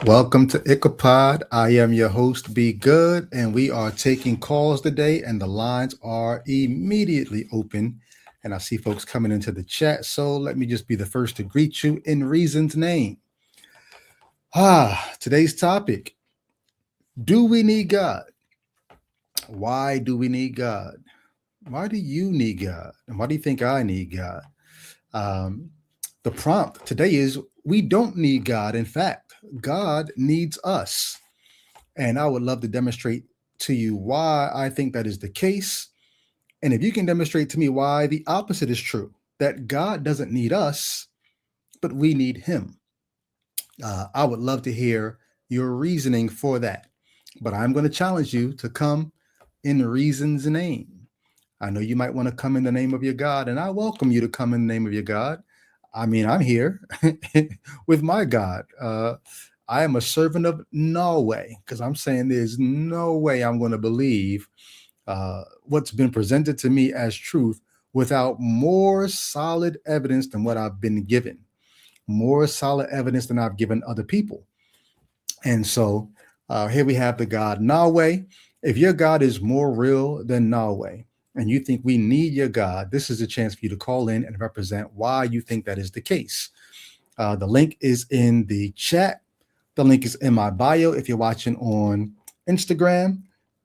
Welcome to Ichabod. I am your host, Be Good, and we are taking calls today, and the lines are immediately open. And I see folks coming into the chat, so let me just be the first to greet you in Reason's name. Today's topic: do we need God? Why do we need God? Why do you need God? And why do you think I need God? Um, the prompt today is we don't need God. In fact, God needs us. And I would love to demonstrate to you why I think that is the case. And if you can demonstrate to me why the opposite is true, that God doesn't need us, but we need Him, I would love to hear your reasoning for that. But I'm going to challenge you to come in reason's name. I know you might want to come in the name of your God, and I welcome you to come in the name of your God. I mean, I'm here with my God. I am a servant of Norway because I'm saying there's no way I'm going to believe what's been presented to me as truth without more solid evidence than what I've been given, more solid evidence than I've given other people. And so here we have the God Norway. If your God is more real than Norway, and you think we need your God, this is a chance for you to call in and represent why you think that is the case. The link is in the chat. The link is in my bio if you're watching on Instagram.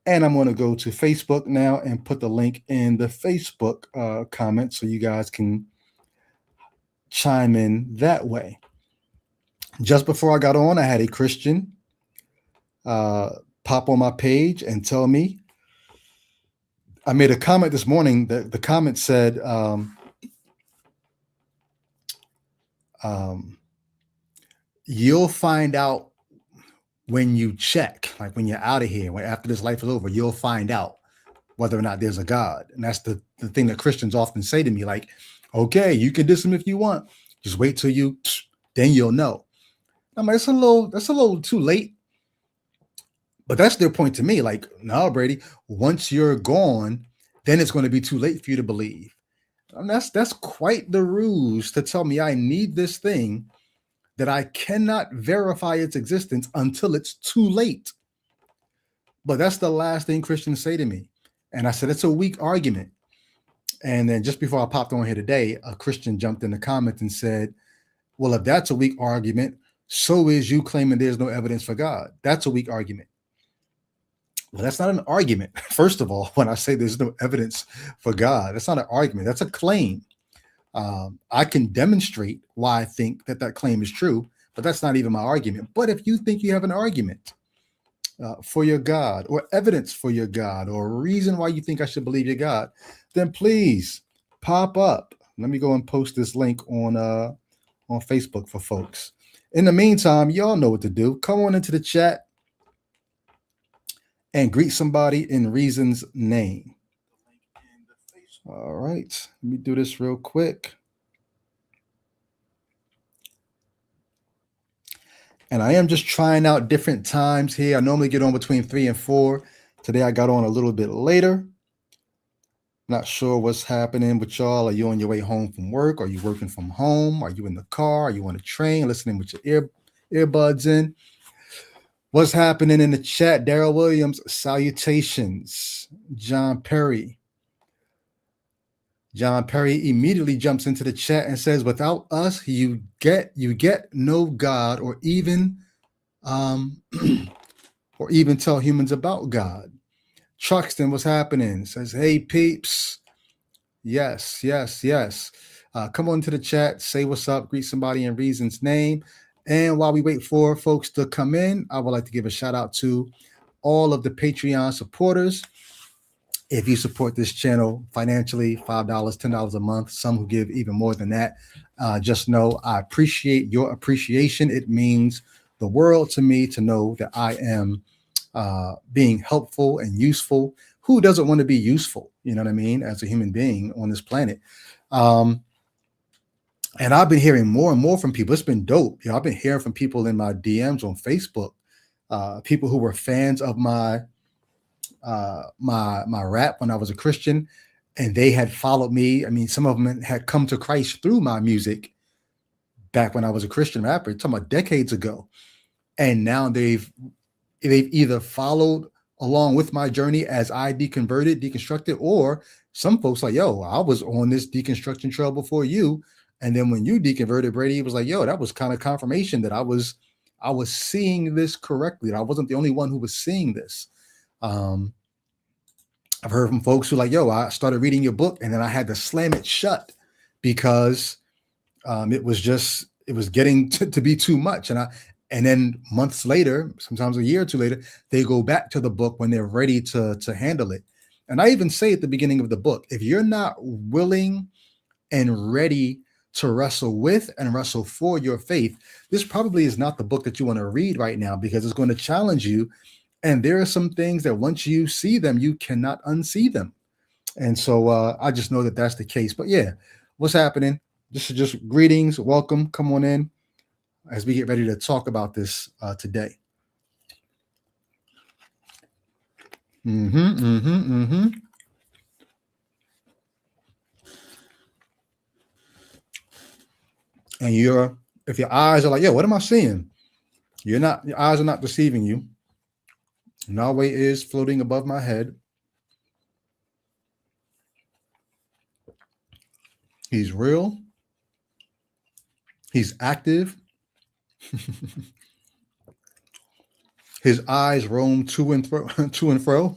And I'm going to go to Facebook now and put the link in the Facebook comment so you guys can chime in that way. Just before I got on, I had a Christian pop on my page and tell me. I made a comment this morning. The comment said, you'll find out when you check, like when you're out of here, when after this life is over, you'll find out whether or not there's a God. And that's the thing that Christians often say to me, like, okay, you can diss him if you want. Just wait till then you'll know. I'm like, that's a little too late. But that's their point to me. Like, no, Brady, once you're gone, then it's going to be too late for you to believe. And that's quite the ruse to tell me I need this thing that I cannot verify its existence until it's too late. But that's the last thing Christians say to me. And I said, it's a weak argument. And then just before I popped on here today, a Christian jumped in the comments and said, well, if that's a weak argument, so is you claiming there's no evidence for God. That's a weak argument. Well, that's not an argument. First of all, when I say there's no evidence for God, that's not an argument. That's a claim. I can demonstrate why I think that claim is true, but that's not even my argument. But if you think you have an argument for your God, or evidence for your God, or a reason why you think I should believe your God, then please pop up. Let me go and post this link on Facebook for folks. In the meantime, y'all know what to do. Come on into the chat and greet somebody in Reason's name. All right, let me do this real quick. And I am just trying out different times here. I normally get on between 3 and 4. Today I got on a little bit later. Not sure what's happening with y'all. Are you on your way home from work? Are you working from home? Are you in the car? Are you on a train listening with your earbuds in? What's happening in the chat? Daryl Williams, salutations. John Perry. John Perry immediately jumps into the chat and says, without us, you get no God or even or even tell humans about God. Truxton, what's happening? Says, hey peeps. Yes. Come on to the chat, say what's up, greet somebody in Reason's name. And while we wait for folks to come in, I would like to give a shout out to all of the Patreon supporters. If you support this channel financially, $5, $10 a month, some who give even more than that, just know I appreciate your appreciation. It means the world to me to know that I am being helpful and useful. Who doesn't want to be useful? You know what I mean? As a human being on this planet. And I've been hearing more and more from people. It's been dope. I've been hearing from people in my DMs on Facebook, people who were fans of my rap when I was a Christian, and they had followed me. I mean, some of them had come to Christ through my music back when I was a Christian rapper, talking about decades ago. And now they've either followed along with my journey as I deconstructed, or some folks like, yo, I was on this deconstruction trail before you. And then when you deconverted, Brady, it was like, yo, that was kind of confirmation that I was seeing this correctly. I wasn't the only one who was seeing this. I've heard from folks who like, yo, I started reading your book and then I had to slam it shut because it was getting to be too much. And then months later, sometimes a year or two later, they go back to the book when they're ready to handle it. And I even say at the beginning of the book, if you're not willing and ready to wrestle with and wrestle for your faith, this probably is not the book that you want to read right now, because it's going to challenge you. And there are some things that once you see them, you cannot unsee them. And so I just know that that's the case. But yeah, what's happening? This is just greetings. Welcome. Come on in as we get ready to talk about this today. And if your eyes are like, yeah, what am I seeing? Your eyes are not deceiving you. Yahweh is floating above my head. He's real. He's active. His eyes roam to and fro.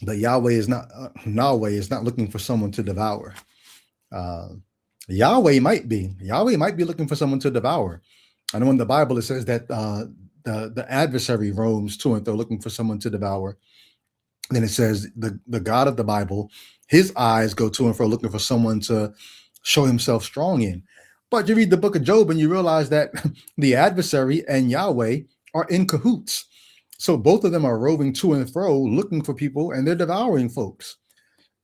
But Yahweh is not looking for someone to devour. Yahweh might be looking for someone to devour. I know in the Bible it says that the adversary roams to and fro looking for someone to devour. Then it says the God of the Bible, his eyes go to and fro looking for someone to show himself strong in. But you read the book of Job and you realize that the adversary and Yahweh are in cahoots. So both of them are roving to and fro looking for people, and they're devouring folks.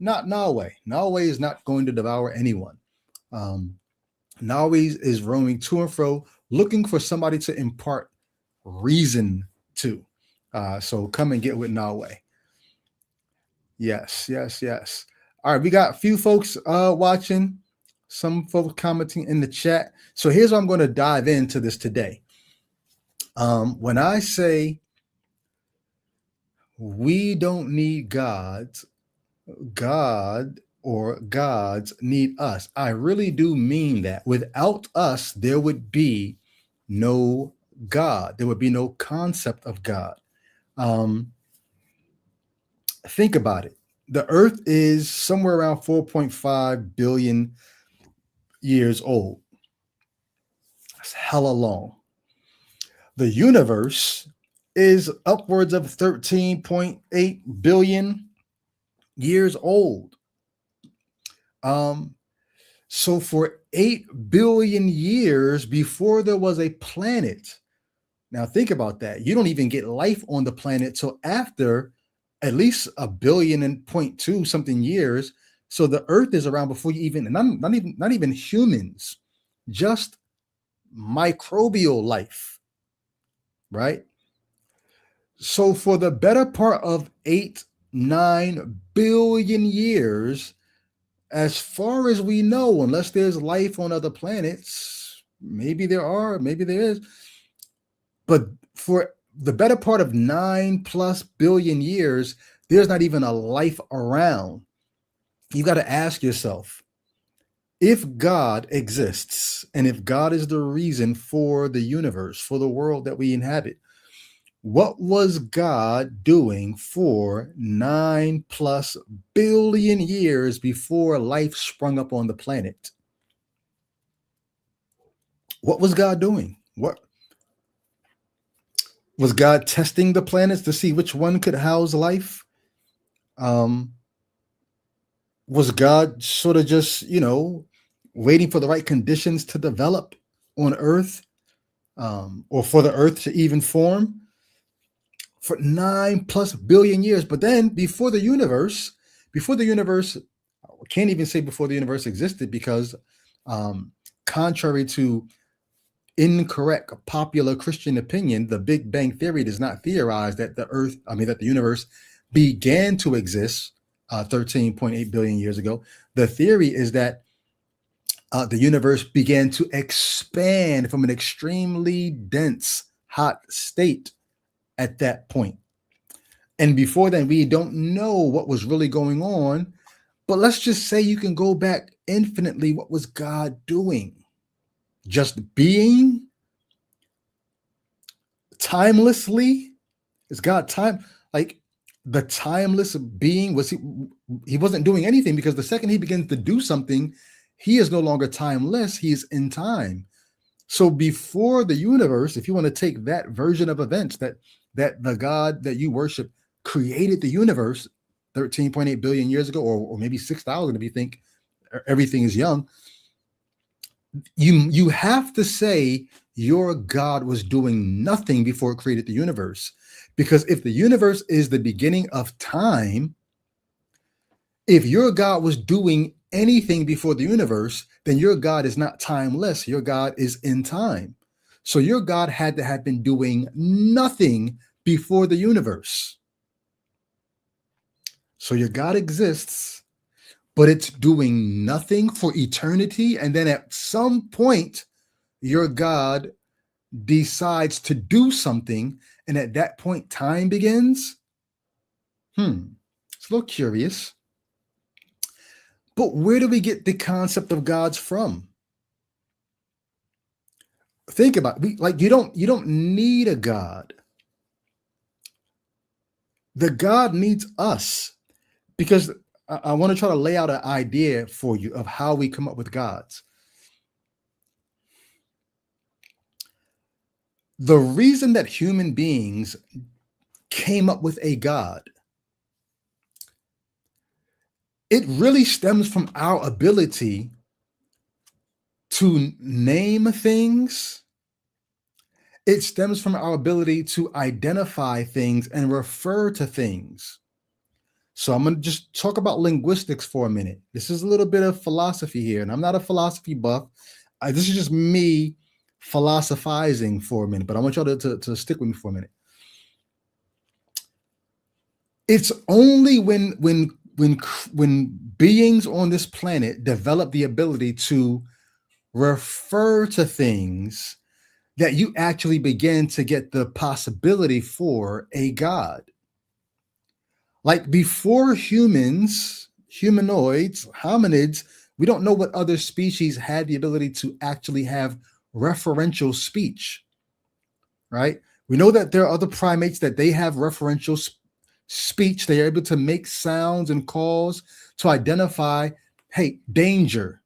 Not Yahweh. Yahweh is not going to devour anyone. Yahweh is roaming to and fro looking for somebody to impart reason to. So come and get with Yahweh. Yes. All right, we got a few folks watching, some folks commenting in the chat. So here's what I'm going to dive into this today. When I say we don't need God or gods need us, I really do mean that. Without us, there would be no God. There would be no concept of God. Think about it. The earth is somewhere around 4.5 billion years old. That's hella long. The universe is upwards of 13.8 billion years old. So for 8 billion years before there was a planet, now think about that. You don't even get life on the planet till after at least 1 billion and 0.2 something years. So the earth is around before you even, not even humans, just microbial life, right? So for the better part of 8-9 billion years, as far as we know, unless there's life on other planets, maybe there is, but for the better part of 9+ billion years, there's not even a life around. You got to ask yourself, if God exists and if God is the reason for the universe, for the world that we inhabit, what was God doing for 9+ billion years before life sprung up on the planet? What was God doing? What was God testing the planets to see which one could house life? Was God sort of just, waiting for the right conditions to develop on Earth, or for the Earth to even form? For 9+ billion years. But then before the universe, I can't even say before the universe existed, because contrary to incorrect popular Christian opinion, the Big Bang Theory does not theorize that that the universe began to exist 13.8 billion years ago. The theory is that the universe began to expand from an extremely dense, hot state at that point. And before then, we don't know what was really going on. But let's just say you can go back infinitely. What was God doing? Just being timelessly? Is God time? Like the timeless being, was he wasn't doing anything, because the second he begins to do something, he is no longer timeless, he is in time. So before the universe, if you want to take that version of events, that the God that you worship created the universe 13.8 billion years ago, or maybe 6,000 if you think everything is young, you have to say your God was doing nothing before it created the universe. Because if the universe is the beginning of time, if your God was doing anything before the universe, then your God is not timeless. Your God is in time. So your God had to have been doing nothing before the universe. So your God exists, but it's doing nothing for eternity. And then at some point, your God decides to do something. And at that point, time begins. It's a little curious. But where do we get the concept of gods from? Think about it. You don't need a God. The God needs us, because I want to try to lay out an idea for you of how we come up with gods. The reason that human beings came up with a God, it really stems from our ability to name things. It stems from our ability to identify things and refer to things. So I'm going to just talk about linguistics for a minute. This is a little bit of philosophy here, and I'm not a philosophy buff. This is just me philosophizing for a minute, but I want y'all to stick with me for a minute. It's only when beings on this planet develop the ability to refer to things that you actually begin to get the possibility for a God. Like before humans, humanoids, hominids, we don't know what other species had the ability to actually have referential speech, right? We know that there are other primates that they have referential speech. They are able to make sounds and calls to identify, hey, danger,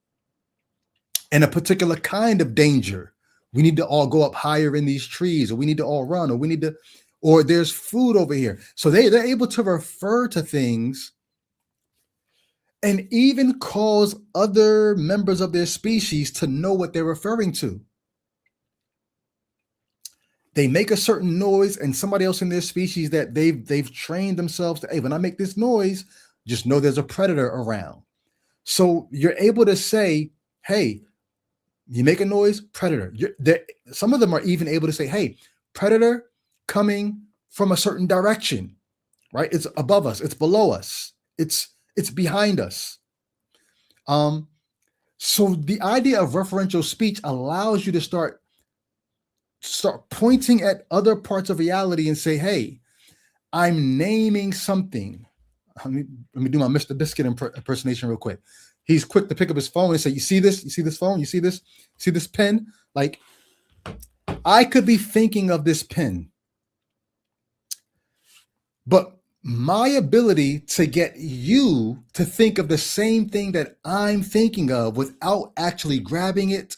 and a particular kind of danger. We need to all go up higher in these trees, or we need to all run, or we need to, or there's food over here. So they're able to refer to things and even cause other members of their species to know what they're referring to. They make a certain noise, and somebody else in their species that they've trained themselves to, hey, when I make this noise, just know there's a predator around. So you're able to say, hey, you make a noise, predator. Some of them are even able to say, hey, predator coming from a certain direction, right? It's above us, it's below us, it's behind us. So the idea of referential speech allows you to start pointing at other parts of reality and say, hey, I'm naming something. Let me do my Mr. Biscuit impersonation real quick. He's quick to pick up his phone and say, you see this? You see this phone? You see this? See this pen? Like, I could be thinking of this pen, but my ability to get you to think of the same thing that I'm thinking of without actually grabbing it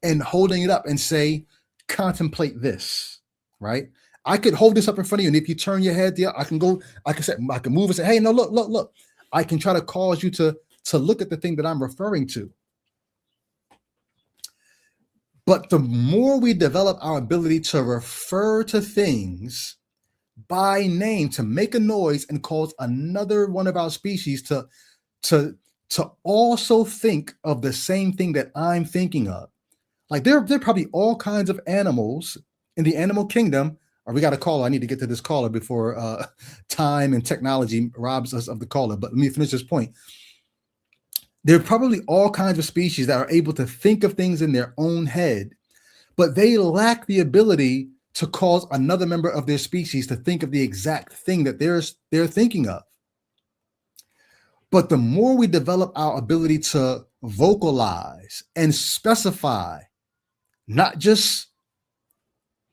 and holding it up and say, contemplate this, right? I could hold this up in front of you, and if you turn your head, I can move and say, hey, no, look. I can try to cause you to look at the thing that I'm referring to. But the more we develop our ability to refer to things by name, to make a noise and cause another one of our species to also think of the same thing that I'm thinking of. Like there are probably all kinds of animals in the animal kingdom. Or we got a caller. I need to get to this caller before time and technology robs us of the caller. But let me finish this point. There are probably all kinds of species that are able to think of things in their own head, but they lack the ability to cause another member of their species to think of the exact thing that they're thinking of. But the more we develop our ability to vocalize and specify, not just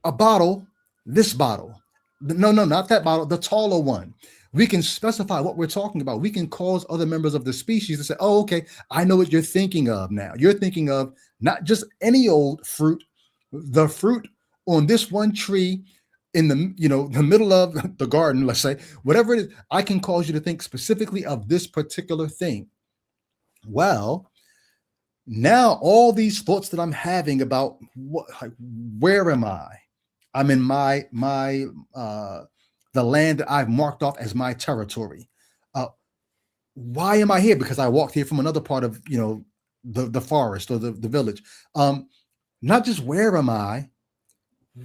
a bottle, this bottle. No, no, not that bottle, the taller one. We can specify what we're talking about. We can cause other members of the species to say, oh, okay, I know what you're thinking of now. You're thinking of not just any old fruit, the fruit on this one tree in the middle of the garden, let's say, whatever it is, I can cause you to think specifically of this particular thing. Well, now all these thoughts that I'm having about where am I? I'm in my the land that I've marked off as my territory. Uh, why am I here? Because I walked here from another part of the forest or the village. Not just where am I,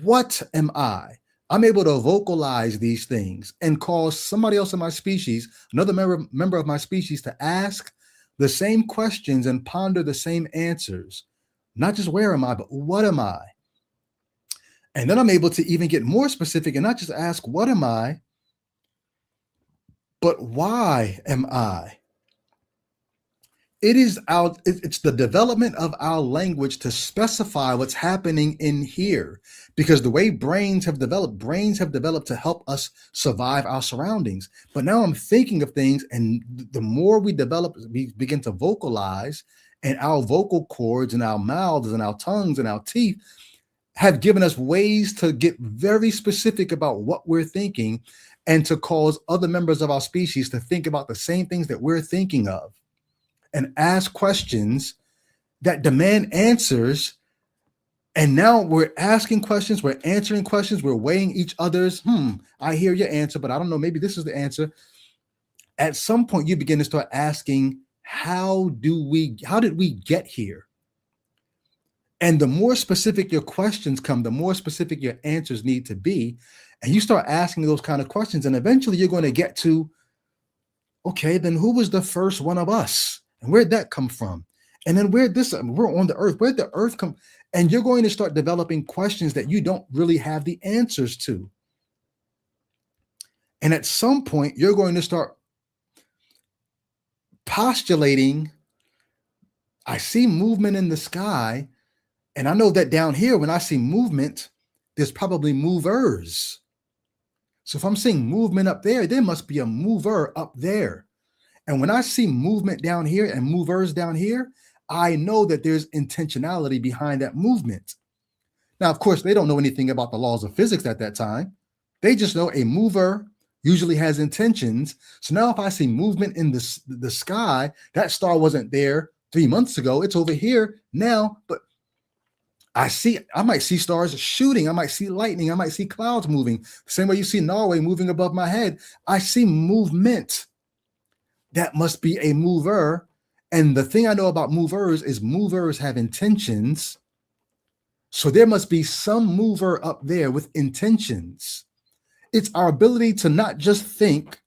what am I? I'm able to vocalize these things and cause somebody else in my species, another member of my species, to ask the same questions and ponder the same answers. Not just where am I, but what am I? And then I'm able to even get more specific and not just ask, what am I, but why am I? It's the development of our language to specify what's happening in here. Because the way brains have developed to help us survive our surroundings. But now I'm thinking of things, and the more we begin to vocalize, and our vocal cords and our mouths and our tongues and our teeth have given us ways to get very specific about what we're thinking and to cause other members of our species to think about the same things that we're thinking of and ask questions that demand answers. And now we're asking questions, we're answering questions, we're weighing each other's, I hear your answer, but I don't know, maybe this is the answer. At some point, you begin to start asking, how did we get here? And the more specific your questions come, the more specific your answers need to be. And you start asking those kind of questions. And eventually you're going to get to, okay, then who was the first one of us? And where'd that come from? And then we're on the earth. Where'd the earth come? And you're going to start developing questions that you don't really have the answers to. And at some point, you're going to start postulating, I see movement in the sky. And I know that down here, when I see movement, there's probably movers. So if I'm seeing movement up there must be a mover up there. And when I see movement down here and movers down here, I know that there's intentionality behind that movement. Now, of course, they don't know anything about the laws of physics at that time. They just know a mover usually has intentions. So now if I see movement in the sky, that star wasn't there 3 months ago. It's over here now, but I might see stars shooting. I might see lightning. I might see clouds moving. The same way you see Norway moving above my head. I see movement. That must be a mover. And the thing I know about movers is movers have intentions. So there must be some mover up there with intentions. It's our ability to not just think,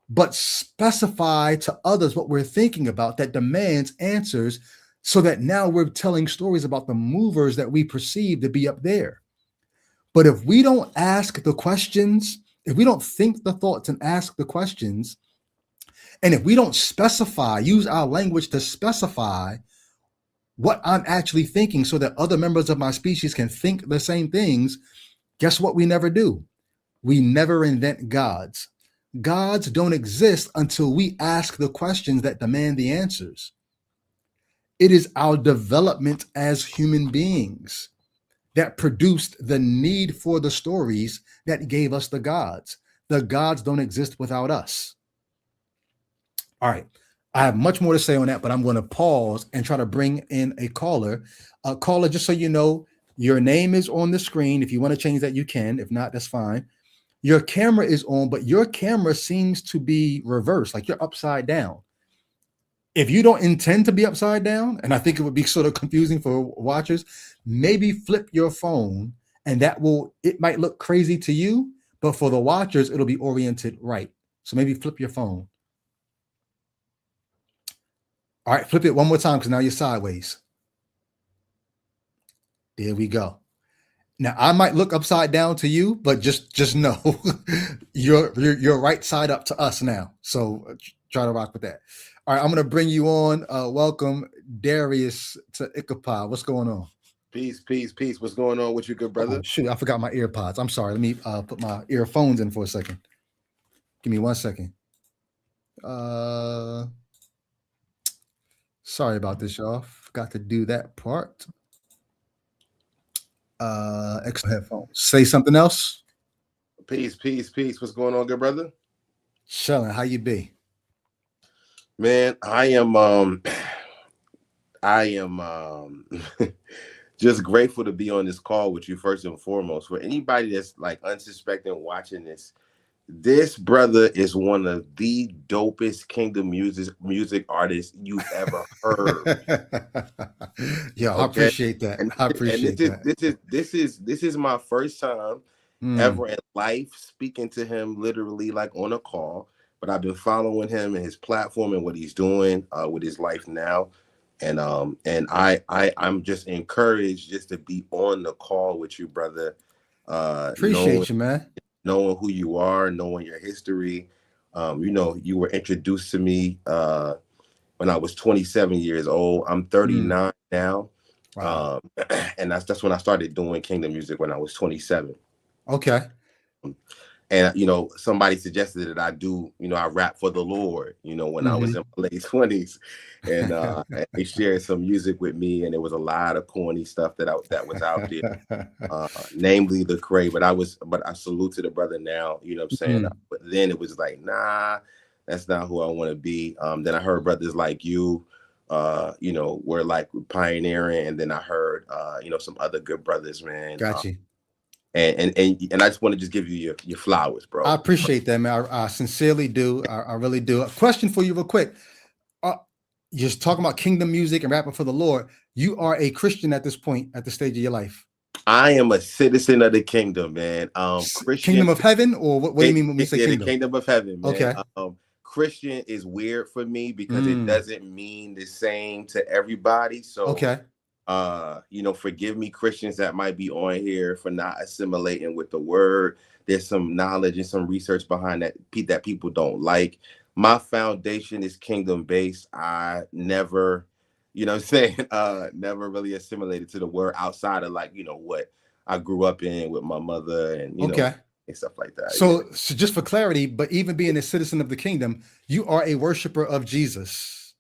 but specify to others what we're thinking about that demands answers, so that now we're telling stories about the movers that we perceive to be up there. But if we don't ask the questions, if we don't think the thoughts and ask the questions, and if we don't specify, use our language to specify what I'm actually thinking so that other members of my species can think the same things, guess what we never do? We never invent gods. Gods don't exist until we ask the questions that demand the answers. It is our development as human beings that produced the need for the stories that gave us the gods. The gods don't exist without us. All right. I have much more to say on that, but I'm going to pause and try to bring in a caller. Caller, just so you know, your name is on the screen. If you want to change that, you can. If not, that's fine. Your camera is on, but your camera seems to be reversed, like you're upside down. If you don't intend to be upside down, and I think it would be sort of confusing for watchers, maybe flip your phone, and it might look crazy to you, but for the watchers, it'll be oriented right. So maybe flip your phone. All right, flip it one more time because now you're sideways. There we go. Now I might look upside down to you, but just know you're right side up to us now. So try to rock with that. All right, I'm gonna bring you on. Welcome Darius to Ichabod. What's going on? Peace, peace, peace. What's going on with you, good Oh brother? shoot, I forgot my ear pods. I'm sorry. Let me put my earphones in for a second. Give me 1 second. Uh Sorry about this, y'all. Forgot to do that part. Extra headphones. Say something else. Peace, peace, peace. What's going on, good brother? Shelling, how you be? Man, I am just grateful to be on this call with you first and foremost. For anybody that's like unsuspecting watching this brother is one of the dopest kingdom music artists you've ever heard. Yeah, I Okay. appreciate that. And I and appreciate that. this is my first time Mm, ever in life speaking to him literally like on a call, but I've been following him and his platform and what he's doing with his life now. And I'm just encouraged just to be on the call with you, brother. Knowing appreciate you, man. who you are, knowing your history. You were introduced to me when I was 27 years old. I'm Mm, 39 now. wow. Um, and that's when I started doing kingdom music when I was 27. Okay. And somebody suggested that I do, I rap for the Lord, when I was Hmm. in my late 20s. And they shared some music with me, and there was a lot of corny stuff that was out there, namely the Cray. But I salute to the brother now, you know what I'm saying? Mm, But then it was like, nah, that's not who I want to be. Then I heard brothers like you, were like pioneering, and then I heard some other good brothers, man. got you. And I just want to just give you your flowers, I bro. appreciate that, man. I sincerely do. I really do. A question for you, real quick. Uh, you're talking about kingdom music and rapping for the Lord. You are a Christian at this point, at the stage of your life. I am a citizen of the kingdom, man. Christian, Kingdom of heaven, or what do you mean when we say yeah, the kingdom? kingdom of heaven, man. Okay. Christian is weird for me because it Mm, doesn't mean the same to everybody. So, okay. forgive me, Christians that might be on here for not assimilating with the word. There's some knowledge and some research behind that people don't like. My foundation is kingdom based. I never, what I'm saying, never really assimilated to the word outside of like, what I grew up in with my mother and, Okay. and stuff like that. Yeah. So just for clarity, but even being a citizen of the kingdom, you are a worshiper of Jesus.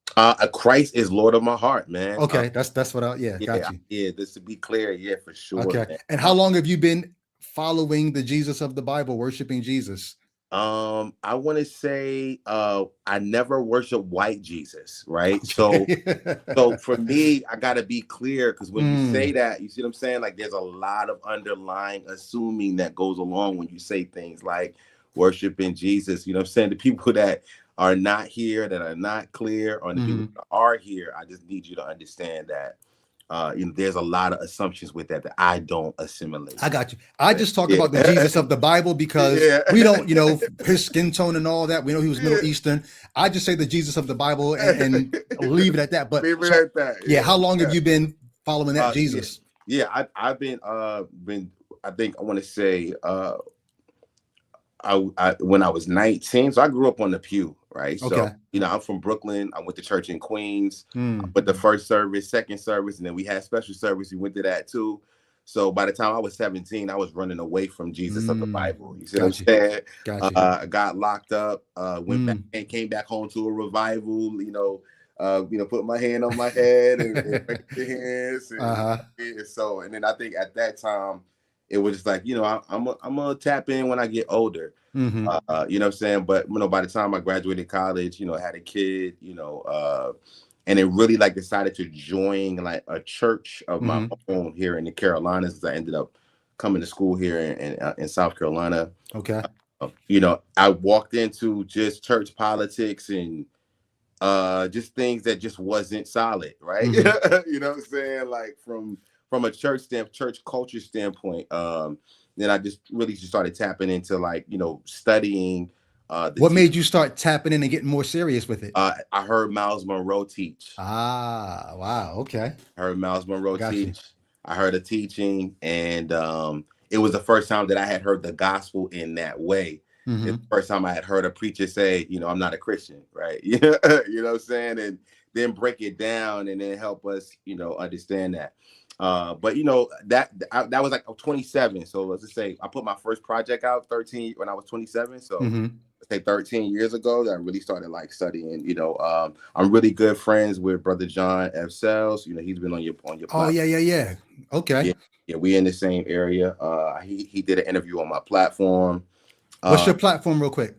Christ is Lord of my heart, man. Okay, that's what I yeah, got Yeah, you. yeah. Just to be clear, yeah, for sure, Okay. man. And how long have you been following the Jesus of the Bible, worshiping Jesus? I want to say, I never worship white Jesus, right? Okay. So for me, I gotta be clear because when you say Mm, that, you see what I'm saying? Like there's a lot of underlying assuming that goes along when you say things like worshiping Jesus. You know what I'm saying? The people that are not here, that are not clear, or the people mhm. that are here, I just need you to understand that there's a lot of assumptions with that I don't assimilate I to. got you. I just talk Yeah. about the Jesus of the Bible because Yeah. we don't, his skin tone and all that. We know he was Middle Yeah. Eastern. I just say the Jesus of the Bible and leave it at that. But Leave it so, at that. yeah, how long Yeah. have you been following that Yeah. Jesus? Yeah. I've been I think I want to say I when I was 19, so I grew up on the pew, right? So Okay. I'm from Brooklyn. I went to church in Queens. I Mm, went the first service, second service, and then we had special service. We went to that too. So by the time I was 17, I was running away from Jesus of the mm, Bible. You see what I'm got you. saying? Got you. I got locked up, went back Mm. and came back home to a revival. Put my hand on my head and raise your hands, Uh-huh. and then I think at that time it was just like I'm gonna tap in when I get older. Mm-hmm. You know what I'm saying? But by the time I graduated college, had a kid, and it really like decided to join like a church of my Mm-hmm. own here in the Carolinas. I ended up coming to school here in South Carolina. Okay. I walked into just church politics and just things that just wasn't solid, right? Mm-hmm. You know what I'm saying? Like from a church culture standpoint. Then I just really just started tapping into like studying What made you start tapping in and getting more serious with it? I heard Miles Monroe teach. Ah, wow. Okay. I heard Miles Monroe Got you. teach. I heard a teaching, and it was the first time that I had heard the gospel in that way. It's the first time I had heard a preacher say, you know, I'm not a Christian, right? You know what I'm saying? And then break it down and then help us, you know, understand that. But you know, that was like 27. So let's just say I put my first project out 13 when I was 27. So let's say 13 years ago that I really started like studying. You know, I'm really good friends with Brother John F. Sells. You know, he's been on your Oh, platform. yeah. Okay. Yeah, we in the same area. He did an interview on my platform. What's your platform, real quick?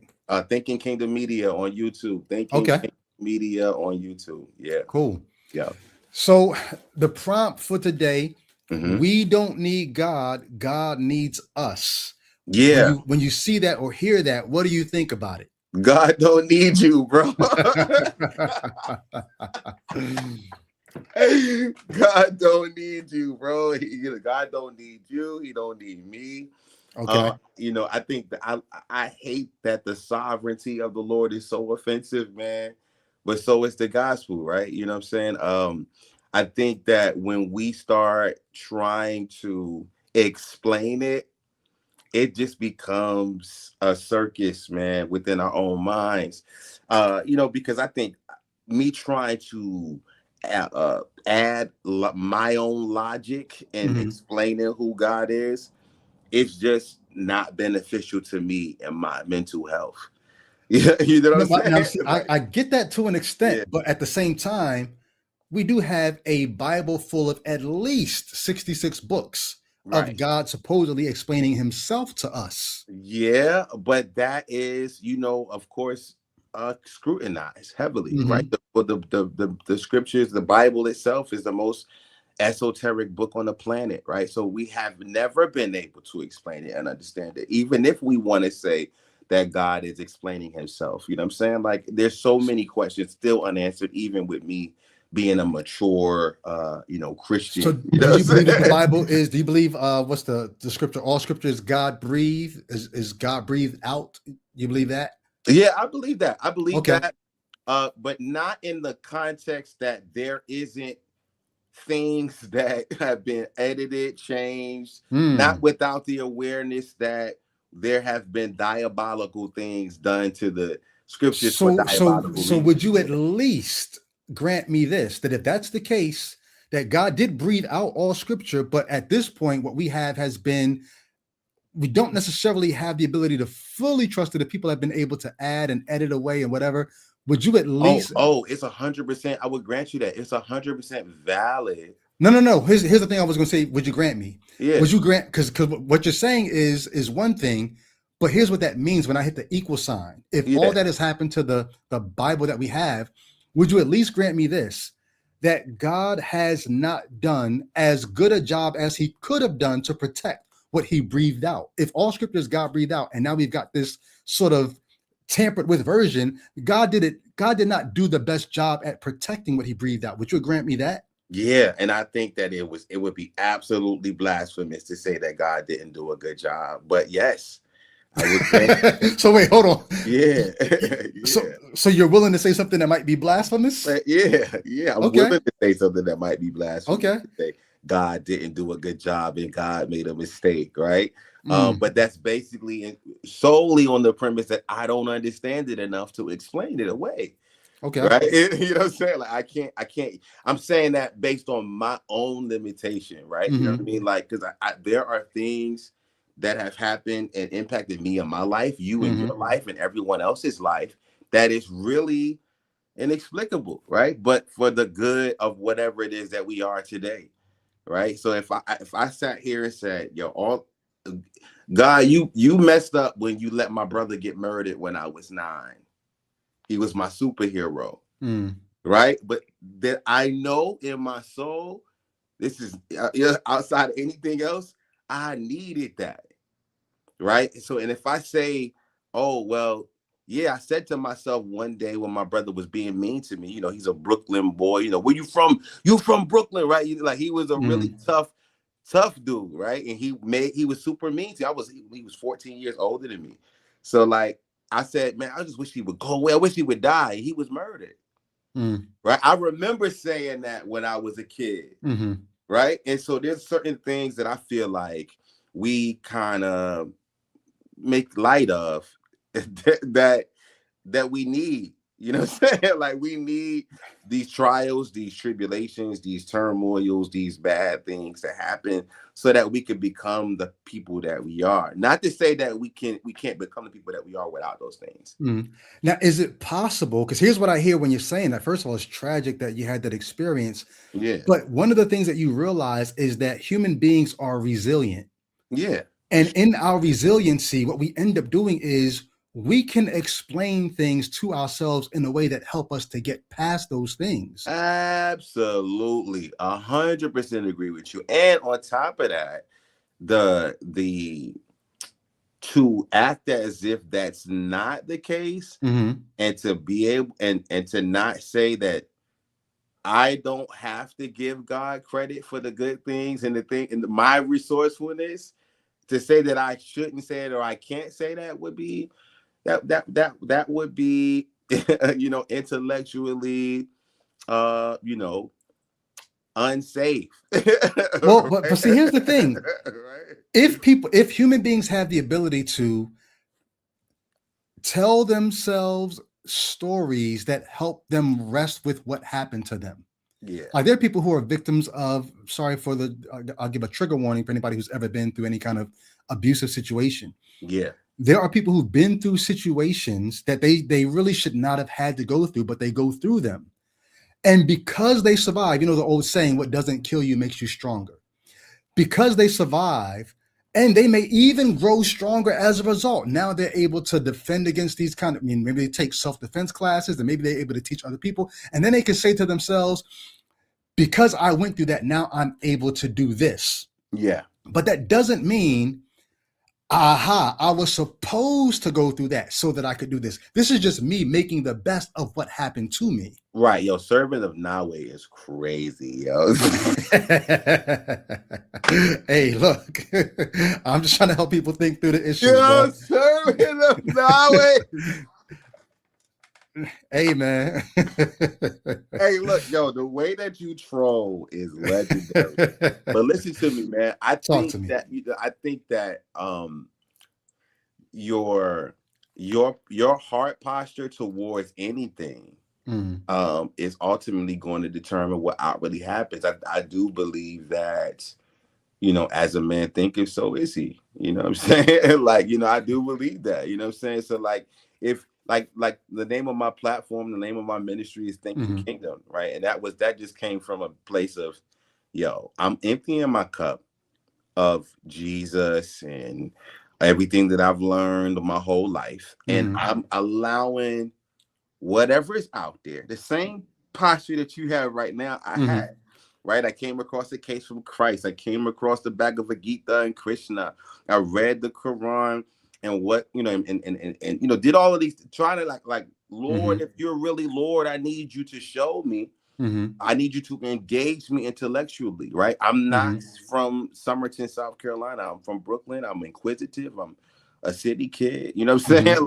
Thinking Kingdom Media on YouTube. Kingdom Media on YouTube. Yeah. Cool. Yeah. So the prompt for today, we don't need God, God needs us. Yeah. When you see that or hear that, what do you think about it? God don't need you, bro. God don't need you, bro. God don't need you. He don't need me. Okay. You know, I think that I hate that the sovereignty of the Lord is so offensive, man. But so is the gospel, right? You know what I'm saying? I think that when we start trying to explain it, it just becomes a circus, man, within our own minds. You know, because I think me trying to add my own logic and explaining who God is, it's just not beneficial to me and my mental health. Yeah, you know what I'm saying? Now, see, I get that to an extent, but at the same time, we do have a Bible full of at least 66 books of God supposedly explaining himself to us. Yeah, but that is, you know, of course, scrutinized heavily, right? The scriptures, the Bible itself is the most esoteric book on the planet, right? So we have never been able to explain it and understand it, even if we want to say that God is explaining himself. You know what I'm saying? Like, there's so many questions still unanswered, even with me being a mature you know, Christian. So do you believe that the Bible is, do you believe what's the scripture? All scripture is God breathed, is God breathed out? You believe that? Yeah, I believe that. I believe that. But not in the context that there isn't things that have been edited, changed, not without the awareness that there have been diabolical things done to the scriptures for diabolical reasons. So would you at least grant me this, that if that's the case, that God did breathe out all scripture, but at this point, what we have has been, we don't necessarily have the ability to fully trust it. If people have been able to add and edit away and whatever, would you at least? Oh, it's 100%. I would grant you that it's 100% valid. No. Here's the thing I was going to say. Would you grant me? Yeah. Would you grant? Because what you're saying is one thing, but here's what that means when I hit the equal sign. If all that has happened to the Bible that we have, would you at least grant me this, that God has not done as good a job as he could have done to protect what he breathed out? If all scripture is God breathed out, and now we've got this sort of tampered with version, God did not do the best job at protecting what he breathed out. Would you grant me that? Yeah, and I think that it would be absolutely blasphemous to say that God didn't do a good job. But yes, I would grant. So wait, hold on. Yeah. So you're willing to say something that might be blasphemous? Yeah. I'm willing to say something that might be blasphemous. Okay. To say God didn't do a good job and God made a mistake, right? But that's basically solely on the premise that I don't understand it enough to explain it away. Okay. Right. You know what I'm saying? Like, I can't, I'm saying that based on my own limitation, right? You know what I mean? Like, because there are things that have happened and impacted me in my life, you in your life, and everyone else's life, that is really inexplicable, right? But for the good of whatever it is that we are today, right? So if I sat here and said, yo, God, you messed up when you let my brother get murdered when I was 9. He was my superhero, right? But that I know in my soul, this is outside of anything else, I needed that, right? So, and if I say, oh, well, yeah, I said to myself one day when my brother was being mean to me, you know, he's a Brooklyn boy, you know, where you from? You from Brooklyn, right? Like, he was a really tough dude, right? And he was super mean to me. He was 14 years older than me. So like, I said, man, I just wish he would go away. I wish he would die. He was murdered. Mm. Right. I remember saying that when I was a kid. Mm-hmm. Right. And so there's certain things that I feel like we kind of make light of that we need. You know what I'm saying? Like, we need these trials, these tribulations, these turmoils, these bad things to happen so that we can become the people that we are. Not to say that we can't become the people that we are without those things. Mm. Now, is it possible? Because here's what I hear when you're saying that. First of all, it's tragic that you had that experience. Yeah. But one of the things that you realize is that human beings are resilient. Yeah. And in our resiliency, what we end up doing is we can explain things to ourselves in a way that help us to get past those things. Absolutely. 100% agree with you. And on top of that, the to act as if that's not the case, Mm-hmm. and to be able and to not say that I don't have to give God credit for the good things and the thing and my resourcefulness, to say that I shouldn't say it or I can't say that would be that would be intellectually unsafe. Well, but see, here's the thing. Right? If human beings have the ability to tell themselves stories that help them rest with what happened to them. Yeah. Like, there are people who are victims of, I'll give a trigger warning for anybody who's ever been through any kind of abusive situation. Yeah. There are people who've been through situations that they really should not have had to go through, but they go through them. And because they survive, the old saying, what doesn't kill you makes you stronger. Because they survive, and they may even grow stronger as a result. Now they're able to defend against these maybe they take self-defense classes, and maybe they're able to teach other people. And then they can say to themselves, because I went through that, now I'm able to do this. Yeah. But that doesn't mean, I was supposed to go through that so that I could do this. This is just me making the best of what happened to me. Right. Yo, servant of Yahweh is crazy, yo. Hey, look, I'm just trying to help people think through the issues. Yo, servant of Yahweh. Hey, man. Hey, look, yo, the way that you troll is legendary. But listen to me, man. I think that your heart posture towards anything is ultimately going to determine what outwardly happens. I do believe that, as a man thinketh, so is he. You know what I'm saying? Like, I do believe that. You know what I'm saying? So, like, if like the name of my platform, the name of my ministry is Think the Kingdom, right? And that just came from a place of, I'm emptying my cup of Jesus and everything that I've learned my whole life, and I'm allowing whatever is out there, the same posture that you have right now, I had. Right, I came across a case from Christ. I came across the Bhagavad Gita and Krishna. I read the Quran. And what, and did all of these, trying to like, Lord, if you're really Lord, I need you to show me. I need you to engage me intellectually, right? I'm not from Somerton, South Carolina. I'm from Brooklyn. I'm inquisitive. I'm a city kid. You know what I'm saying?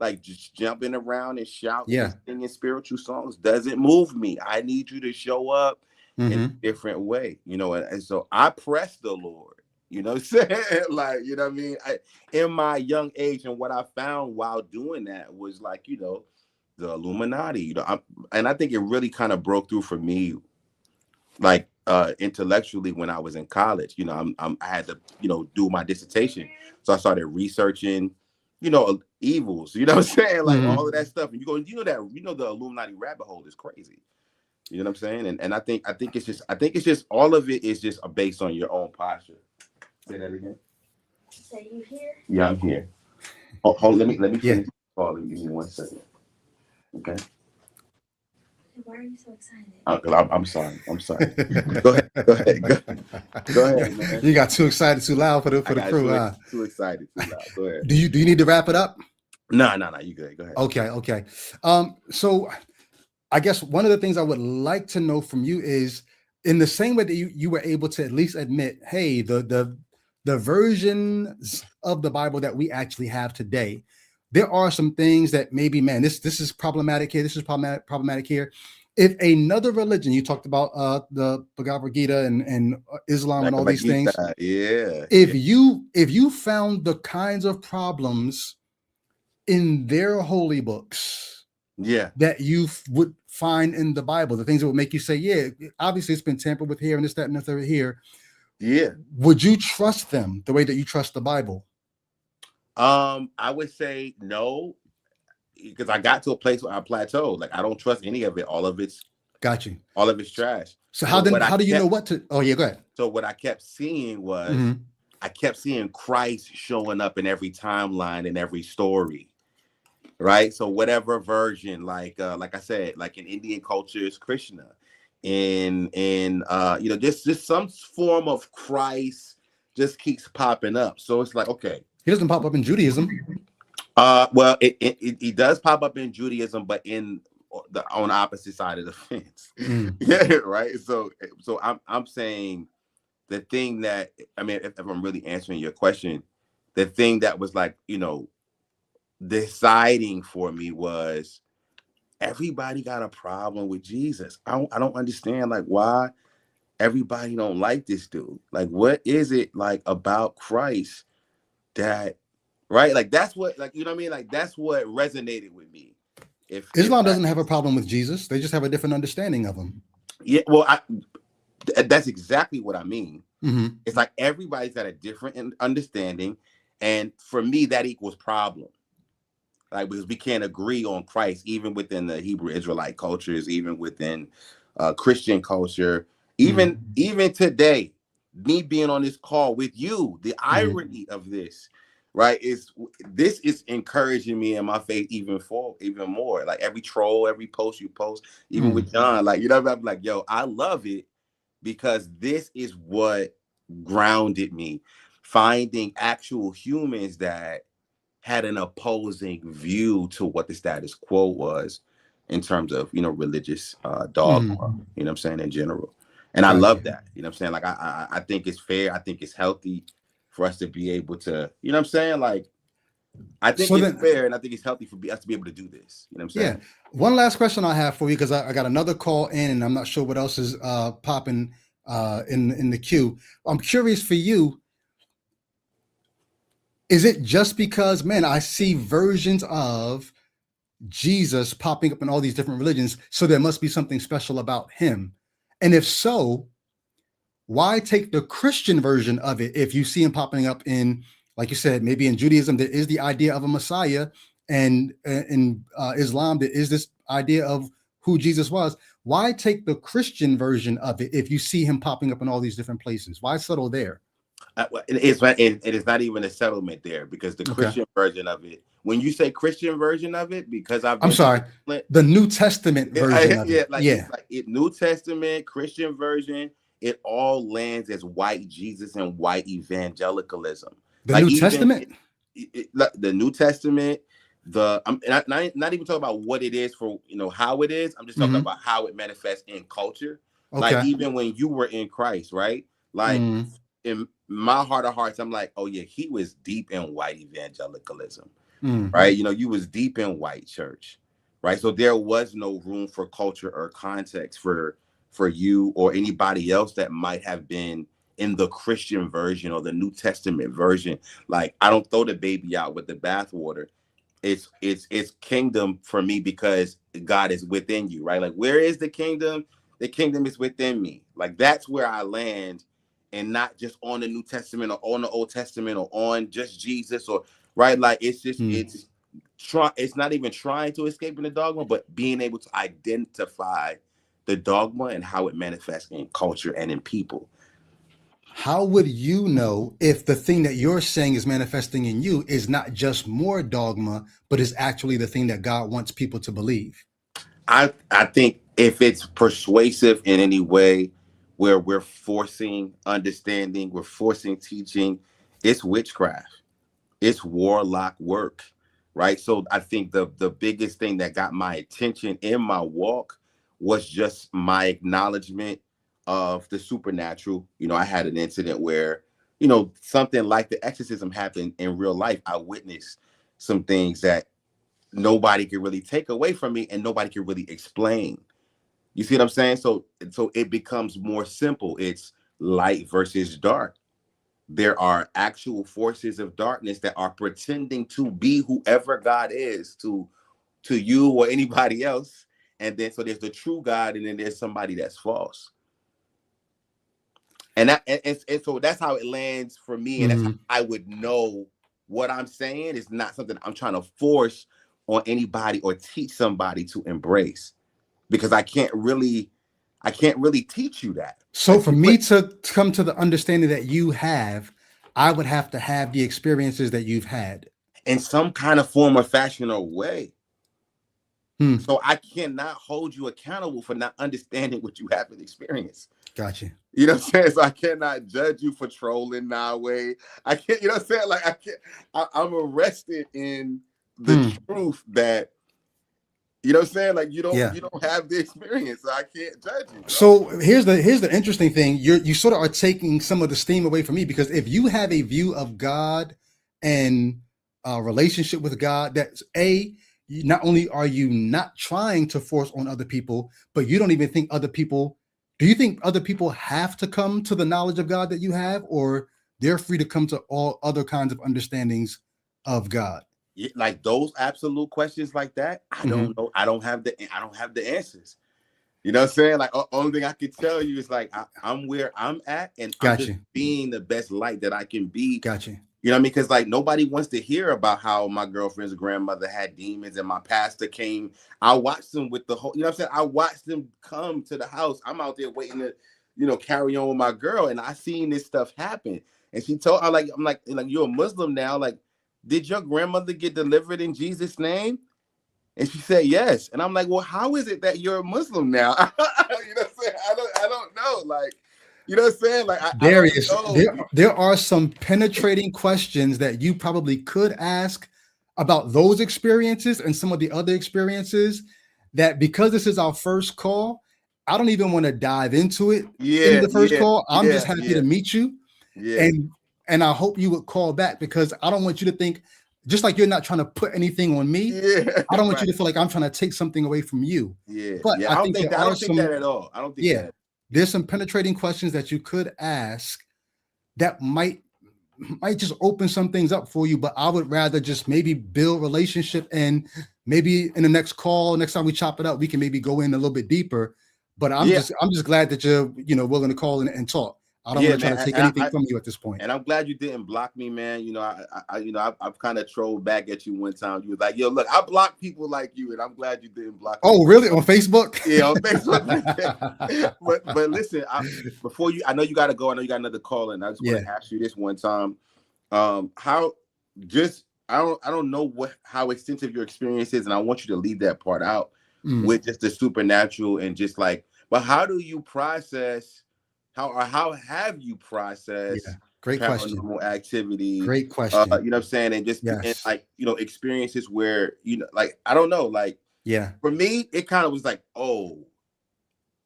Like just jumping around and shouting and singing spiritual songs doesn't move me. I need you to show up in a different way, and so I press the Lord. You know what I'm saying? Like, you know what I mean? In my young age, and what I found while doing that was like, the Illuminati, and I think it really kind of broke through for me, like intellectually when I was in college. I had to, do my dissertation. So I started researching, evils, you know what I'm saying? Like all of that stuff. And you go, the Illuminati rabbit hole is crazy. You know what I'm saying? And I think it's just all of it is just based on your own posture. Say that again. So you here? Yeah, I'm here. Hold, let me finish calling. Give me 1 second. Okay. Why are you so excited? I'm sorry. Go ahead, man. You got too excited, too loud for the crew, huh? Too excited, too loud. Go ahead. Do you need to wrap it up? No, you good. Go ahead. Okay. So I guess one of the things I would like to know from you is, in the same way that you were able to at least admit, hey, the versions of the Bible that we actually have today, there are some things that maybe, man, this is problematic here. This is problematic here. If another religion, you talked about the Bhagavad Gita and Islam and all these things. Yeah. If you found the kinds of problems in their holy books, that you would find in the Bible, the things that would make you say, yeah, obviously it's been tampered with here and this, that, and the third here. Yeah. Would you trust them the way that you trust the Bible? I would say no, because I got to a place where I plateaued. Like, I don't trust any of it. All of it's trash. So how do you know what to? Oh yeah, go ahead. So what I kept seeing was I kept seeing Christ showing up in every timeline, in every story. Right. So whatever version, like I said, like in Indian culture is Krishna. In just some form of Christ just keeps popping up. So it's like, okay. He doesn't pop up in Judaism. Well, it does pop up in Judaism, but on the opposite side of the fence. Yeah, right. So I'm saying the thing that, I mean, if I'm really answering your question, the thing that was like, deciding for me was everybody got a problem with Jesus. I don't understand, like, why everybody don't like this dude. Like, what is it like about Christ that, right? Like, that's what, like, you know what I mean? Like, that's what resonated with me. If Islam doesn't have a problem with Jesus, they just have a different understanding of him. Yeah, well, that's exactly what I mean. It's like everybody's got a different understanding, and for me, that equals problem. Like, because we can't agree on Christ, even within the Hebrew Israelite cultures, even within Christian culture, even today, me being on this call with you, the irony of this, right, this is encouraging me in my faith even more. Like, every troll, every post you post, even with John, like, I'm like, yo, I love it because this is what grounded me, finding actual humans that had an opposing view to what the status quo was in terms of, religious dogma, you know what I'm saying, in general. And I love that, you know what I'm saying? Like, I think it's fair. I think it's healthy for us to be able to, you know what I'm saying? Like, I think it's fair, and I think it's healthy for us to be able to do this. You know what I'm saying? Yeah. One last question I have for you, because I got another call in, and I'm not sure what else is popping in the queue. I'm curious for you. Is it just because, man, I see versions of Jesus popping up in all these different religions, so there must be something special about him? And if so, why take the Christian version of it if you see him popping up in, like you said, maybe in Judaism, there is the idea of a Messiah, and in Islam, there is this idea of who Jesus was. Why take the Christian version of it if you see him popping up in all these different places? Why settle there? It is not even a settlement there, because the Christian version of it, when you say Christian version of it, because I'm sorry, the New Testament version of it. It's like New Testament, Christian version, it all lands as white Jesus and white evangelicalism. The New Testament? The New Testament, I'm not even talking about what it is for, how it is. I'm just talking about how it manifests in culture. Okay. Like, even when you were in Christ, right? Like, in my heart of hearts, I'm like, oh yeah, he was deep in white evangelicalism, right? You was deep in white church, right? So there was no room for culture or context for you or anybody else that might have been in the Christian version or the New Testament version. Like, I don't throw the baby out with the bathwater. It's kingdom for me because God is within you, right? Like, where is the kingdom? The kingdom is within me. Like, that's where I land. And not just on the New Testament or on the Old Testament or on just Jesus, or right. Like, it's just it's not even trying to escape in the dogma, but being able to identify the dogma and how it manifests in culture and in people. How would you know if the thing that you're saying is manifesting in you is not just more dogma, but is actually the thing that God wants people to believe? I think if it's persuasive in any way, where we're forcing understanding, we're forcing teaching, it's witchcraft, it's warlock work, right? So I think the biggest thing that got my attention in my walk was just my acknowledgement of the supernatural. I had an incident where, something like the exorcism happened in real life. I witnessed some things that nobody can really take away from me and nobody can really explain. You see what I'm saying? So it becomes more simple. It's light versus dark. There are actual forces of darkness that are pretending to be whoever God is to you or anybody else. And then so there's the true God, and then there's somebody that's false. And so that's how it lands for me. And that's how I would know what I'm saying is not something I'm trying to force on anybody or teach somebody to embrace, because I can't really teach you that. So for me to come to the understanding that you have, I would have to have the experiences that you've had in some kind of form or fashion or way. So I cannot hold you accountable for not understanding what you haven't experienced. Gotcha. You know what I'm saying? So I cannot judge you for trolling my way. I can't, you know what I'm saying? Like I'm arrested in the truth that, you know what I'm saying? Like you don't have the experience, so I can't judge you. Bro. So here's the interesting thing. You sort of are taking some of the steam away from me, because if you have a view of God and a relationship with God, that's not only are you not trying to force on other people, but you don't even think other people, do you think other people have to come to the knowledge of God that you have, or they're free to come to all other kinds of understandings of God? Yeah, like those absolute questions like that, I don't know. I don't have the answers. You know what I'm saying? Like only thing I can tell you is like I'm where I'm at, and I'm just being the best light that I can be. Gotcha. You know what I mean? Because like nobody wants to hear about how my girlfriend's grandmother had demons and my pastor came. I watched them with the whole, you know what I'm saying? I watched them come to the house. I'm out there waiting to, you know, carry on with my girl. And I seen this stuff happen. And she told, I'm like, you're a Muslim now. Like, did your grandmother get delivered in Jesus' name? And she said, yes. And I'm like, well, how is it that you're a Muslim now? You know what I'm saying? I don't know. Like, you know what I'm saying? Like, Darius, there are some penetrating questions that you probably could ask about those experiences and some of the other experiences that, because this is our first call, I don't even want to dive into it in the first call. I'm just happy to meet you. Yeah. And I hope you would call back, because I don't want you to think, just like you're not trying to put anything on me, I don't want you to feel like I'm trying to take something away from you. Yeah. But I don't think that at all. I don't think that. There's some penetrating questions that you could ask that might just open some things up for you, but I would rather just maybe build relationship, and maybe in the next call, next time we chop it up, we can maybe go in a little bit deeper. But I'm just glad that you're, willing to call and talk. I don't want to try to take anything from you at this point. And I'm glad you didn't block me, man. I've kind of trolled back at you one time. You was like, yo, look, I block people like you, and I'm glad you didn't block me. Oh, really? On Facebook? Yeah, on Facebook. but listen, I know you got to go. I know you got another call, and I just want to ask you this one time. I don't know how extensive your experience is, and I want you to leave that part out with just the supernatural and just like, but how do you process? How have you processed great question activity? Great question. You know what I'm saying? And just and like, experiences where, like, I don't know, like, for me, it kind of was like, oh,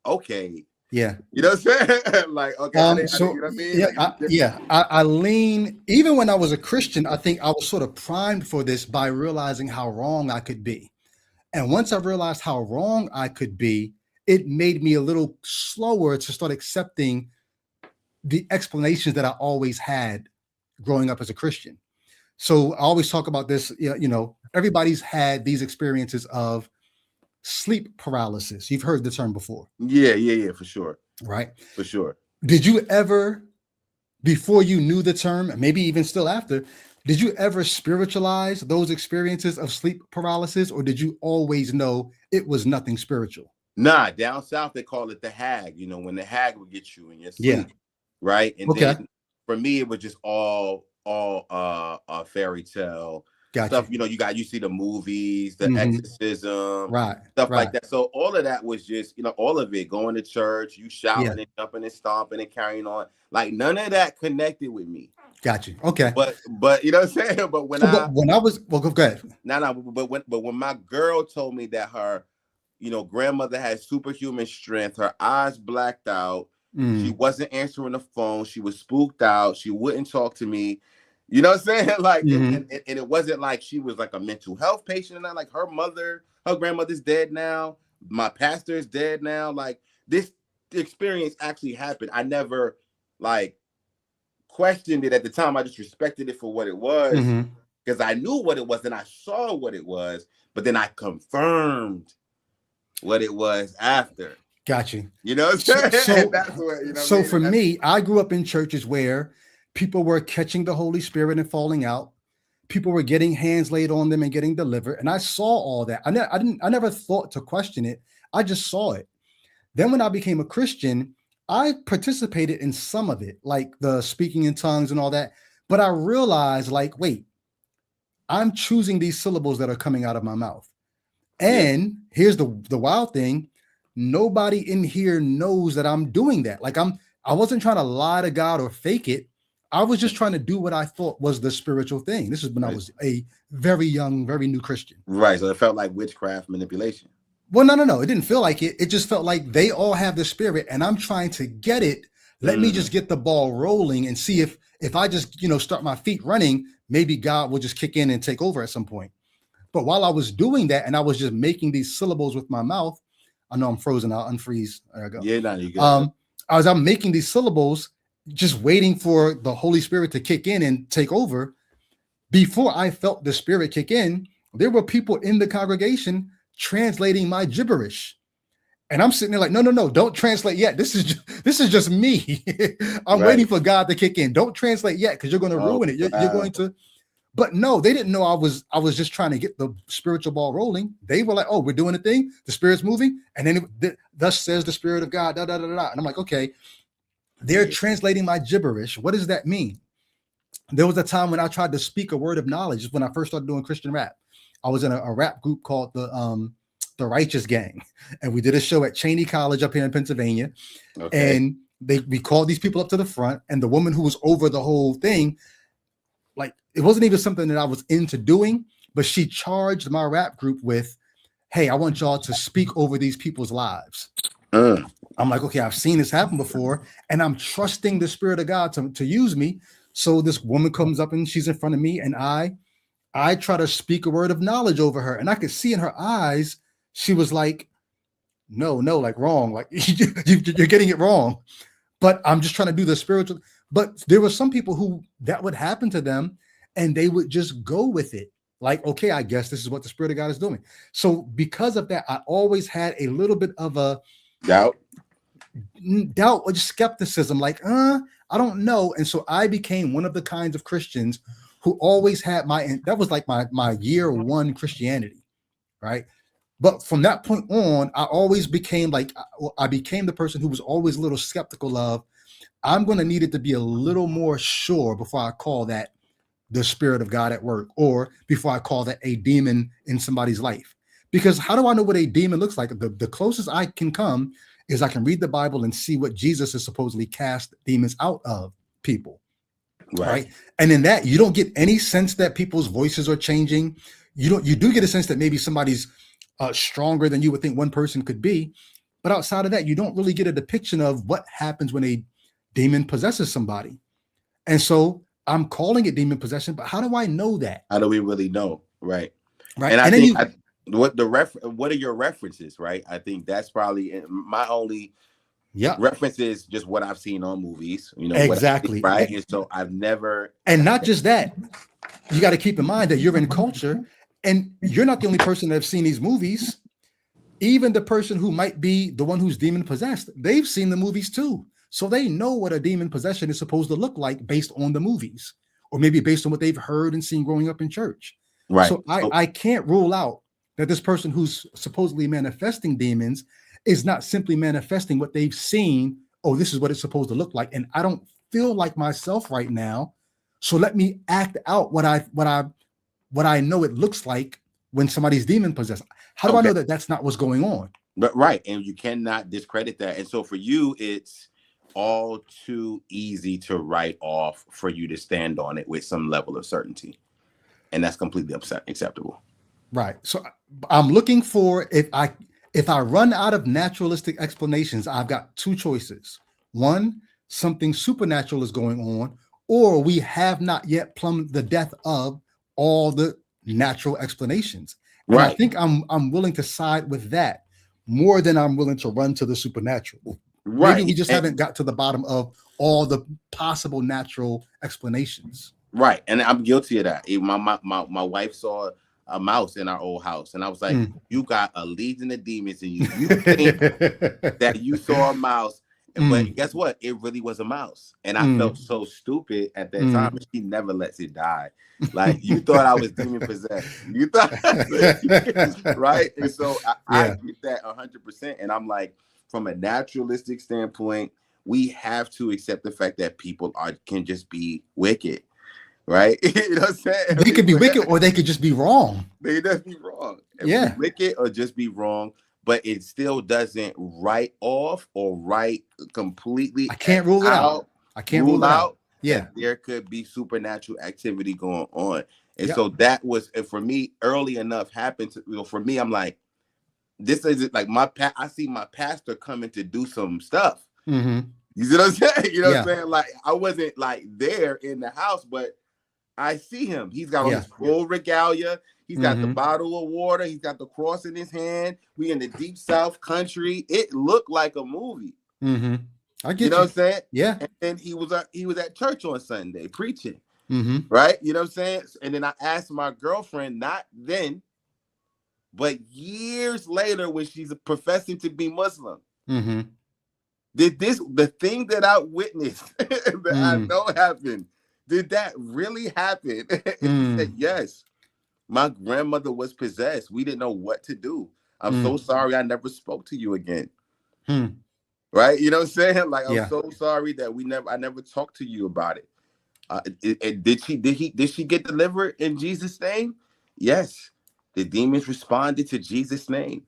okay. Yeah. You know what I'm saying? Like, okay. You know what I mean? I lean, even when I was a Christian, I think I was sort of primed for this by realizing how wrong I could be. And once I realized how wrong I could be, it made me a little slower to start accepting the explanations that I always had growing up as a Christian. So I always talk about this, everybody's had these experiences of sleep paralysis. You've heard the term before. Yeah, for sure. Right? For sure. Did you ever, before you knew the term, maybe even still after, did you ever spiritualize those experiences of sleep paralysis, or did you always know it was nothing spiritual? Nah, down south they call it the hag. When the hag would get you in your sleep, right? And then for me, it was just all fairy tale stuff. You see the movies, the exorcism, stuff like that. So all of that was just, all of it, going to church, you shouting and jumping and stomping and carrying on. Like none of that connected with me. Got you. Okay. But you know what I'm saying? But when I was go ahead. But when my girl told me that her grandmother had superhuman strength. Her eyes blacked out. She wasn't answering the phone. She was spooked out. She wouldn't talk to me. You know what I'm saying? Like, Mhm. and it wasn't like she was like a mental health patient, and not like her grandmother's dead now. My pastor is dead now. Like, this experience actually happened. I never like questioned it at the time. I just respected it for what it was Mhm. because I knew what it was and I saw what it was, but then I confirmed what it was after. Got you. You know what I'm So, saying? so, That's what, you know what I so mean? for That's, me, I grew up in churches where people were catching the Holy Spirit and falling out. People were getting hands laid on them and getting delivered, and I saw all that. I never thought to question it. I just saw it. Then when I became a Christian, I participated in some of it, like the speaking in tongues and all that. But I realized, like, wait, I'm choosing these syllables that are coming out of my mouth. And here's the wild thing: nobody in here knows that I'm doing that. Like, I wasn't trying to lie to God or fake it. I was just trying to do what I thought was the spiritual thing. This is when I was a very young, very new Christian. right. So it felt like witchcraft manipulation. Well, no. It didn't feel like it. It just felt like they all have the spirit and I'm trying to get it. Let me just get the ball rolling and see if I just, start my feet running, maybe God will just kick in and take over at some point. But while I was doing that and I was just making these syllables with my mouth, I know I'm frozen. I'll unfreeze. There I go. Yeah, no, you good. I'm making these syllables, just waiting for the Holy Spirit to kick in and take over. Before I felt the Spirit kick in, there were people in the congregation translating my gibberish. And I'm sitting there like, no, don't translate yet. This is just me. I'm waiting for God to kick in. Don't translate yet because you're going to ruin it. You're going to. But no, they didn't know I was just trying to get the spiritual ball rolling. They were like, oh, we're doing a thing. The Spirit's moving. And then thus says the Spirit of God. Da, da, da, da. And I'm like, okay, they're translating my gibberish. What does that mean? There was a time when I tried to speak a word of knowledge when I first started doing Christian rap. I was in a rap group called the Righteous Gang. And we did a show at Cheney College up here in Pennsylvania. Okay. And we called these people up to the front. And the woman who was over the whole thing, like, it wasn't even something that I was into doing, but she charged my rap group with, hey, I want y'all to speak over these people's lives. I'm like, okay, I've seen this happen before, and I'm trusting the Spirit of God to use me. So this woman comes up and she's in front of me, and I try to speak a word of knowledge over her, and I could see in her eyes, she was like, no, like wrong, like you're getting it wrong. But I'm just trying to do the spiritual. But there were some people who that would happen to them and they would just go with it. Like, okay, I guess this is what the Spirit of God is doing. So because of that, I always had a little bit of a doubt or just skepticism, like, I don't know. And so I became one of the kinds of Christians who always had that was like my year one Christianity, right? But from that point on, I always became I became the person who was always a little skeptical of, I'm going to need it to be a little more sure before I call that the Spirit of God at work, or before I call that a demon in somebody's life. Because how do I know what a demon looks like? The closest I can come is I can read the Bible and see what Jesus has supposedly cast demons out of people. Right. And in that, you don't get any sense that people's voices are changing. You do get a sense that maybe somebody's stronger than you would think one person could be. But outside of that, you don't really get a depiction of what happens when a demon possesses somebody. And so I'm calling it demon possession, but how do I know that? How do we really know? Right. Right. And I think what are your references? Right. I think that's probably my only reference is just what I've seen on movies, exactly. Right. And so I've never. And not just that, you got to keep in mind that you're in culture and you're not the only person that have seen these movies. Even the person who might be the one who's demon possessed, they've seen the movies too. So they know what a demon possession is supposed to look like based on the movies, or maybe based on what they've heard and seen growing up in church. Right. So I can't rule out that this person who's supposedly manifesting demons is not simply manifesting what they've seen. Oh, this is what it's supposed to look like. And I don't feel like myself right now. So let me act out what I know it looks like when somebody's demon possessed. How do I know that that's not what's going on? But right. And you cannot discredit that. And so for you, it's all too easy to write off for you to stand on it with some level of certainty. And that's completely acceptable. Right. So I'm looking for, if I run out of naturalistic explanations, I've got two choices. One, something supernatural is going on, or we have not yet plumbed the depth of all the natural explanations. And I Right. think I'm willing to side with that more than I'm willing to run to the supernatural. Maybe we Right. just haven't got to the bottom of all the possible natural explanations. Right. And I'm guilty of that. My wife saw a mouse in our old house, and I was like, you got a legion of demons in you. You think that you saw a mouse, but guess what? It really was a mouse. And I felt so stupid at that time. And she never lets it die. Like, you thought I was demon possessed. You thought, right? And so I get that 100%. And I'm like, from a naturalistic standpoint, we have to accept the fact that people can just be wicked, right? You know what I'm saying? They could be wicked, or they could just be wrong. They just be wrong. Yeah. Be wicked or just be wrong, but it still doesn't write off or write completely. I can't rule it out. I can't rule it out. Yeah. There could be supernatural activity going on. And so that was, for me, early enough happened to, for me, I'm like, this isn't like I see my pastor coming to do some stuff. Mm-hmm. You see what I'm saying? You know what I'm saying? Like, I wasn't like there in the house, but I see him. He's got all his full regalia. He's got the bottle of water. He's got the cross in his hand. We in the deep South country. It looked like a movie. Mm-hmm. I get you know what I'm saying? Yeah. And then he was at church on Sunday preaching. Mm-hmm. Right? You know what I'm saying? And then I asked my girlfriend, not then, but years later, when she's professing to be Muslim, did the thing that I witnessed that I know happened, did that really happen? And she said, yes. My grandmother was possessed. We didn't know what to do. I'm so sorry I never spoke to you again. Right? You know what I'm saying? Like, I'm so sorry that I never talked to you about it. Did she get delivered in Jesus' name? Yes. The demons responded to Jesus' name.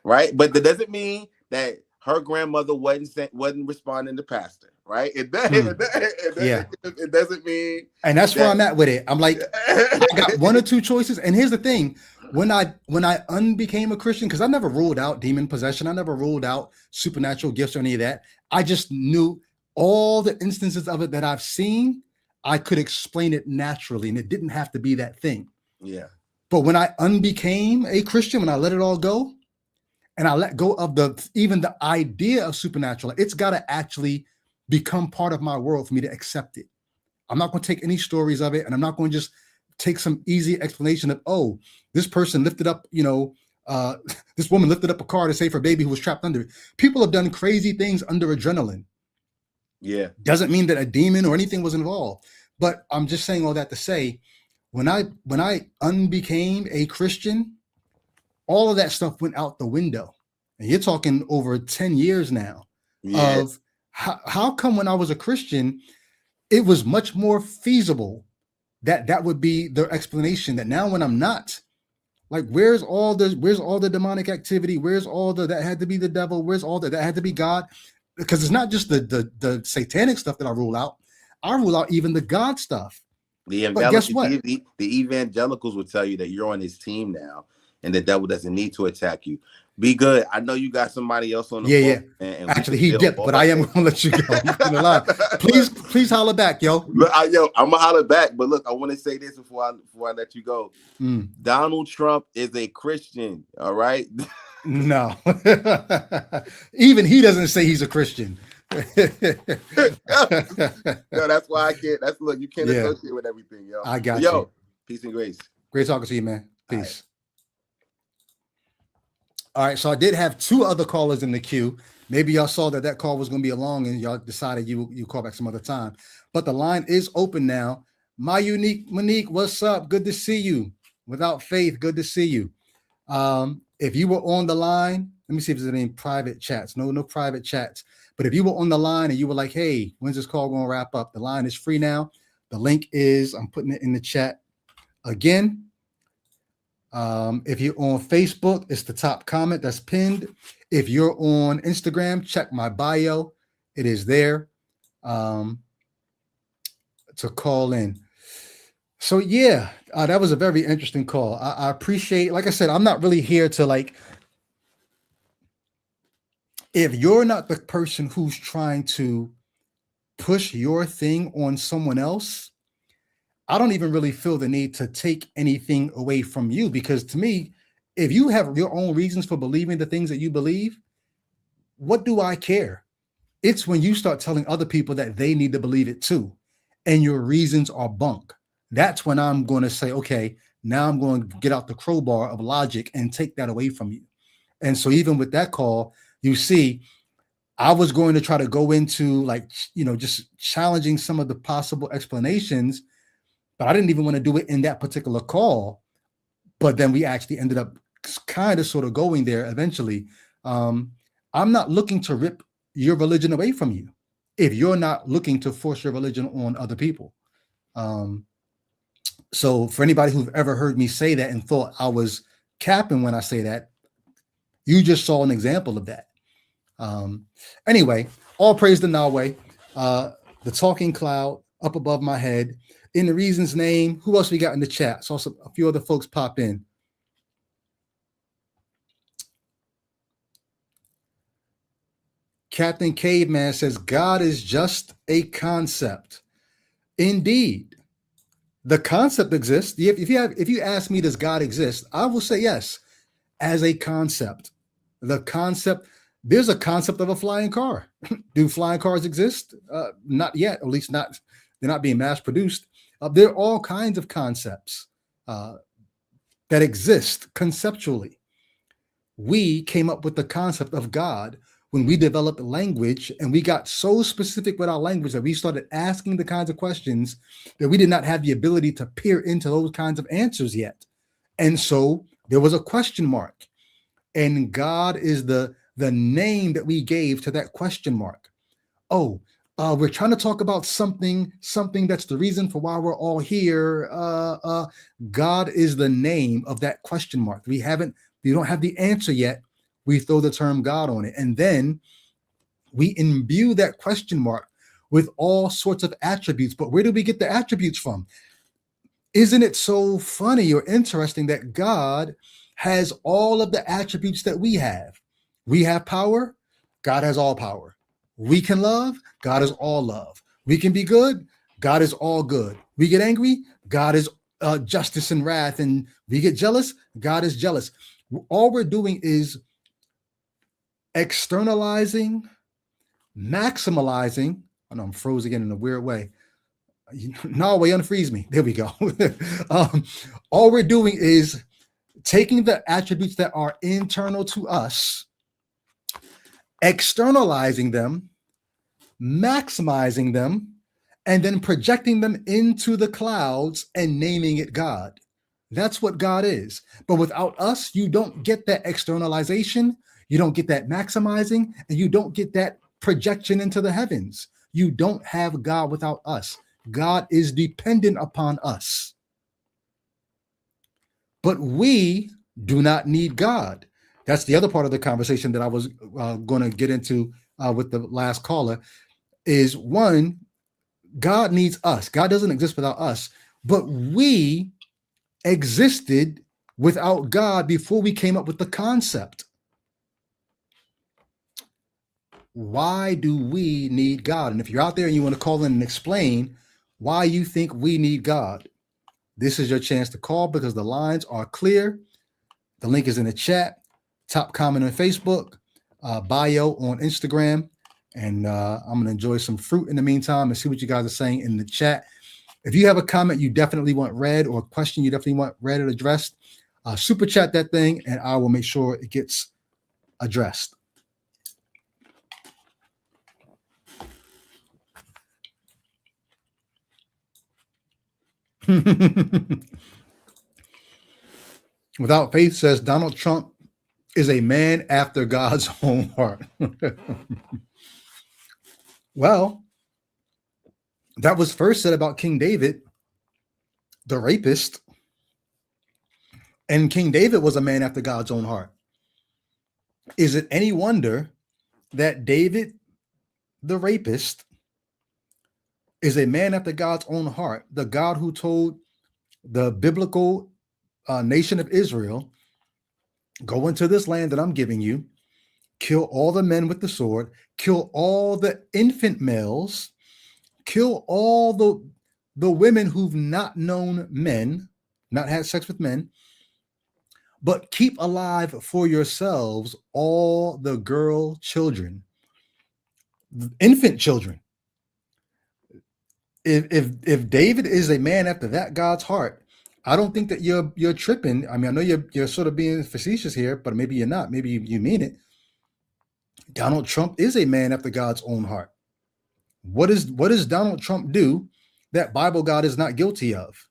Right? But that doesn't mean that her grandmother wasn't responding to pastor, right? It doesn't mean. And that's where I'm at with it. I'm like, I got one or two choices. And here's the thing: when I unbecame a Christian, because I never ruled out demon possession, I never ruled out supernatural gifts or any of that. I just knew all the instances of it that I've seen, I could explain it naturally, and it didn't have to be that thing. Yeah. But when I unbecame a Christian, when I let it all go, and I let go of even the idea of supernatural, it's got to actually become part of my world for me to accept it. I'm not going to take any stories of it, and I'm not going to just take some easy explanation of, oh, this person lifted up, this woman lifted up a car to save her baby who was trapped under it. People have done crazy things under adrenaline. Yeah. Doesn't mean that a demon or anything was involved. But I'm just saying all that to say, when I unbecame a Christian, all of that stuff went out the window. And you're talking over 10 years now of how come when I was a Christian, it was much more feasible that would be the explanation, that now when I'm not, like, where's all the demonic activity? Where's all that had to be the devil? Where's all that had to be God? Because it's not just the satanic stuff that I rule out. I rule out even the God stuff. But guess what? The evangelicals will tell you that you're on his team now, and the devil doesn't need to attack you. Be good. I know you got somebody else on the phone. And actually, he dipped, but I am gonna let you go. Please holler back, yo. Look, I'm gonna holler back. But look, I want to say this before I let you go. Donald Trump is a Christian. All right. No, even he doesn't say he's a Christian. No, that's why I can't. Look, you can't associate with everything, yo. I got you. Peace and grace. Great talking to you, man. Peace. All right, so I did have two other callers in the queue. Maybe y'all saw that call was going to be long, and y'all decided you call back some other time. But the line is open now. My unique Monique, what's up? Good to see you. Without Faith, good to see you. If you were on the line, let me see if there's any private chats. No private chats. But if you were on the line and you were like, hey, when's this call going to wrap up? The line is free now. The link is, I'm putting it in the chat again. If you're on Facebook, it's the top comment that's pinned. If you're on Instagram, check my bio. It is there to call in. So yeah, that was a very interesting call. I appreciate, like I said, I'm not really here to if you're not the person who's trying to push your thing on someone else, I don't even really feel the need to take anything away from you, because to me, if you have your own reasons for believing the things that you believe, what do I care? It's when you start telling other people that they need to believe it too, and your reasons are bunk. That's when I'm going to say, okay, now I'm going to get out the crowbar of logic and take that away from you. And so even with that call, you see, I was going to try to go into like, just challenging some of the possible explanations, but I didn't even want to do it in that particular call. But then we actually ended up kind of sort of going there eventually. I'm not looking to rip your religion away from you if you're not looking to force your religion on other people. So for anybody who've ever heard me say that and thought I was capping when I say that, you just saw an example of that. Anyway, all praise to Yahweh, the talking cloud up above my head. In the reason's name, who else we got in the chat? Saw a few other folks pop in. Captain Caveman says, God is just a concept. Indeed. The concept exists. If you ask me, does God exist? I will say yes, as a concept. The concept, there's a concept of a flying car. Do flying cars exist? Not yet, at least not, they're not being mass produced. There are all kinds of concepts that exist conceptually. We came up with the concept of God when we developed language, and we got so specific with our language that we started asking the kinds of questions that we did not have the ability to peer into those kinds of answers yet. And so there was a question mark, and God is the name that we gave to that question mark. Oh, we're trying to talk about something that's the reason for why we're all here. God is the name of that question mark. We don't have the answer yet. We throw the term God on it, and then we imbue that question mark with all sorts of attributes. But where do we get the attributes from? Isn't it so funny or interesting that God has all of the attributes that we have? We have power. God has all power. We can love. God is all love. We can be good. God is all good. We get angry. God is justice and wrath. And we get jealous. God is jealous. All we're doing is externalizing, maximalizing. I know I'm froze again in a weird way. No way, unfreeze me. There we go. All we're doing is taking the attributes that are internal to us, externalizing them, maximizing them, and then projecting them into the clouds and naming it God. That's what God is. But without us, you don't get that externalization, you don't get that maximizing, and you don't get that projection into the heavens. You don't have God without us. God is dependent upon us. But we do not need God. That's the other part of the conversation that I was going to get into with the last caller. Is one, God needs us. God doesn't exist without us, but we existed without God before we came up with the concept. Why do we need God? And if you're out there and you want to call in and explain why you think we need God, this is your chance to call, because the lines are clear. The link is in the chat, top comment on Facebook, bio on Instagram. And I'm going to enjoy some fruit in the meantime and see what you guys are saying in the chat. If you have a comment you definitely want read, or a question you definitely want read or addressed, super chat that thing and I will make sure it gets addressed. Without Faith says Donald Trump is a man after God's own heart. Well, that was first said about King David, the rapist. And King David was a man after God's own heart. Is it any wonder that David, the rapist, is a man after God's own heart? The God who told the biblical nation of Israel, go into this land that I'm giving you, kill all the men with the sword, kill all the infant males, Kill all the women who've not known men, not had sex with men, but keep alive for yourselves all the girl children, infant children. If David is a man after that God's heart, I don't think that you're tripping. I mean, I know you're sort of being facetious here, but maybe you're not. Maybe you mean it. Donald Trump is a man after God's own heart. What does Donald Trump do that Bible God is not guilty of?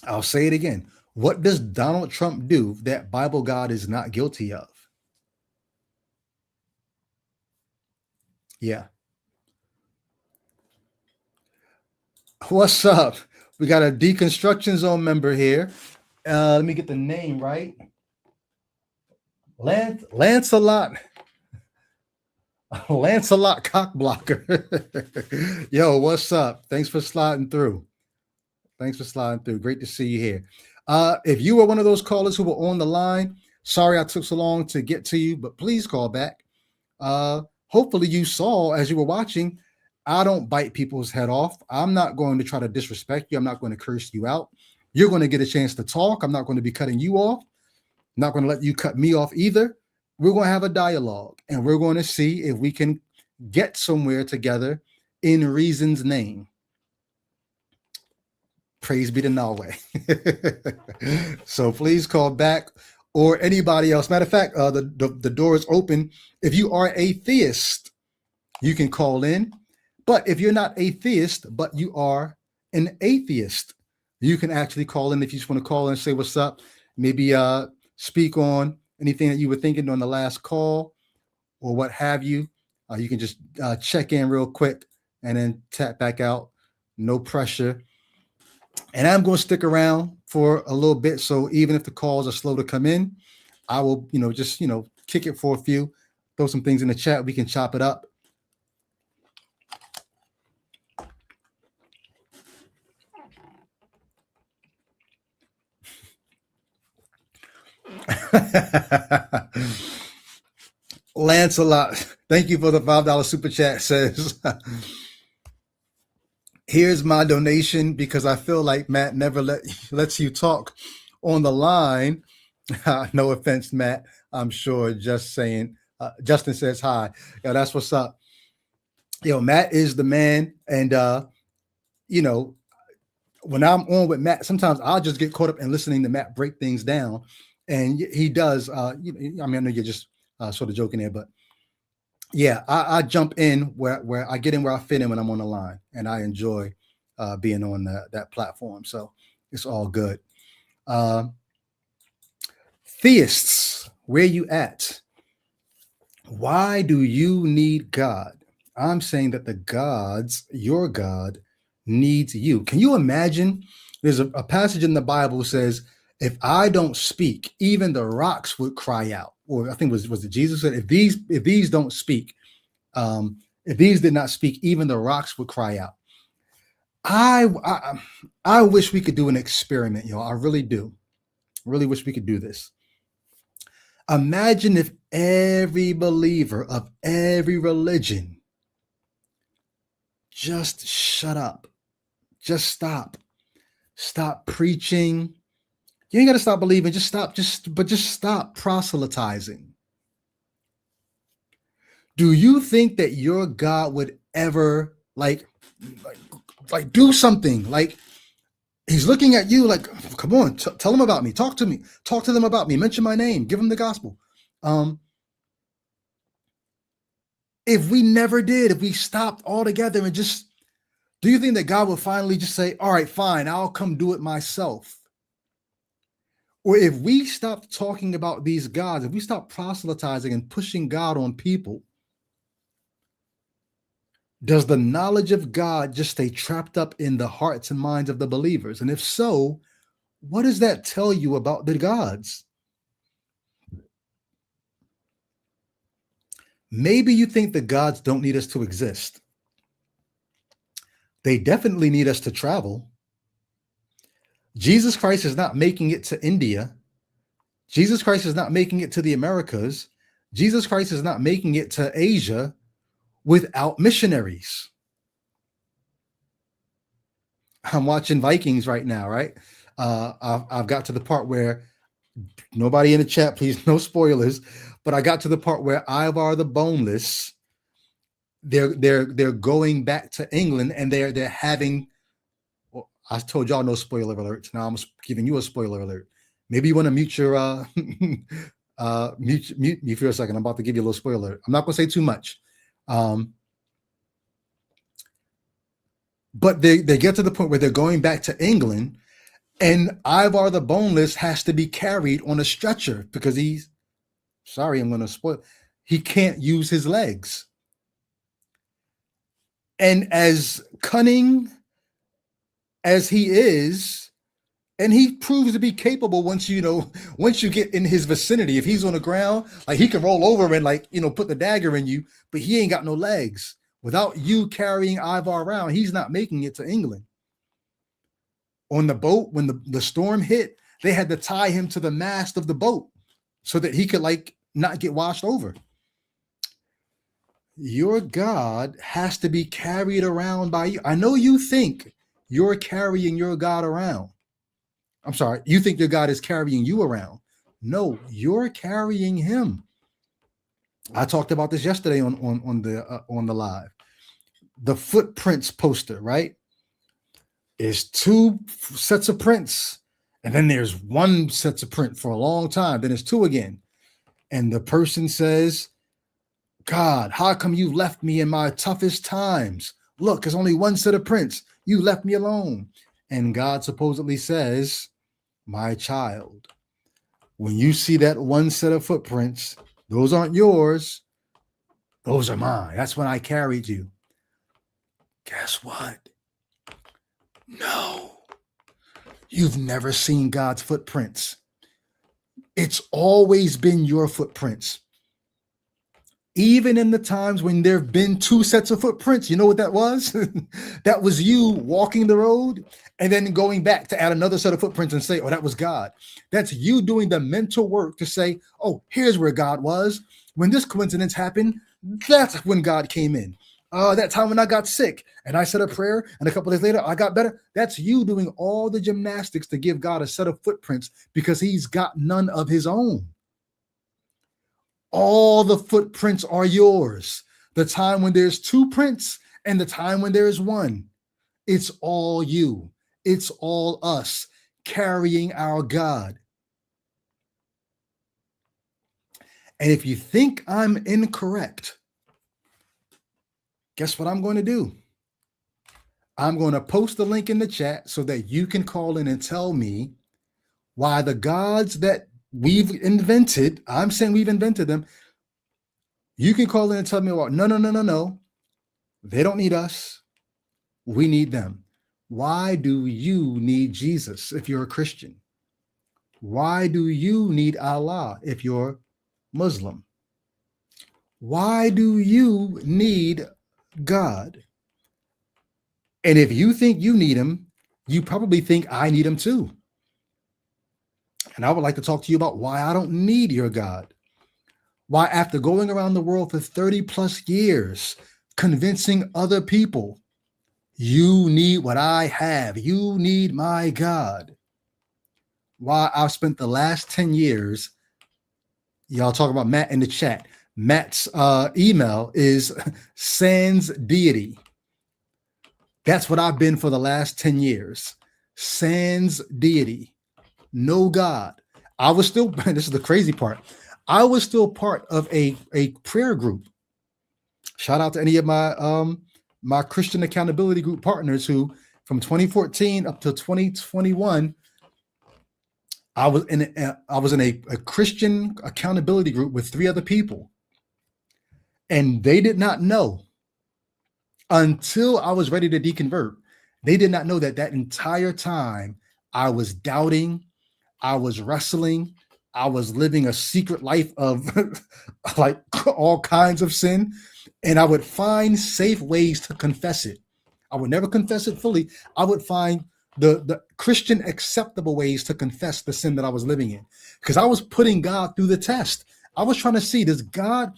I'll say it again. What does Donald Trump do that Bible God is not guilty of? Yeah. What's up? We got a Deconstruction Zone member here. Let me get the name right. Lancelot Cockblocker. Yo, what's up? Thanks for sliding through. Great to see you here. If you were one of those callers who were on the line, sorry I took so long to get to you, but please call back. Hopefully you saw as you were watching, I don't bite people's head off. I'm not going to try to disrespect you. I'm not going to curse you out. You're going to get a chance to talk. I'm not going to be cutting you off. I'm not going to let you cut me off either. We're going to have a dialogue, and we're going to see if we can get somewhere together in reason's name. Praise be to Yahweh. So please call back, or anybody else. Matter of fact, the door is open. If you are a theist, you can call in. But if you're not a theist, but you are an atheist, you can actually call in if you just want to call in and say what's up. Maybe speak on anything that you were thinking on the last call or what have you. You can just check in real quick and then tap back out. No pressure. And I'm going to stick around for a little bit. So even if the calls are slow to come in, I will, just, kick it for a few, throw some things in the chat. We can chop it up. Lancelot, thank you for the $5 super chat. Says, here's my donation because I feel like Matt never lets you talk on the line. No offense, Matt. I'm sure. Just saying. Justin says hi. Yeah, that's what's up. Matt is the man, and when I'm on with Matt, sometimes I'll just get caught up in listening to Matt break things down, and he does. I know you're just sort of joking there, but yeah, I jump in where I get in where I fit in when I'm on the line, and I enjoy being on that platform. So it's all good. Theists, where you at? Why do you need God? I'm saying that your God needs you. Can you imagine? There's a passage in the Bible that says, if I don't speak, even the rocks would cry out. Or I think was it Jesus said, if these don't speak, if these did not speak, even the rocks would cry out. I wish we could do an experiment, I really do. Really wish we could do this. Imagine if every believer of every religion just shut up. Just stop. Stop preaching. You ain't got to stop believing. Just stop proselytizing. Do you think that your God would ever like do something? Like he's looking at you like, come on, tell them about me. Talk to me. Talk to them about me. Mention my name. Give them the gospel. If we never did, if we stopped altogether and just, do you think that God would finally just say, all right, fine, I'll come do it myself? Or if we stop talking about these gods, if we stop proselytizing and pushing God on people, does the knowledge of God just stay trapped up in the hearts and minds of the believers? And if so, what does that tell you about the gods? Maybe you think the gods don't need us to exist. They definitely need us to travel. Jesus Christ is not making it to India. Jesus Christ is not making it to the Americas. Jesus Christ is not making it to Asia without missionaries. I'm watching Vikings right now, right? I've got to the part where nobody in the chat, please, no spoilers, but I got to the part where Ivar the Boneless, they're going back to England, and they're having. Well, I told y'all no spoiler alerts. Now I'm giving you a spoiler alert. Maybe you want to mute your mute me for a second. I'm about to give you a little spoiler. I'm not going to say too much. But they get to the point where they're going back to England, and Ivar the Boneless has to be carried on a stretcher because he's sorry, I'm going to spoil. He can't use his legs. And as cunning as he is, and he proves to be capable once you get in his vicinity. If he's on the ground, like he can roll over and put the dagger in you, but he ain't got no legs. Without you carrying Ivar around, he's not making it to England. On the boat, when the storm hit, they had to tie him to the mast of the boat so that he could not get washed over. Your God has to be carried around by you. I know you think you're carrying your God around. I'm sorry, you think your God is carrying you around. No, you're carrying him. I talked about this yesterday on the live. The footprints poster, right? Is 2 sets of prints, and then there's 1 set of print for a long time. Then it's 2 again, and the person says, "God, how come you left me in my toughest times? Look, there's only 1 set of prints. You left me alone." And God supposedly says, "My child, when you see that 1 set of footprints, those aren't yours. Those are mine. That's when I carried you." Guess what? No, you've never seen God's footprints. It's always been your footprints. Even in the times when there have been 2 sets of footprints, you know what that was? That was you walking the road and then going back to add another set of footprints and say, "Oh, that was God." That's you doing the mental work to say, "Oh, here's where God was. When this coincidence happened, that's when God came in. That time when I got sick and I said a prayer and a couple of days later I got better." That's you doing all the gymnastics to give God a set of footprints because he's got none of his own. All the footprints are yours. The time when there's 2 prints and the time when there is 1. It's all you. It's all us carrying our God. And if you think I'm incorrect, guess what I'm going to do? I'm going to post the link in the chat so that you can call in and tell me why the gods that we've invented, I'm saying we've invented them, you can call in and tell me about, no. They don't need us. We need them. Why do you need Jesus if you're a Christian? Why do you need Allah if you're Muslim? Why do you need God? And if you think you need him, you probably think I need him too. And I would like to talk to you about why I don't need your God. Why, after going around the world for 30 plus years, convincing other people, you need what I have. You need my God. Why I've spent the last 10 years, y'all talk about Matt in the chat. Matt's email is sans deity. That's what I've been for the last 10 years. Sans deity. No God. I was still, this is the crazy part, I was still part of a prayer group. Shout out to any of my my Christian accountability group partners who, from 2014 up to 2021, I was in a Christian accountability group with 3 other people. And they did not know until I was ready to deconvert. They did not know that entire time I was doubting, I was wrestling, I was living a secret life of like all kinds of sin, and I would find safe ways to confess it. I would never confess it fully. I would find the Christian acceptable ways to confess the sin that I was living in, because I was putting God through the test. I was trying to see, does God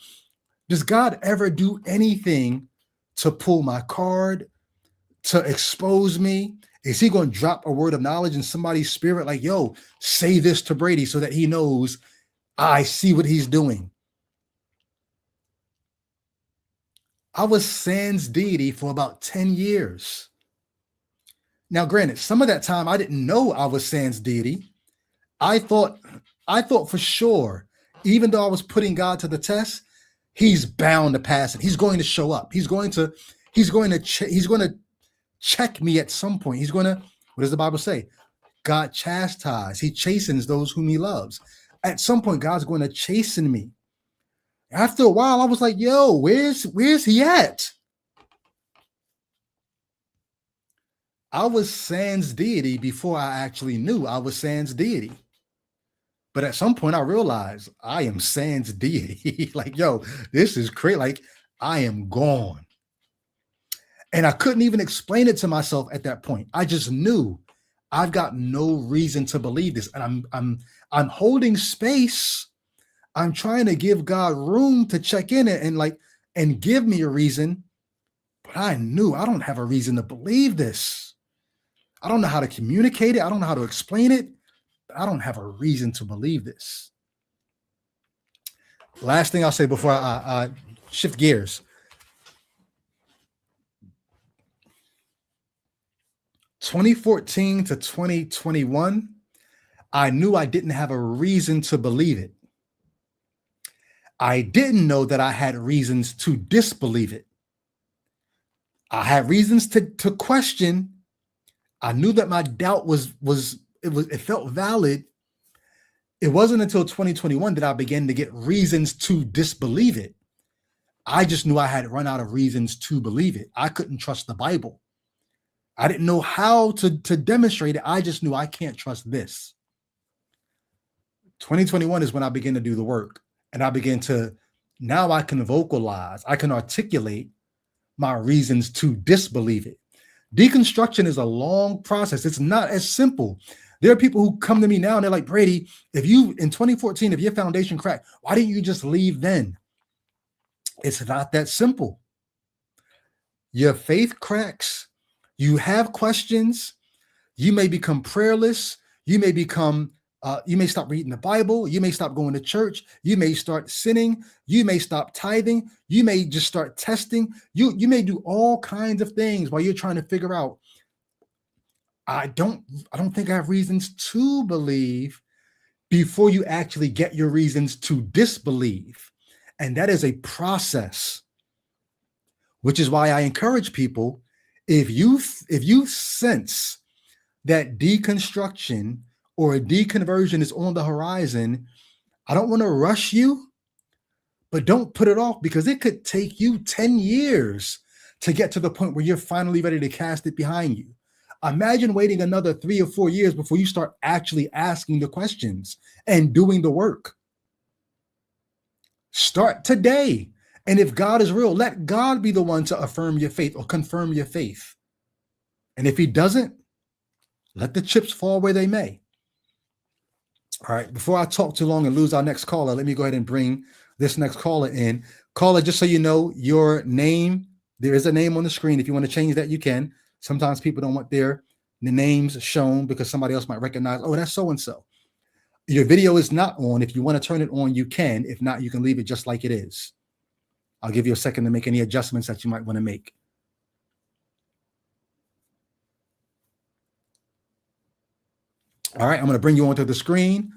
ever do anything to pull my card, to expose me? Is he going to drop a word of knowledge in somebody's spirit? Like, yo, say this to Brady so that he knows I see what he's doing. I was sans deity for about 10 years. Now, granted, some of that time I didn't know I was sans deity. I thought for sure, even though I was putting God to the test, he's bound to pass it. He's going to show up. He's going to check me at some point. He's going to, what does the Bible say? God chastises. He chastens those whom he loves. At some point, God's going to chasten me. After a while, I was like, yo, where's he at? I was sans deity before I actually knew I was sans deity. But at some point I realized I am sans deity. Like, yo, this is crazy. Like, I am gone. And I couldn't even explain it to myself at that point. I just knew I've got no reason to believe this. And I'm holding space. I'm trying to give God room to check in and give me a reason. But I knew I don't have a reason to believe this. I don't know how to communicate it. I don't know how to explain it. But I don't have a reason to believe this. Last thing I'll say before I shift gears. 2014 to 2021, I knew I didn't have a reason to believe it. I didn't know that I had reasons to disbelieve it. I had reasons to question. I knew that my doubt it felt valid. It wasn't until 2021 that I began to get reasons to disbelieve it. I just knew I had run out of reasons to believe it. I couldn't trust the Bible. I didn't know how to demonstrate it. I just knew I can't trust this. 2021 is when I began to do the work. And I began to, now I can vocalize, I can articulate my reasons to disbelieve it. Deconstruction is a long process. It's not as simple. There are people who come to me now and they're like, Brady, in 2014, if your foundation cracked, why didn't you just leave then? It's not that simple. Your faith cracks. You have questions. You may become prayerless. You may stop reading the Bible. You may stop going to church. You may start sinning. You may stop tithing. You may just start testing. You may do all kinds of things while you're trying to figure out, I don't think I have reasons to believe, before you actually get your reasons to disbelieve. And that is a process, which is why I encourage people, if you sense that deconstruction or a deconversion is on the horizon, I don't want to rush you, but don't put it off, because it could take you 10 years to get to the point where you're finally ready to cast it behind you. Imagine waiting another 3 or 4 years before you start actually asking the questions and doing the work. Start today. And if God is real, let God be the one to affirm your faith or confirm your faith. And if he doesn't, let the chips fall where they may. All right, before I talk too long and lose our next caller, let me go ahead and bring this next caller in. Caller, just so you know, your name, there is a name on the screen. If you want to change that, you can. Sometimes people don't want the names shown because somebody else might recognize, oh, that's so-and-so. Your video is not on. If you want to turn it on, you can. If not, you can leave it just like it is. I'll give you a second to make any adjustments that you might want to make. All right, I'm going to bring you onto the screen.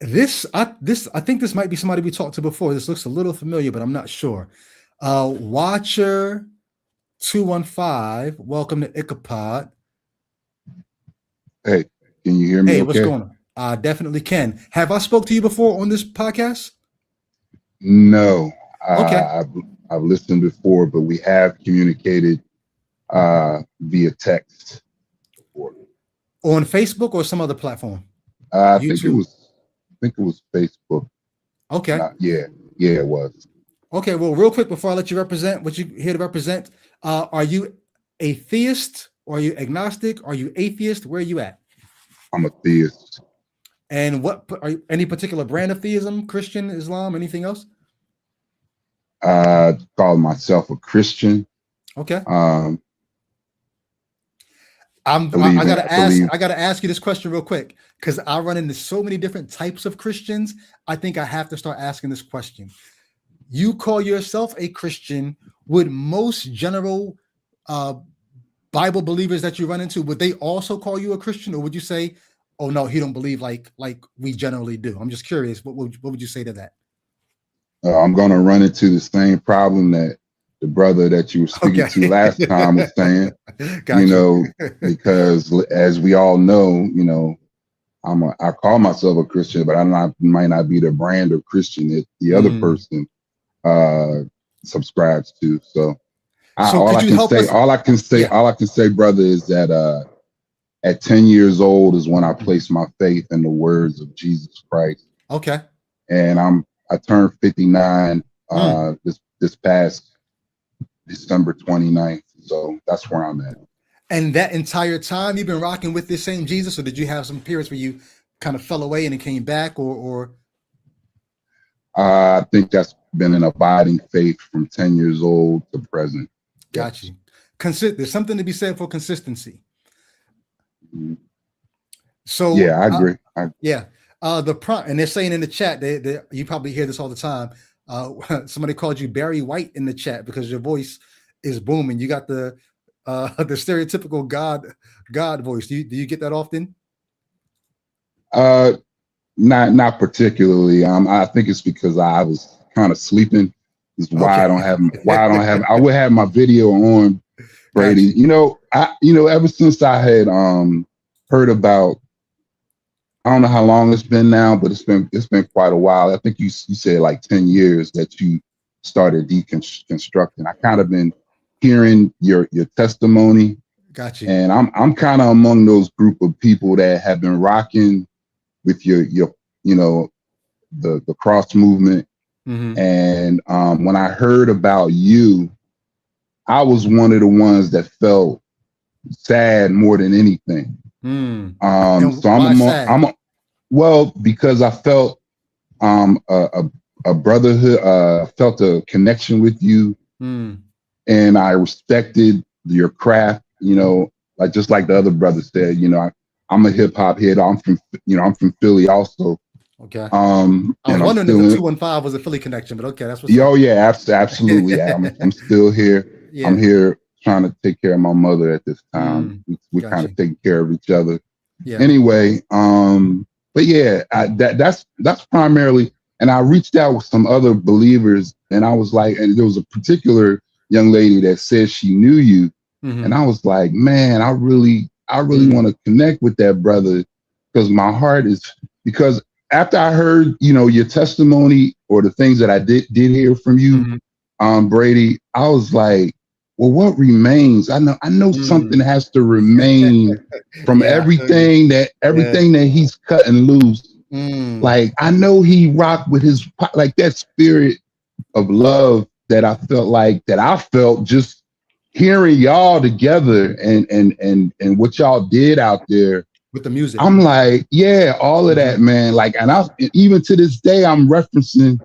I think this might be somebody we talked to before. This looks a little familiar, but I'm not sure. Watcher 215, welcome to Ichabod. Hey, can you hear me? Hey, what's going on? I definitely can. Have I spoke to you before on this podcast? No. Okay. I've listened before, but we have communicated via text before. On Facebook or some other platform? I think it was Facebook. Okay. Yeah, it was. Okay, well, real quick before I let you represent what you're here to represent, are you a theist? Or are you agnostic? Are you atheist? Where are you at? I'm a theist. And what any particular brand of theism? Christian, Islam, anything else? Call myself a Christian. Okay. I Believe gotta in- ask. believe- I gotta ask you this question real quick because I run into so many different types of Christians. I think I have to start asking this question. You call yourself a Christian. Would most general Bible believers that you run into, would they also call you a Christian, or would you say, "Oh no, he don't believe like we generally do"? I'm just curious. What would you say to that? I'm going to run into the same problem that the brother that you were speaking to last time was saying. Got You know, because as we all know, you know, I call myself a Christian, but might not be the brand of Christian that the other person subscribes to. So, all I can say, brother, is that at 10 years old is when I placed my faith in the words of Jesus Christ. Okay. And I turned 59 this past December 29th. So that's where I'm at. And that entire time you've been rocking with this same Jesus, or did you have some periods where you kind of fell away and it came back, or? I think that's been an abiding faith from 10 years old to present. Got you. There's something to be said for consistency. Mm-hmm. So yeah, I agree. And they're saying in the chat, you probably hear this all the time. Somebody called you Barry White in the chat because your voice is booming. You got the stereotypical God voice. Do you get that often? Not particularly. I think it's because I was kind of sleeping. Is why I don't have. I would have my video on, Brady. Gotcha. Ever since I had heard about. I don't know how long it's been now, but it's been quite a while. I think you said like 10 years that you started deconstructing. I kind of been hearing your testimony. Gotcha. And I'm kind of among those group of people that have been rocking with your the cross movement. Mm-hmm. And when I heard about you, I was one of the ones that felt sad more than anything. So because I felt a brotherhood, felt a connection with you, and I respected your craft. Like just like the other brother said, I'm a hip hop head. I'm from Philly also. Okay. I was wondering if the 215 was a Philly connection, but okay, that's what's up. Yeah, absolutely. Yeah, I'm still here. Yeah. I'm here trying to take care of my mother at this time. We're kind of taking care of each other. Yeah. Anyway, but yeah, that's primarily. And I reached out with some other believers, and I was like, and there was a particular young lady that said she knew you, and I was like, man, I really want to connect with that brother because my heart is because after I heard your testimony or the things that I did hear from you, Brady, I was like, well, what remains? I know something has to remain from everything that he's cutting loose. Like I know he rocked with his like that spirit of love that I felt just hearing y'all together and what y'all did out there with the music. I'm like, yeah, all of that, man. Like, and even to this day, I'm referencing.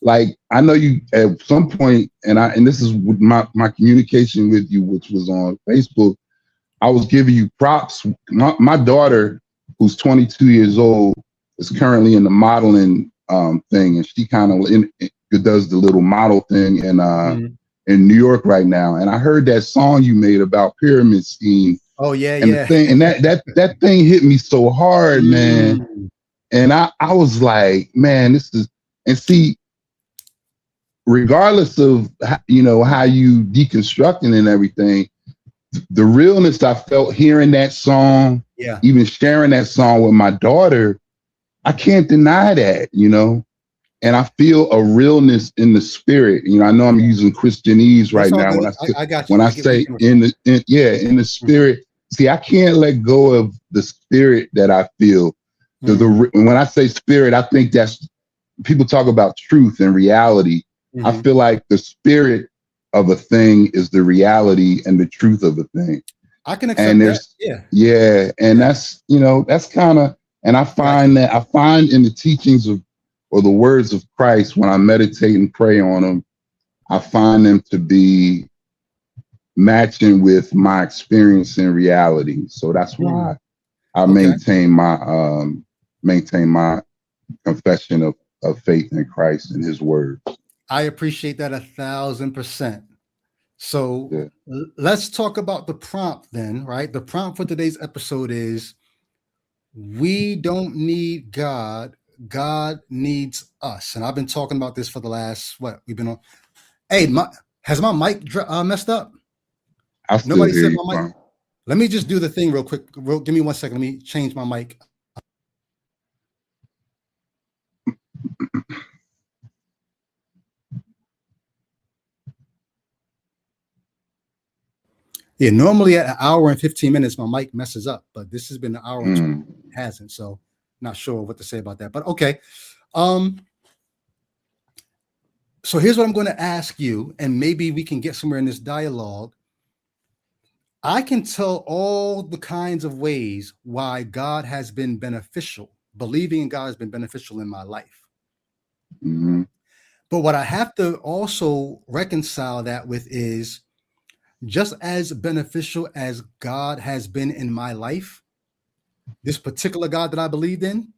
Like, I know you at some point, and this is with my communication with you, which was on Facebook. I was giving you props. My daughter, who's 22 years old, is currently in the modeling thing, and she kind of does the little model thing in New York right now. And I heard that song you made about pyramid scheme. Oh yeah, and yeah. That thing hit me so hard, man. And I was like, man, this is and see. Regardless of how you deconstructing and everything, the realness I felt hearing that song, even sharing that song with my daughter, I can't deny that, and I feel a realness in the spirit. I know I'm using Christianese right now when I say in the spirit. See, I can't let go of the spirit that I feel. When I say spirit, I think that's people talk about truth and reality. I feel like the spirit of a thing is the reality and the truth of a thing. I can accept that. And that's kind of, And I find that I find in the teachings of or the words of Christ, when I meditate and pray on them, I find them to be matching with my experience in reality. So that's why I maintain my confession of faith in Christ and his word. I appreciate that 1,000%. So let's talk about the prompt then, right? The prompt for today's episode is, we don't need God, God needs us. And I've been talking about this for the last, we've been on. Hey, has my mic messed up? Nobody said my mic. Let me just do the thing real quick. Give me 1 second. Let me change my mic. Yeah, normally at 1 hour and 15 minutes, my mic messes up, but this has been an hour and 20, it hasn't. So not sure what to say about that, but okay. So here's what I'm going to ask you, and maybe we can get somewhere in this dialogue. I can tell all the kinds of ways why God has been beneficial. Believing in God has been beneficial in my life. But what I have to also reconcile that with is, just as beneficial as God has been in my life, this particular God that I believed in,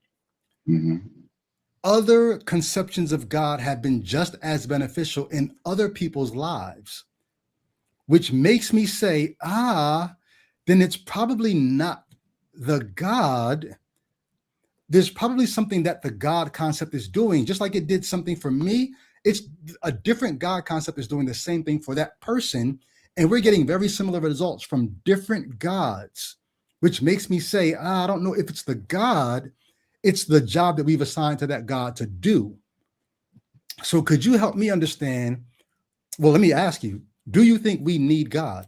other conceptions of God have been just as beneficial in other people's lives, which makes me say, then it's probably not the God. There's probably something that the God concept is doing, just like it did something for me. It's a different God concept is doing the same thing for that person. And we're getting very similar results from different gods, which makes me say, I don't know if it's the God, it's the job that we've assigned to that God to do. So could you help me understand? Well, let me ask you, do you think we need God?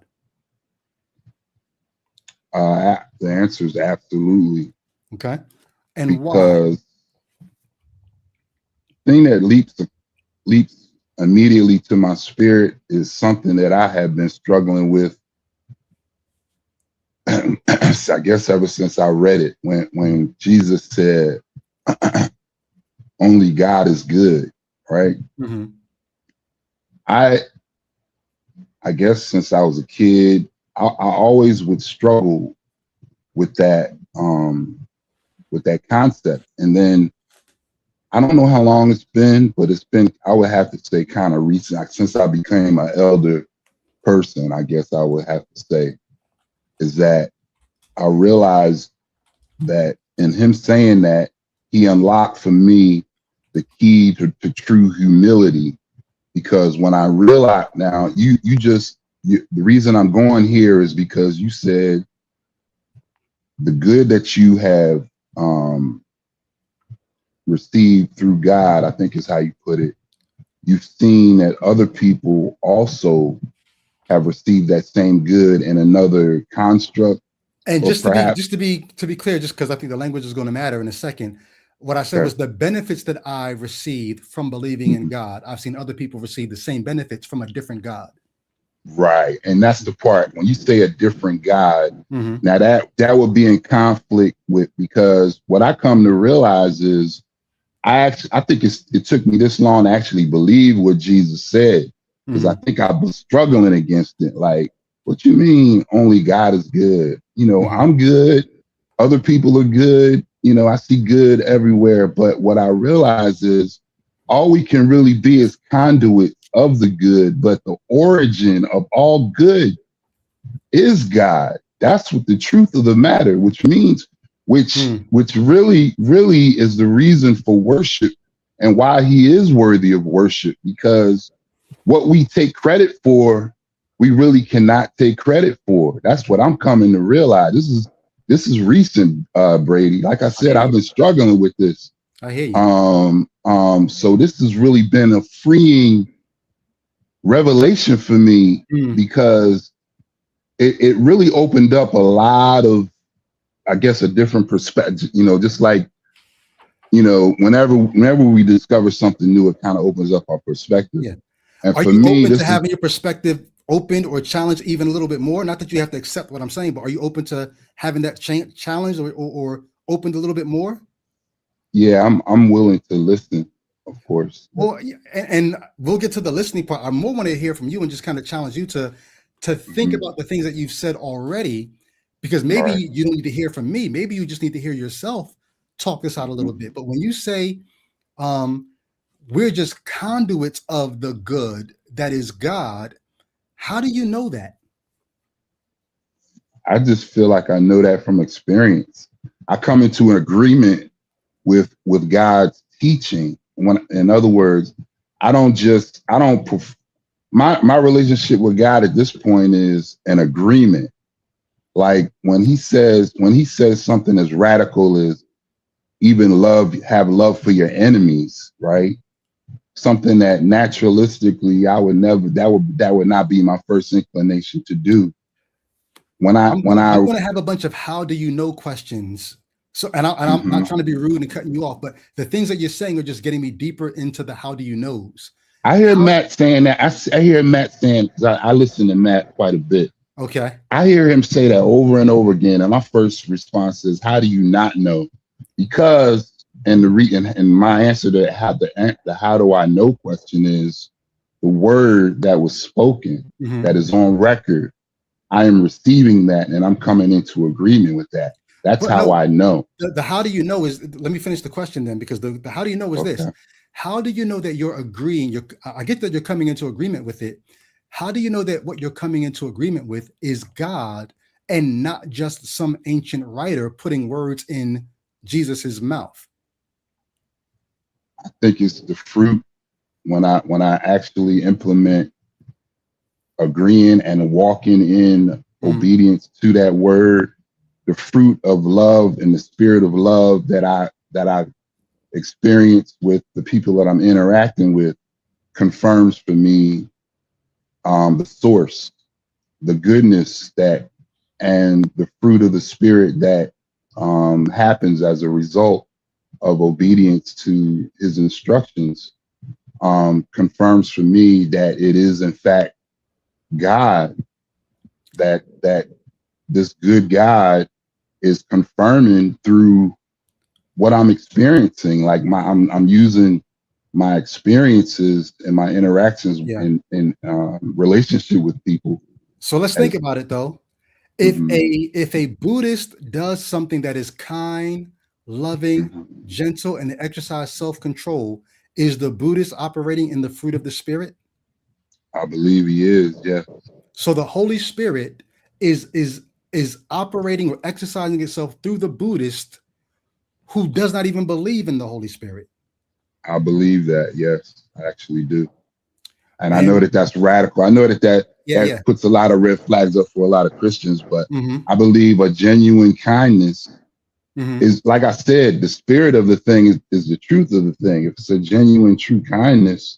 The answer is absolutely. Okay. And because why? The thing that leaps immediately to my spirit is something that I have been struggling with, I guess ever since I read it, when Jesus said, only God is good, right? I guess since I was a kid, I always would struggle with that concept. And then I don't know how long it's been, but it's been, I would have to say, kind of recent. Since I became an elder person, I guess I would have to say, is that I realized that in him saying that, he unlocked for me the key to true humility. Because when I realized now, the reason I'm going here is because you said the good that you have received through God, I think is how you put it. You've seen that other people also have received that same good in another construct. And just to be clear, just because I think the language is going to matter in a second, what I said was the benefits that I received from believing in God. I've seen other people receive the same benefits from a different God. Right. And that's the part when you say a different God, now that would be in conflict with, because what I come to realize is I think it took me this long to actually believe what Jesus said, because I think I was struggling against it. Like, what you mean only God is good? You know, I'm good. Other people are good. You know, I see good everywhere. But what I realize is all we can really be is conduits of the good, but the origin of all good is God. That's what the truth of the matter, which means, which really is the reason for worship and why he is worthy of worship, because what we take credit for, we really cannot take credit for. That's what I'm coming to realize. This is recent, Brady. Like I said, I've been struggling with this. I hear you. So this has really been a freeing revelation for me, because it really opened up a lot of, I guess, a different perspective. You know, just like, you know, whenever we discover something new, it kind of opens up our perspective. Yeah. And are for you me, open to having your perspective opened or challenged even a little bit more? Not that you have to accept what I'm saying, but are you open to having that challenge or opened a little bit more? Yeah, I'm willing to listen, of course. Well, and we'll get to the listening part. I more want to hear from you and just kind of challenge you to think about the things that you've said already, because maybe you don't need to hear from me. Maybe you just need to hear yourself talk this out a little bit. But when you say we're just conduits of the good that is God, how do you know that? I just feel like I know that from experience. I come into an agreement with God's teaching. In other words, my relationship with God at this point is an agreement. Like when he says something as radical as even have love for your enemies, right? Something that naturalistically I would never, that would not be my first inclination to do. I'm going to have a bunch of how do you know questions. So, and I'm not trying to be rude and cutting you off, but the things that you're saying are just getting me deeper into the how do you knows. I hear Matt saying that. I hear Matt saying, because I listen to Matt quite a bit. Okay. I hear him say that over and over again. And my first response is, how do you not know? Because, and my answer to the how do I know question is the word that was spoken, that is on record. I am receiving that and I'm coming into agreement with that. That's how I know. The how do you know is, let me finish the question then, because the how do you know is this. How do you know that you're agreeing? I get that you're coming into agreement with it. How do you know that what you're coming into agreement with is God and not just some ancient writer putting words in Jesus's mouth? I think it's the fruit when I actually implement agreeing and walking in obedience to that word, the fruit of love and the spirit of love that I experience with the people that I'm interacting with confirms for me the source, the goodness and the fruit of the spirit that happens as a result of obedience to his instructions, confirms for me that it is in fact God, that this good God is confirming through what I'm experiencing. Like I'm using my experiences and my interactions in relationship with people. So let's think about it though. If a Buddhist does something that is kind, loving, gentle, and exercise self-control, is the Buddhist operating in the fruit of the spirit? I believe he is, yeah. So the Holy Spirit is operating or exercising itself through the Buddhist who does not even believe in the Holy Spirit. I believe that, yes, I actually do. And I know that that's radical. I know that puts a lot of red flags up for a lot of Christians, but I believe a genuine kindness is, like I said, the spirit of the thing is the truth of the thing. If it's a genuine, true kindness,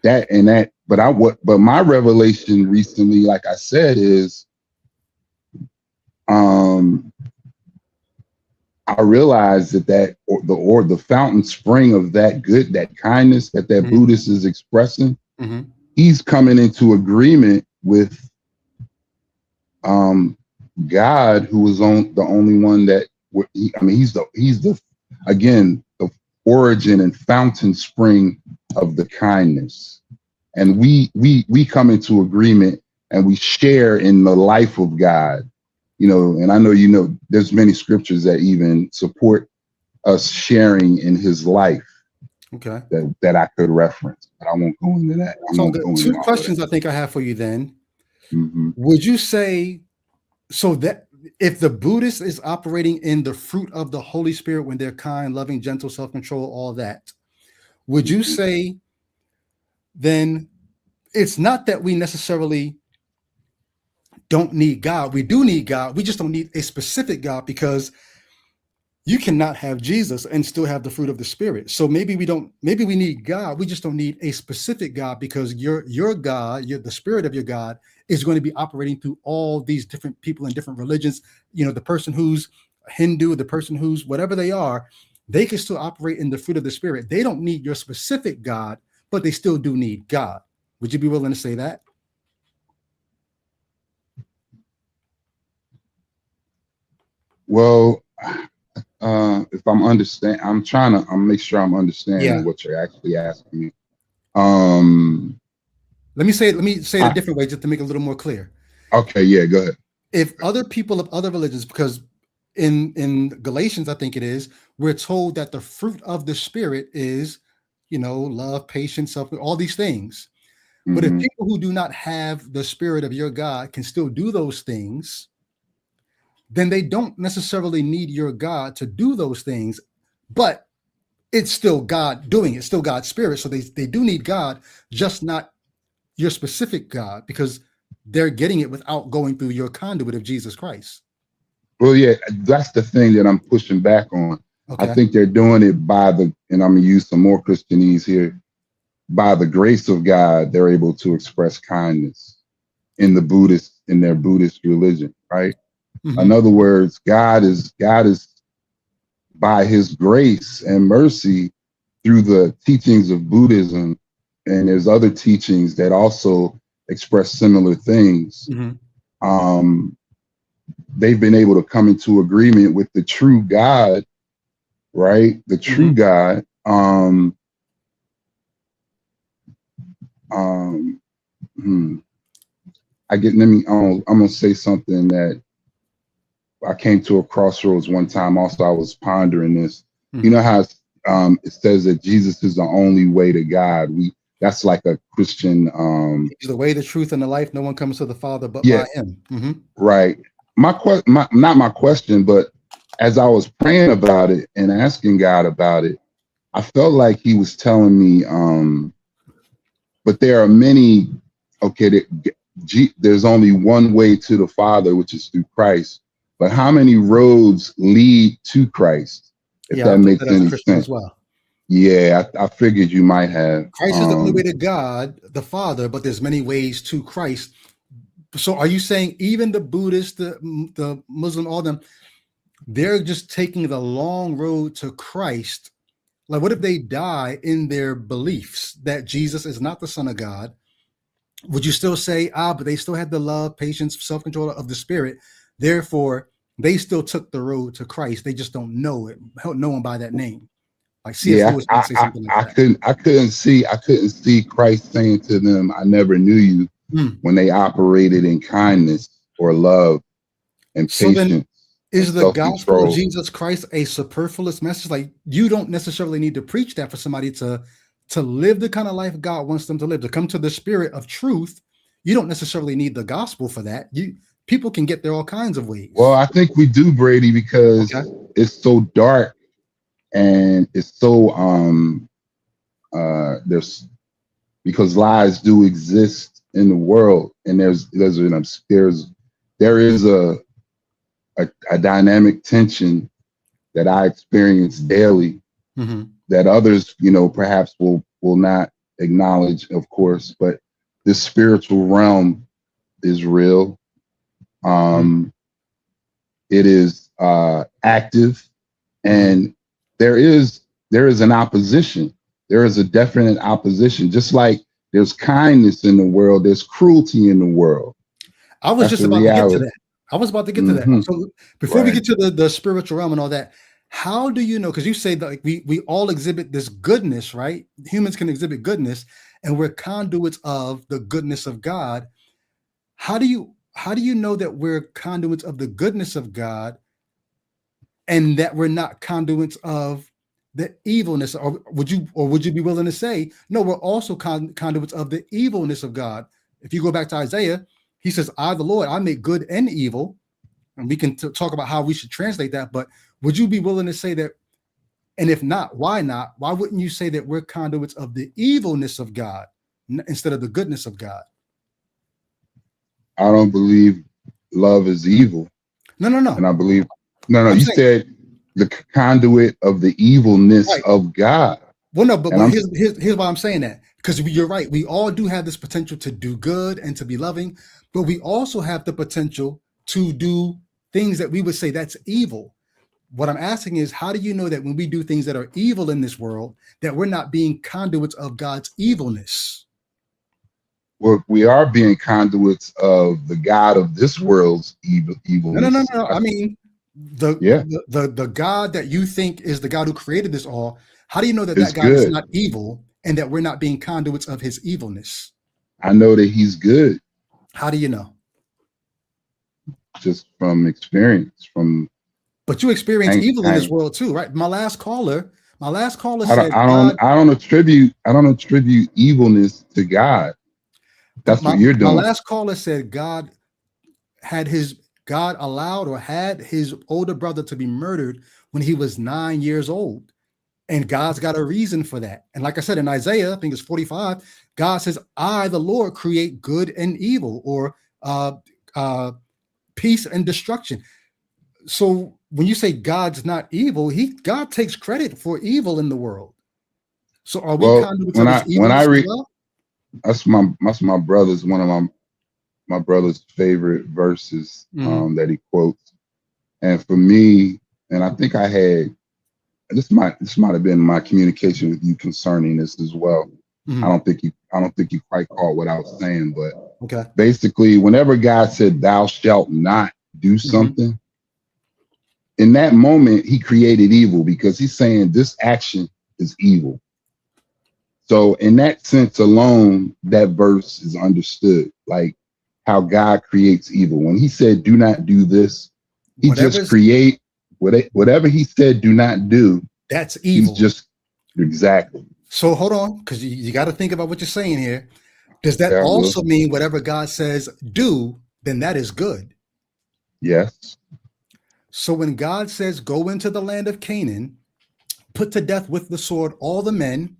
but my revelation recently, like I said, is I realized that the fountain spring of that good, that kindness that Buddhist is expressing, he's coming into agreement with God, who is the only one that he's the again the origin and fountain spring of the kindness, and we come into agreement and we share in the life of God. And I know, there's many scriptures that even support us sharing in his life. Okay. That I could reference, but I won't go into that. So the two questions I think I have for you then, would you say, so that if the Buddhist is operating in the fruit of the Holy Spirit when they're kind, loving, gentle, self-control, all that, would you say then it's not that we necessarily don't need God? We do need God. We just don't need a specific God, because you cannot have Jesus and still have the fruit of the Spirit. So maybe we need God. We just don't need a specific God, because your God, the spirit of your God is going to be operating through all these different people in different religions. The person who's Hindu, the person who's whatever they are, they can still operate in the fruit of the Spirit. They don't need your specific God, but they still do need God. Would you be willing to say that? Well, I if I'm trying to make sure I'm understanding what you're actually asking me. Let me say it a different way just to make it a little more clear. Okay, yeah, go ahead. If other people of other religions, because in Galatians, I think it is, we're told that the fruit of the Spirit is, love, patience, self, all these things. Mm-hmm. But if people who do not have the Spirit of your God can still do those things, then they don't necessarily need your God to do those things, but it's still God doing it, still God's Spirit. So they do need God, just not your specific God, because they're getting it without going through your conduit of Jesus Christ. Well, yeah, that's the thing that I'm pushing back on. Okay. I think they're doing it and I'm going to use some more Christianese here, by the grace of God, they're able to express kindness in their Buddhist religion, right? Mm-hmm. In other words, God is by his grace and mercy through the teachings of Buddhism, and there's other teachings that also express similar things. Mm-hmm. They've been able to come into agreement with the true God, right? The true God. I'm gonna say something that I came to a crossroads one time. Also, I was pondering this. Mm-hmm. You know how it says that Jesus is the only way to God. That's like a Christian. He's the way, the truth, and the life. No one comes to the Father but by him. Mm-hmm. Right. Not my question, but as I was praying about it and asking God about it, I felt like he was telling me, but there are many, there's only one way to the Father, which is through Christ. But how many roads lead to Christ? If that makes any sense. As well. Yeah, I figured you might have. Christ is the only way to God, the Father, but there's many ways to Christ. So are you saying even the Buddhists, the Muslim, all them, they're just taking the long road to Christ? Like, what if they die in their beliefs that Jesus is not the Son of God? Would you still say, but they still had the love, patience, self-control of the Spirit. Therefore, they still took the road to Christ. They just don't know him by that name. Like C.S. Lewis would say something like that. I couldn't see Christ saying to them, "I never knew you," when they operated in kindness or love and patience. Then, is the gospel of Jesus Christ a superfluous message? Like, you don't necessarily need to preach that for somebody to live the kind of life God wants them to live, to come to the Spirit of truth. You don't necessarily need the gospel for that. People can get there all kinds of ways. Well, I think we do, Brady, because it's so dark and it's so because lies do exist in the world, and there is a dynamic tension that I experience daily, that others, perhaps will not acknowledge, of course, but this spiritual realm is real. It is active, and there is an opposition. There is a definite opposition. Just like there's kindness in the world, there's cruelty in the world. I was just about to get to that. To that. So before we get to the spiritual realm and all that, how do you know? Because you say that we all exhibit this goodness, right? Humans can exhibit goodness, and we're conduits of the goodness of God. How do you know that we're conduits of the goodness of God, and that we're not conduits of the evilness? Or would you be willing to say, no, we're also conduits of the evilness of God? If you go back to Isaiah, he says, "I, the Lord, I make good and evil." And we can talk about how we should translate that. But would you be willing to say that? And if not, why not? Why wouldn't you say that we're conduits of the evilness of God instead of the goodness of God? I don't believe love is evil. No. And I believe, you said the conduit of the evilness of God. Well, no, but here's why I'm saying that. Because you're right. We all do have this potential to do good and to be loving, but we also have the potential to do things that we would say that's evil. What I'm asking is, how do you know that when we do things that are evil in this world, that we're not being conduits of God's evilness? Well, we are being conduits of the God of this world's evil. No. I mean, the God that you think is the God who created this all, how do you know that It's that God is good. not evil and that we're not being conduits of his evilness? I know that he's good How do you know? just from experience, But you experience evil in this world too, right? My last caller said I don't attribute evilness to God. That's what you're doing. My last caller said God allowed or had his older brother to be murdered when he was 9 years old. And God's got a reason for that. And like I said, in Isaiah, I think it's 45, God says, I, the Lord, create good and evil, or peace and destruction. So when you say God's not evil, God takes credit for evil in the world. So are we conduits of his evil as well? That's my brother's, one of my brother's favorite verses that he quotes. And for me, and I think I had, this might have been my communication with you concerning this as well. I don't think you quite caught what I was saying, but basically, whenever God said, "Thou shalt not do something," in that moment, he created evil, because he's saying this action is evil. So in that sense alone, that verse is understood, like how God creates evil. When he said, "Do not do this," he just create whatever he said, "Do not do." That's evil. He's just exactly. So hold on, because you got to think about what you're saying here. Does that also mean whatever God says do, then that is good? Yes. So when God says, go into the land of Canaan, put to death with the sword all the men,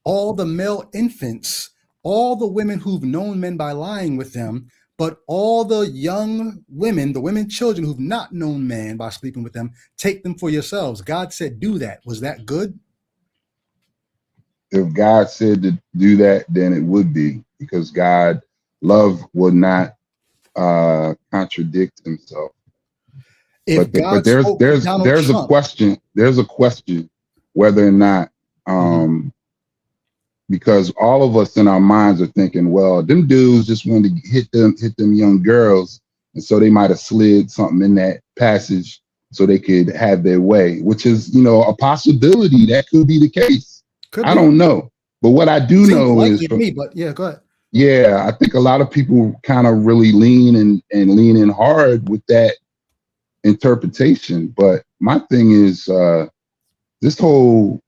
all the male infants, all the women who've known men by lying with them, but all the young women, the women children who've not known man by sleeping with them, take them for yourselves. God said, do that. Was that good? If God said to do that, then it would be, because love would not contradict himself. But there's a question whether or not, because all of us in our minds are thinking, well, them dudes just wanted to hit them young girls, and so they might have slid something in that passage so they could have their way, which is, a possibility. That could be the case. I don't know, but what I do know is, go ahead. Yeah, I think a lot of people kind of really lean in hard with that interpretation. But my thing is, this whole,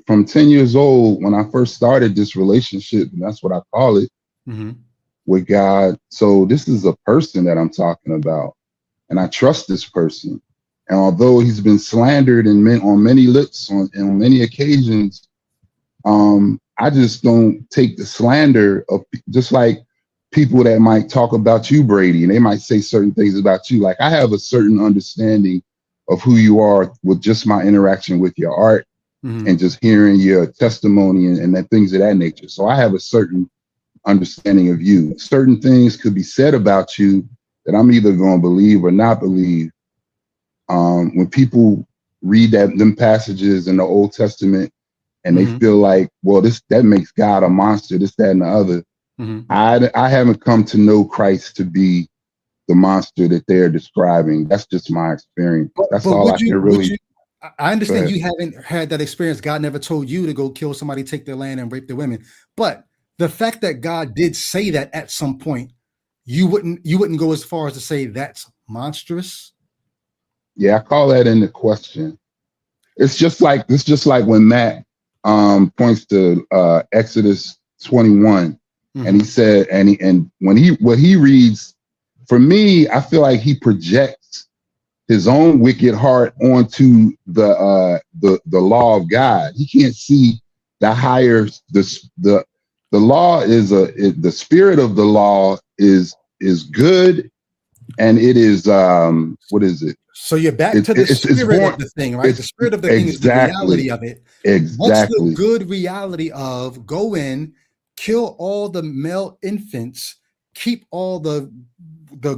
from 10 years old, when I first started this relationship, and that's what I call it, with God. So this is a person that I'm talking about, and I trust this person. And although he's been slandered on many lips on many occasions, I just don't take the slander of, just like people that might talk about you, Brady, and they might say certain things about you. Like, I have a certain understanding of who you are with just my interaction with your art and just hearing your testimony and that things of that nature. So I have a certain understanding of you. Certain things could be said about you that I'm either going to believe or not believe. When people read them passages in the Old Testament, and they feel like, well, that makes God a monster, this, that, and the other. I haven't come to know Christ to be the monster that they're describing. That's just my experience. That's all I can really. I understand you haven't had that experience. God never told you to go kill somebody, take their land, and rape their women. But the fact that God did say that at some point, you wouldn't go as far as to say that's monstrous. Yeah, I call that into question. It's just like when Matt points to Exodus 21, and he said, and what he reads, for me, I feel like he projects his own wicked heart onto the law of God. He can't see the higher, the law is the spirit of the law is good, and it is what is it? So you're back to the spirit of the thing, right? The spirit of the thing is the reality of it. Exactly. What's the good reality of go in, kill all the male infants, keep all the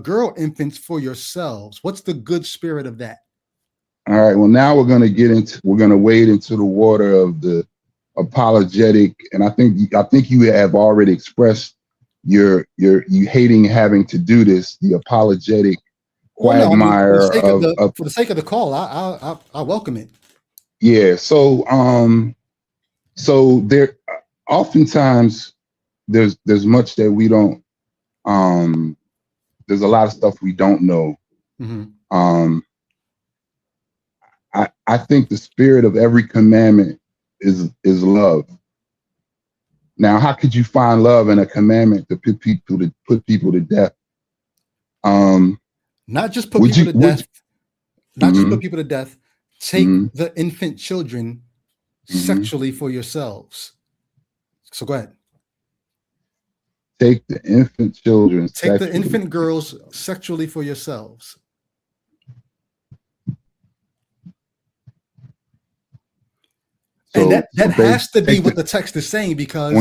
girl infants for yourselves? What's the good spirit of that? All right. Well, now we're going to wade into the water of the apologetic, and I think you have already expressed you hating having to do this, the apologetic quagmire for the sake of the call, I welcome it. Yeah. So there oftentimes there's much that we don't there's a lot of stuff we don't know. Mm-hmm. I think the spirit of every commandment is love. Now, how could you find love in a commandment to put people to death? Not just put people to death. Not just put people to death. Take the infant children sexually for yourselves. So go ahead. Take the infant children. Take the infant girls sexually for yourselves. So, and that has to be what the text is saying, because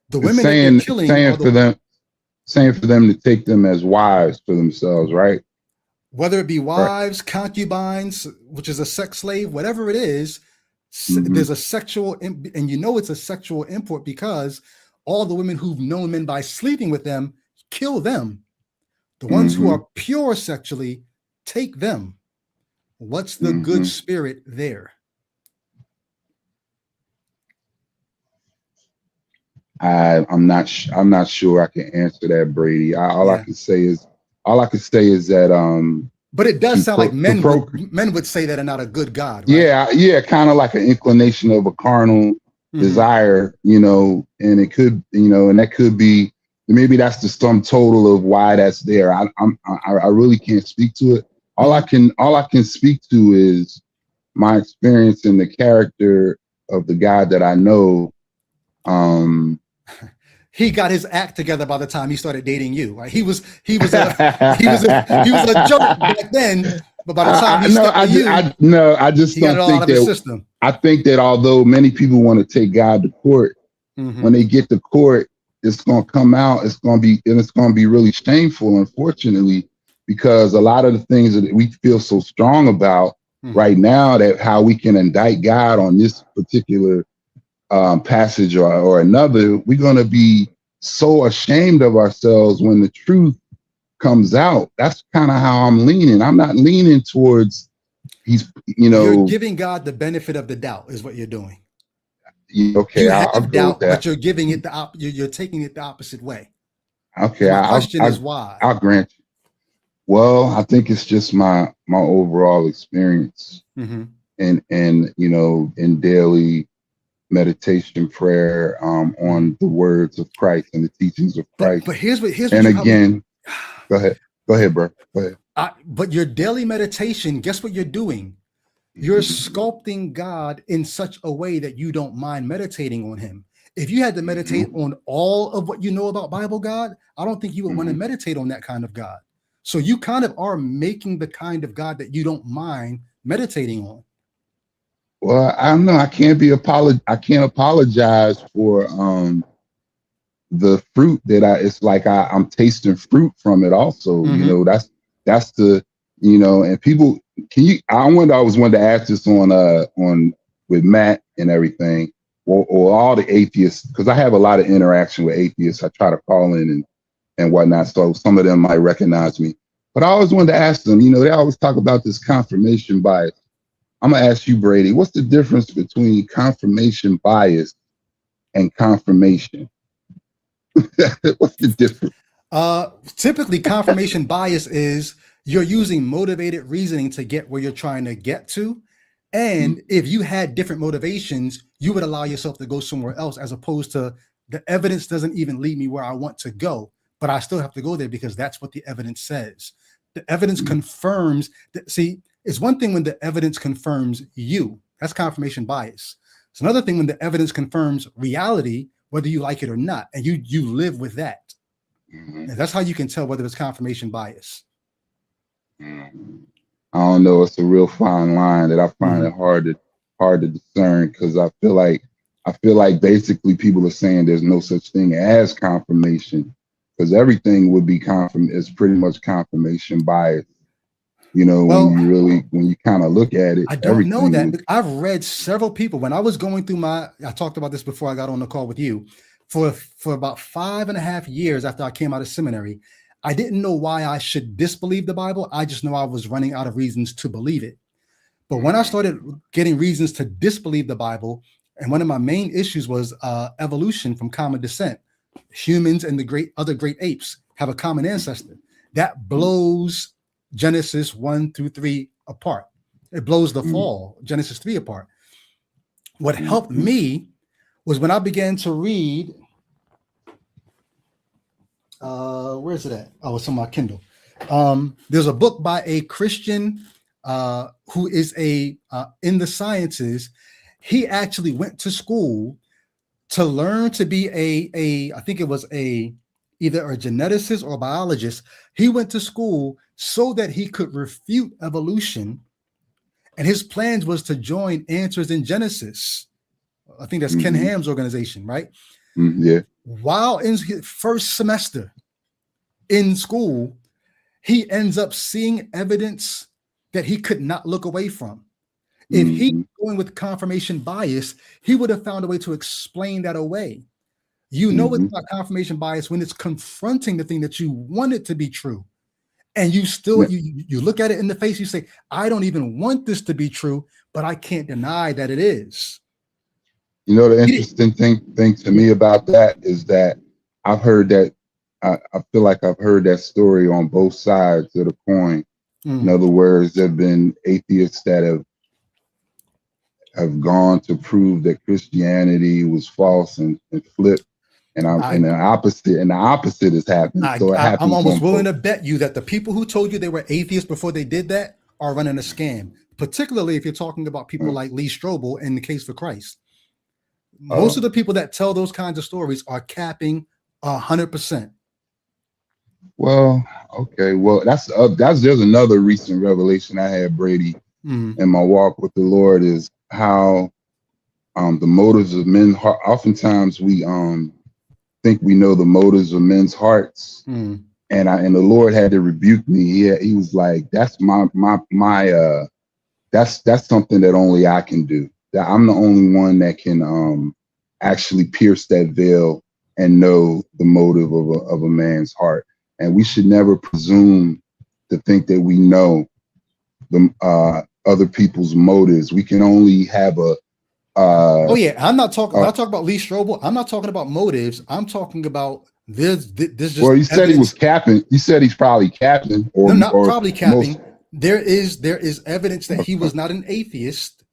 the women that they're killing saying for them to take them as wives for themselves, right? Whether it be wives, concubines, which is a sex slave, whatever it is, there's a sexual, and you know it's a sexual import because all the women who've known men by sleeping with them, kill them. The ones who are pure sexually, take them. What's the good spirit there? I'm not sure I can answer that, Brady. All I can say is that but it does sound like men would say that are not a good God, right? Yeah, kind of like an inclination of a carnal desire, and it could, and that could be, maybe that's the sum total of why that's there. I really can't speak to it. All I can speak to is my experience in the character of the God that I know. He got his act together by the time he started dating you. Right? He was a joke back then, but by the time I just don't think that. I think that although many people want to take God to court, when they get to court, it's going to come out. It's going to be really shameful, unfortunately, because a lot of the things that we feel so strong about right now, that how we can indict God on this particular passage or another, we're going to be so ashamed of ourselves when the truth comes out. That's kind of how I'm leaning. I'm not leaning towards you're giving God the benefit of the doubt is what you're doing. Okay, you have doubt, but you're giving it you're taking it the opposite way. Okay, my question is why. I'll grant you. Well, I think it's just my overall experience, and in daily meditation, prayer, on the words of Christ and the teachings of Christ. But here's and again, go ahead, bro. Go ahead. But your daily meditation, guess what you're doing? You're sculpting God in such a way that you don't mind meditating on him. If you had to meditate on all of what you know about Bible God, I don't think you would want to meditate on that kind of God. So you kind of are making the kind of God that you don't mind meditating on. Well, I don't know. I can't apologize for the fruit that it's like I'm tasting fruit from it also. That's the, and people, I always wanted to ask this on with Matt and everything, or all the atheists, because I have a lot of interaction with atheists. I try to call in and whatnot, so some of them might recognize me. But I always wanted to ask them, they always talk about this confirmation bias. I'm gonna ask you, Brady, what's the difference between confirmation bias and confirmation? What's the difference? Typically, confirmation bias is you're using motivated reasoning to get where you're trying to get to. And if you had different motivations, you would allow yourself to go somewhere else, as opposed to the evidence doesn't even lead me where I want to go, but I still have to go there because that's what the evidence says. The evidence confirms that. See, it's one thing when the evidence confirms you, that's confirmation bias. It's another thing when the evidence confirms reality, whether you like it or not, and you live with that. And that's how you can tell whether it's confirmation bias. I don't know. It's a real fine line that I find it hard to discern, because I feel like basically people are saying there's no such thing as confirmation, because everything would be is pretty much confirmation bias. When you kind of look at it. I don't know that. I've read several people when I was going through I talked about this before I got on the call with you, for about 5.5 years after I came out of seminary. I didn't know why I should disbelieve the Bible. I just know I was running out of reasons to believe it. But when I started getting reasons to disbelieve the Bible, and one of my main issues was evolution from common descent, humans and the other great apes have a common ancestor. That blows Genesis 1 through 3 apart. It blows the fall, Genesis 3 apart. What helped me was when I began to read, where is it at? Oh, it's on my Kindle. There's a book by a Christian who is in the sciences. He actually went to school to learn to be I think it was either a geneticist or a biologist. He went to school so that he could refute evolution. And his plans was to join Answers in Genesis. I think that's Ken Ham's organization, right? Yeah. While in his first semester in school, he ends up seeing evidence that he could not look away from. If he going with confirmation bias, he would have found a way to explain that away. You know it's not confirmation bias when it's confronting the thing that you want it to be true. And you still, you look at it in the face, you say, I don't even want this to be true, but I can't deny that it is. You know, the interesting thing to me about that is that I've heard that, I feel like I've heard that story on both sides of the coin. In other words, there have been atheists that have gone to prove that Christianity was false and flipped. And the opposite is happening. I'm almost willing to bet you that the people who told you they were atheists before they did that are running a scam, particularly if you're talking about people like Lee Strobel in The Case for Christ. Most of the people that tell those kinds of stories are capping 100%. Well, okay. Well, there's another recent revelation I had, Brady, in my walk with the Lord, is how the motives of men. Oftentimes we think we know the motives of men's hearts, and the Lord had to rebuke me. He was like, "That's that's something that only I can do. That I'm the only one that can actually pierce that veil and know the motive of a man's heart. And we should never presume to think that we know the other people's motives. We can only have a I'm not talking about Lee Strobel. I'm not talking about motives. I'm talking about this just, well, you said he was capping. You said he's probably capping, or not probably capping. There is evidence that he was not an atheist.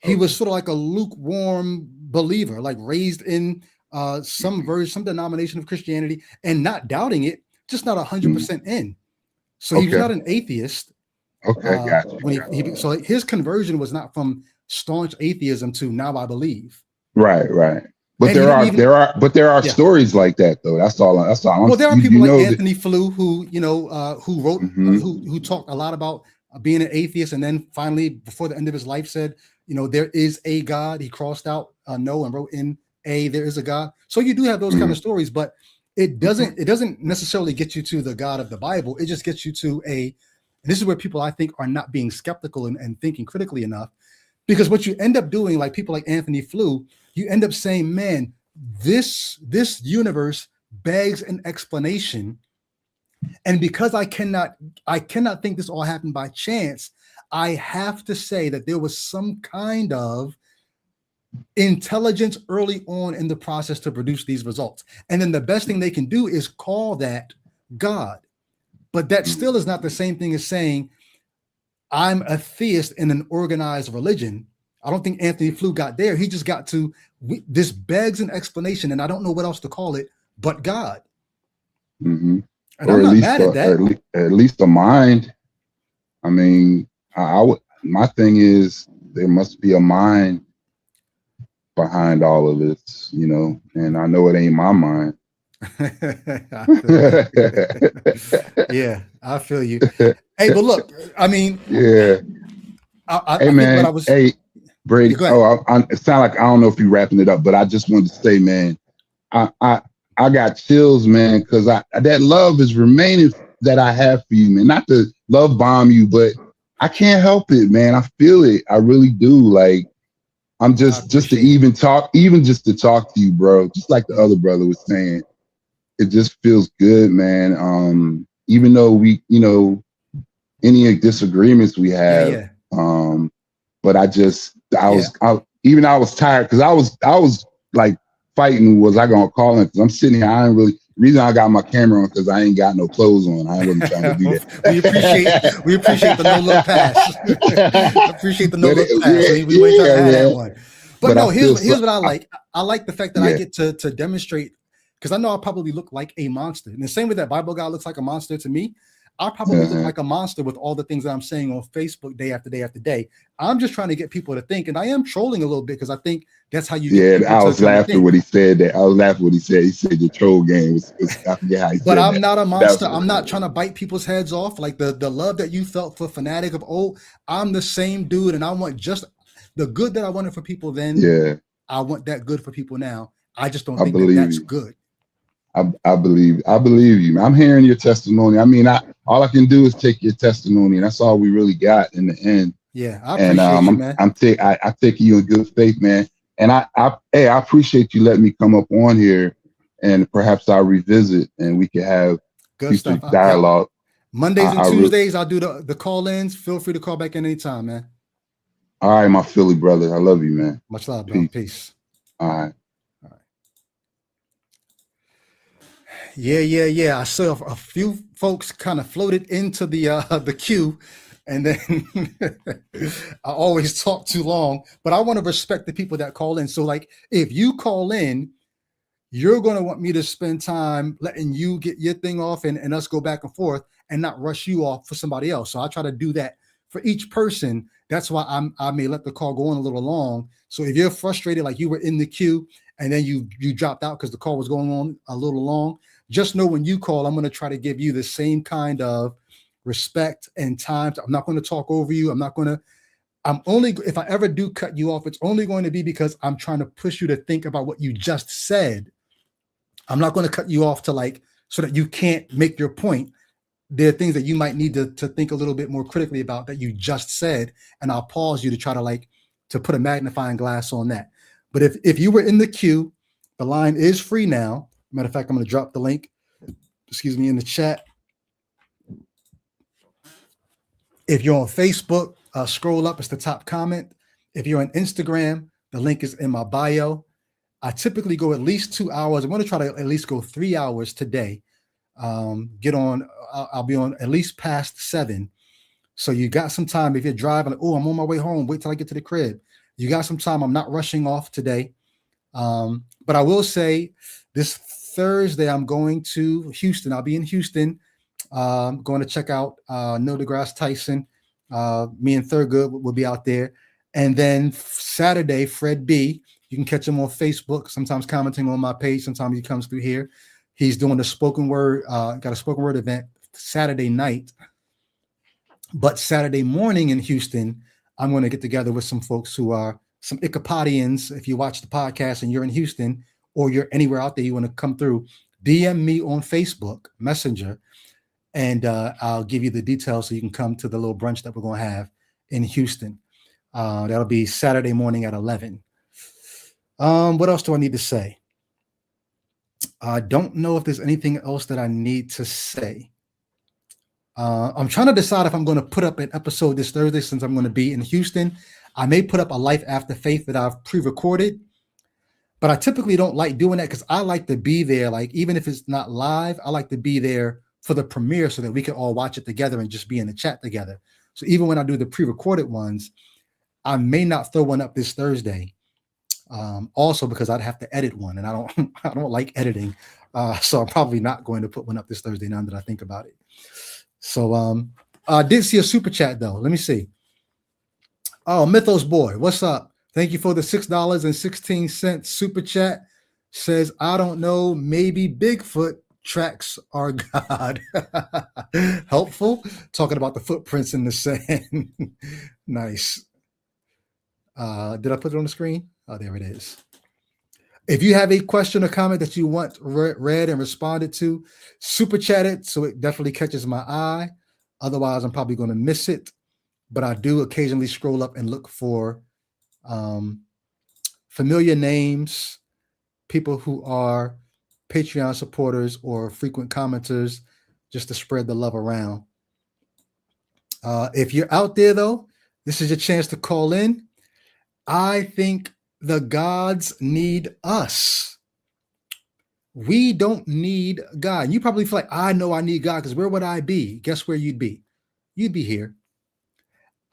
He was sort of like a lukewarm believer, like raised in some denomination of Christianity and not doubting it, just not 100% in. So he was not an atheist. Okay, gotcha. So his conversion was not from staunch atheism to now I believe. Right. But there are stories like that though. That's all. Well, there are people like Anthony Flew who wrote who talked a lot about being an atheist, and then finally before the end of his life said, there is a God. He crossed out no and wrote in there is a God. So you do have those kind of stories, but it doesn't necessarily get you to the God of the Bible. It just gets you to this is where people I think are not being skeptical and thinking critically enough. Because what you end up doing, like people like Anthony Flew, you end up saying, man, this universe begs an explanation. And because I cannot think this all happened by chance, I have to say that there was some kind of intelligence early on in the process to produce these results. And then the best thing they can do is call that God. But that still is not the same thing as saying, I'm a theist in an organized religion. I don't think Anthony Flew got there. He just got to, this begs an explanation, and I don't know what else to call it, but God. And or I'm not mad at that. At least a mind. I mean, my thing is there must be a mind behind all of this, and I know it ain't my mind. Yeah, I feel you. Hey, but look, I mean, yeah. Hey, Brady. It sounds like I don't know if you're wrapping it up, but I just wanted to say, man, I got chills, man, because that love is remaining that I have for you, man. Not to love bomb you, but I can't help it, man. I feel it. I really do. Like, I'm just to talk to you, bro. Just like the other brother was saying, it just feels good, man. even though we, any disagreements we have, but I was tired because I was like fighting. Was I gonna call him? Because I'm sitting here. I ain't really. The reason I got my camera on because I ain't got no clothes on. I wasn't trying to do that. we appreciate the no look pass. Appreciate the no look pass. We ain't trying to have that one. But no, here's what I like. I like the fact that I get to demonstrate, because I know I probably look like a monster. And the same way that Bible guy looks like a monster to me, I probably look like a monster with all the things that I'm saying on Facebook day after day after day. I'm just trying to get people to think, and I am trolling a little bit because I think that's how you get I was laughing when he said that. I was laughing when he said your troll game was I forget how he said But I'm that. not a monster. I'm not trying to bite people's heads off. Like the love that you felt for Fanatic of old, I'm the same dude, and I want just the good that I wanted for people then. Yeah. I want that good for people now. I just don't think that's good. I believe you. I'm hearing your testimony. I mean, all I can do is take your testimony, and that's all we really got in the end. Yeah, I appreciate you, man. I take you in good faith, man. And I appreciate you letting me come up on here, and perhaps I'll revisit and we can have good stuff. Dialogue. Mondays and Tuesdays, I'll do the call-ins. Feel free to call back in anytime, man. All right, my Philly brother. I love you, man. Much love, bro. Peace. All right. Yeah. I saw a few folks kind of floated into the queue, and then I always talk too long, but I want to respect the people that call in. So like, if you call in, you're going to want me to spend time letting you get your thing off and us go back and forth and not rush you off for somebody else. So I try to do that for each person. That's why I may let the call go on a little long. So if you're frustrated, like you were in the queue and then you dropped out because the call was going on a little long, just know when you call, I'm going to try to give you the same kind of respect and time. I'm not going to talk over you. If I ever do cut you off, it's only going to be because I'm trying to push you to think about what you just said. I'm not going to cut you off so that you can't make your point. There are things that you might need to think a little bit more critically about that you just said. And I'll pause you to try to put a magnifying glass on that. But if you were in the queue, the line is free now. Matter of fact, I'm going to drop the link, in the chat. If you're on Facebook, scroll up, it's the top comment. If you're on Instagram, the link is in my bio. I typically go at least 2 hours. I'm going to try to at least go 3 hours today. I'll be on at least past 7. So you got some time. If you're driving, I'm on my way home, wait till I get to the crib. You got some time. I'm not rushing off today. But I will say this Thursday, I'm going to Houston. I'll be in Houston. Going to check out Neil deGrasse Tyson. Me and Thurgood will be out there. And then Saturday, Fred B. You can catch him on Facebook, sometimes commenting on my page. Sometimes he comes through here. He's doing a spoken word, got a spoken word event Saturday night. But Saturday morning in Houston, I'm going to get together with some folks who are some Ichabodians. If you watch the podcast and you're in Houston or you're anywhere out there, you want to come through, DM me on Facebook Messenger, and I'll give you the details so you can come to the little brunch that we're going to have in Houston. That'll be Saturday morning at 11. What else do I need to say? I don't know if there's anything else that I need to say. I'm trying to decide if I'm going to put up an episode this Thursday since I'm going to be in Houston. I may put up a Life After Faith that I've pre-recorded, but I typically don't like doing that because I like to be there. Like, even if it's not live, I like to be there for the premiere so that we can all watch it together and just be in the chat together. So even when I do the pre-recorded ones, I may not throw one up this Thursday. Also because I'd have to edit one, and I don't like editing. So I'm probably not going to put one up this Thursday now that I think about it. So I did see a super chat though. Let me see. Oh, Mythos Boy, what's up? Thank you for the $6.16 super chat. Says, I don't know, maybe Bigfoot tracks are God. Helpful. Talking about the footprints in the sand. Nice. Did I put it on the screen? Oh, there it is. If you have a question or comment that you want read and responded to, super chat it so it definitely catches my eye. Otherwise, I'm probably going to miss it. But I do occasionally scroll up and look for familiar names, people who are Patreon supporters or frequent commenters, just to spread the love around. If you're out there, though, this is your chance to call in. I think the gods need us. We don't need God. You probably feel like, I know I need God, because where would I be? Guess where you'd be? You'd be here.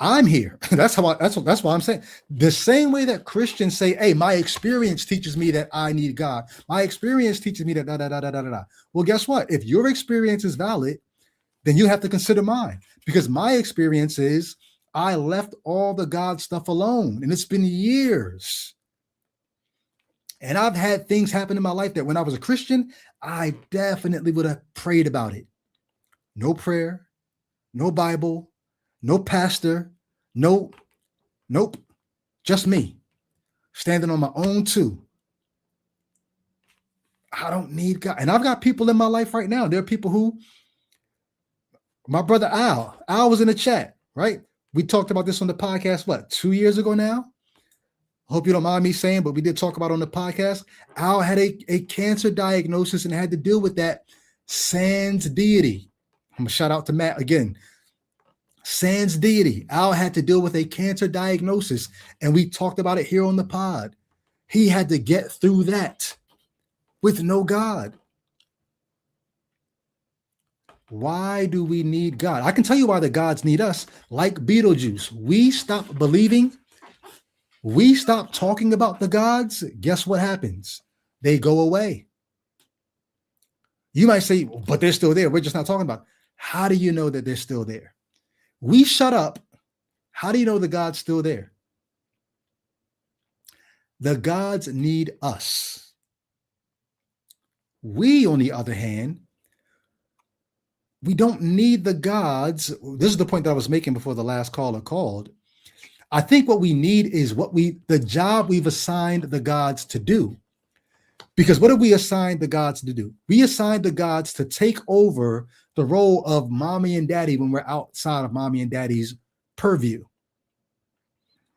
I'm here. That's why I'm saying. The same way that Christians say, hey, my experience teaches me that I need God. My experience teaches me that da da da da da da. Well, guess what? If your experience is valid, then you have to consider mine, because my experience is I left all the God stuff alone, and it's been years. And I've had things happen in my life that when I was a Christian, I definitely would have prayed about it. No prayer, no Bible, no pastor, nope, just me standing on my own too. I don't need God. And I've got people in my life right now. There are people who, my brother Al was in the chat, right? We talked about this on the podcast, 2 years ago now? Hope you don't mind me saying, but we did talk about it on the podcast. Al had a cancer diagnosis and had to deal with that. Sans deity. I'm gonna shout out to Matt again. Sans deity. Al had to deal with a cancer diagnosis, and we talked about it here on the pod. He had to get through that with no God. Why do we need God? I can tell you why the gods need us. Like Beetlejuice, we stop believing, we stop talking about the gods. Guess what happens? They go away. You might say, but they're still there. We're just not talking about. How do you know that they're still there? We shut up. How do you know the God's still there? The gods need us. We, on the other hand, we don't need the gods. This is the point that I was making before the last caller called. I think what we need is the job we've assigned the gods to do. Because what did we assign the gods to do? We assigned the gods to take over the role of mommy and daddy when we're outside of mommy and daddy's purview.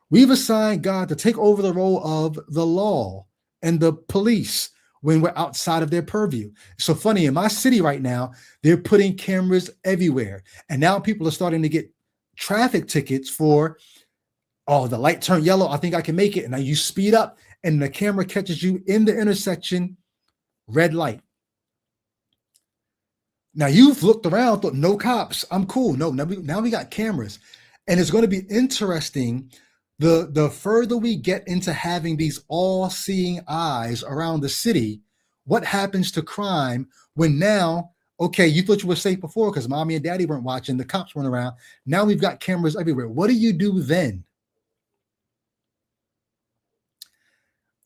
We've assigned God to take over the role of the law and the police when we're outside of their purview. It's so funny, in my city right now, they're putting cameras everywhere. And now people are starting to get traffic tickets for, oh, the light turned yellow, I think I can make it. And now you speed up and the camera catches you in the intersection, red light. Now you've looked around, thought no cops, I'm cool. No, now we got cameras. And it's going to be interesting. The further we get into having these all-seeing eyes around the city, what happens to crime when now, okay, you thought you were safe before because mommy and daddy weren't watching, the cops weren't around. Now we've got cameras everywhere. What do you do then?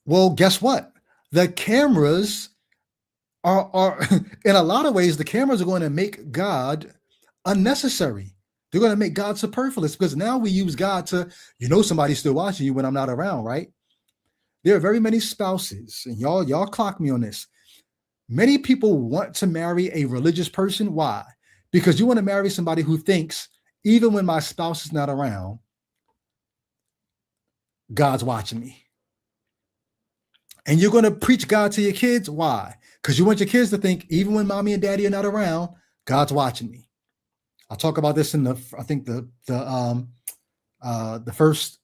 Well, guess what? The cameras are in a lot of ways, the cameras are going to make God unnecessary. They're going to make God superfluous, because now we use God to, somebody's still watching you when I'm not around, right? There are very many spouses, and y'all clock me on this. Many people want to marry a religious person. Why? Because you want to marry somebody who thinks, even when my spouse is not around, God's watching me. And you're going to preach God to your kids. Why? Because you want your kids to think, even when mommy and daddy are not around, God's watching me. I'll talk about this in the first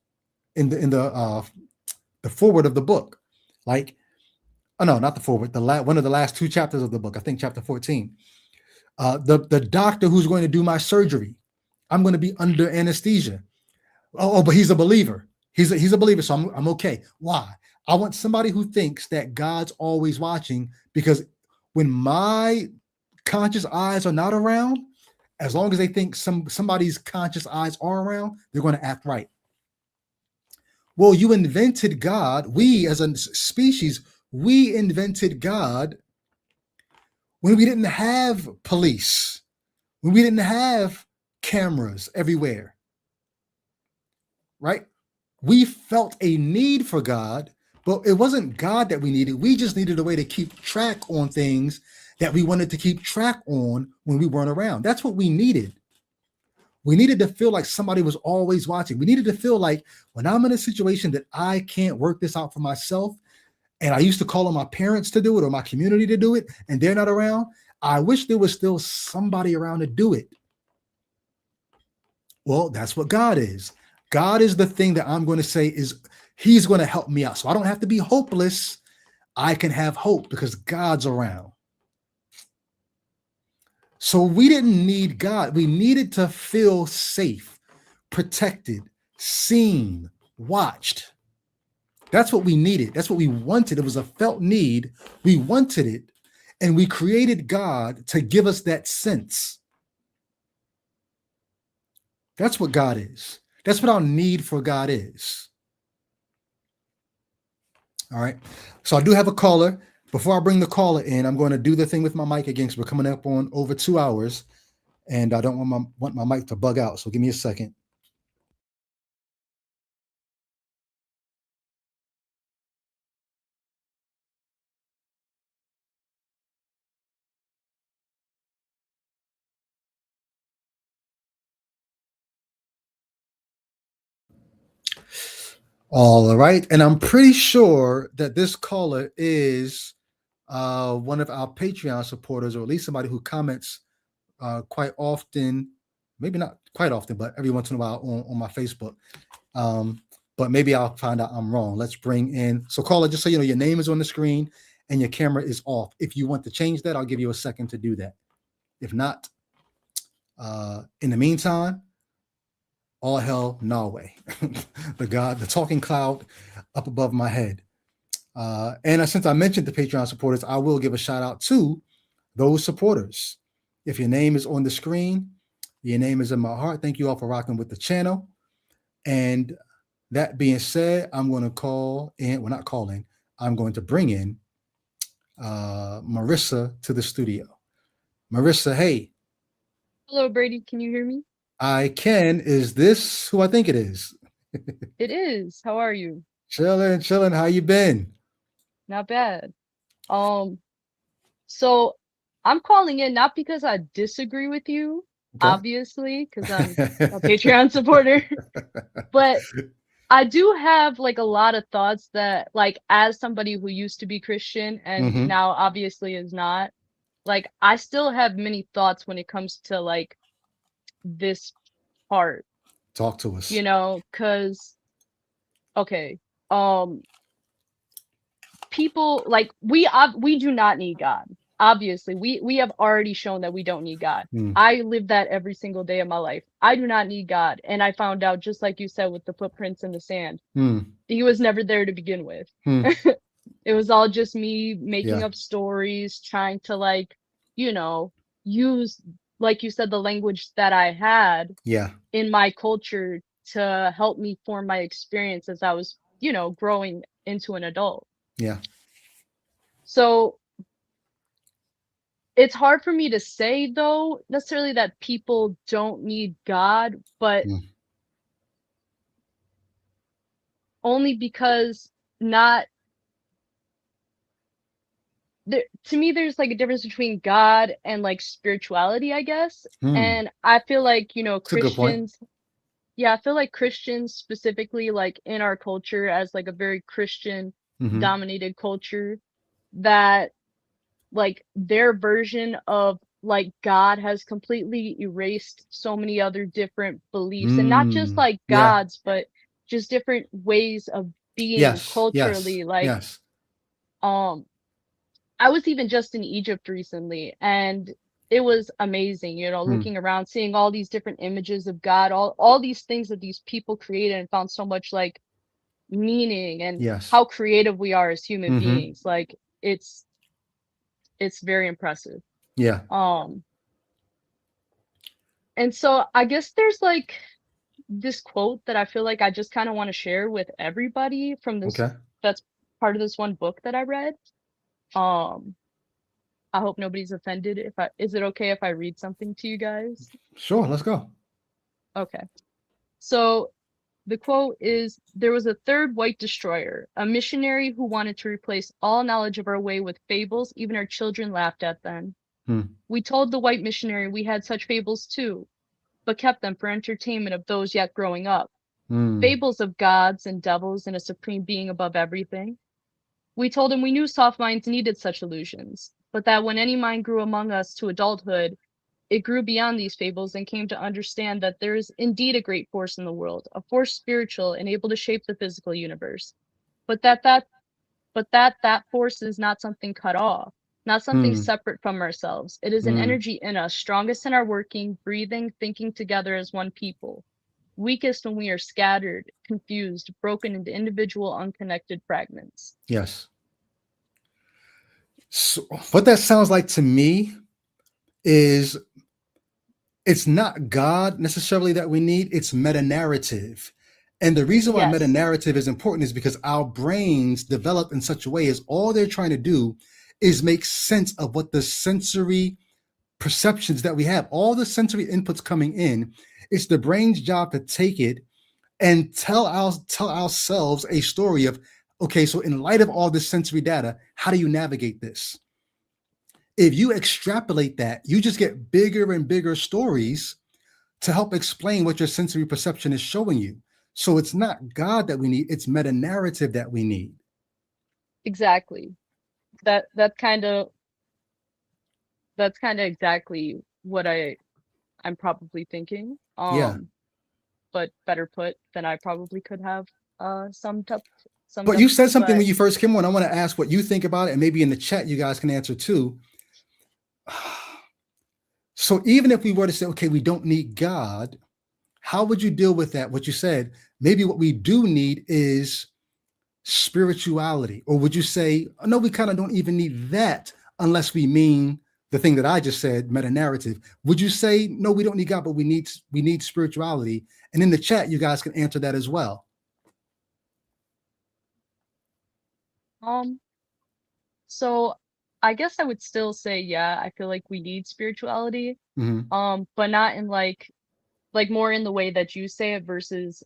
in the foreword of the book. Like, oh no, not the foreword. One of the last two chapters of the book. I think chapter 14. The doctor who's going to do my surgery, I'm going to be under anesthesia. Oh, but he's a believer. He's a believer, so I'm okay. Why? I want somebody who thinks that God's always watching, because when my conscious eyes are not around, as long as they think somebody's conscious eyes are around, they're going to act right. Well, you invented God. We as a species, we invented God when we didn't have police, when we didn't have cameras everywhere, right? We felt a need for God, but it wasn't God that we needed. We just needed a way to keep track on things that we wanted to keep track on when we weren't around. That's what we needed. We needed to feel like somebody was always watching. We needed to feel like when I'm in a situation that I can't work this out for myself, and I used to call on my parents to do it or my community to do it, and they're not around, I wish there was still somebody around to do it. Well, that's what God is. God is the thing that I'm going to say is he's going to help me out. So I don't have to be hopeless. I can have hope because God's around. So we didn't need God. We needed to feel safe, protected, seen, watched. That's what we needed. That's what we wanted. It was a felt need. We wanted it. And we created God to give us that sense. That's what God is. That's what our need for God is. All right. So I do have a caller. Before I bring the caller in, I'm going to do the thing with my mic again because we're coming up on over 2 hours, and I don't want my mic to bug out. So give me a second. All right. And I'm pretty sure that this caller is one of our Patreon supporters, or at least somebody who comments quite often, maybe not quite often, but every once in a while on my Facebook. But maybe I'll find out I'm wrong. Let's bring in. So caller, just so you know, your name is on the screen and your camera is off. If you want to change that, I'll give you a second to do that. If not, in the meantime, all hell Norway, the talking cloud up above my head. And since I mentioned the Patreon supporters, I will give a shout out to those supporters. If your name is on the screen, your name is in my heart. Thank you all for rocking with the channel. And that being said, I'm going to call in. We're not calling. I'm going to bring in Marissa to the studio. Marissa, hey. Hello, Brady. Can you hear me? I can. Is this who I think it is? It is. How are you? Chilling. How you been? Not bad. So I'm calling in not because I disagree with you, Okay. obviously, because I'm a Patreon supporter, but I do have like a lot of thoughts that, like, as somebody who used to be Christian and now obviously is not, like, I still have many thoughts when it comes to like this part. Talk to us. You know, because okay, people like we do not need God. Obviously, we have already shown that we don't need God. I live that every single day of my life. I do not need God, and I found out, just like you said, with the footprints in the sand, he was never there to begin with. It was all just me making up stories, trying to, like, you know, use, like you said, the language that I had in my culture to help me form my experience as I was, you know, growing into an adult. So it's hard for me to say, though, necessarily that people don't need God, but only because to me, there's like a difference between God and like spirituality, I guess. And I feel like, you know, Christians, I feel like Christians specifically, like in our culture, as like a very Christian dominated culture, that like their version of like God has completely erased so many other different beliefs, and not just like God's, but just different ways of being culturally. I was even just in Egypt recently, and it was amazing, you know, looking around, seeing all these different images of God, all these things that these people created and found so much like meaning, and how creative we are as human beings. Like it's very impressive. And so I guess there's like this quote that I feel like I just kind of want to share with everybody from this that's part of this one book that I read. I hope nobody's offended is it okay if I read something to you guys? Sure, let's go. Okay. So the quote is, "There was a third white destroyer, a missionary who wanted to replace all knowledge of our way with fables. Even our children laughed at them. We told the white missionary we had such fables too, but kept them for entertainment of those yet growing up. Fables of gods and devils and a supreme being above everything. We told him we knew soft minds needed such illusions. but that when any mind grew among us to adulthood, it grew beyond these fables and came to understand that there is indeed a great force in the world, a force spiritual and able to shape the physical universe. But that force is not something cut off, not something separate from ourselves. It is an energy in us, strongest in our working, breathing, thinking together as one people, weakest when we are scattered, confused, broken into individual unconnected fragments. Yes. So what that sounds like to me is it's not God necessarily that we need, it's meta-narrative. And the reason why meta-narrative is important is because our brains develop in such a way as all they're trying to do is make sense of what the sensory perceptions that we have, all the sensory inputs coming in. It's the brain's job to take it and tell ourselves a story of, okay, so in light of all this sensory data, how do you navigate this? If you extrapolate that, you just get bigger and bigger stories to help explain what your sensory perception is showing you. So it's not God that we need, it's meta-narrative that we need. Exactly. That's kind of exactly what I'm probably thinking. But better put than I probably could have summed up. But you said something when you first came on. I want to ask what you think about it, and maybe in the chat you guys can answer too. So even if we were to say, okay, we don't need God, how would you deal with that? What you said, maybe what we do need is spirituality. Or would you say, oh, no, we kind of don't even need that unless we mean the thing that I just said, meta-narrative. Would you say, no, we don't need God, but we need spirituality? And in the chat, you guys can answer that as well. So I guess I would still say, yeah, I feel like we need spirituality, but not in like more in the way that you say it versus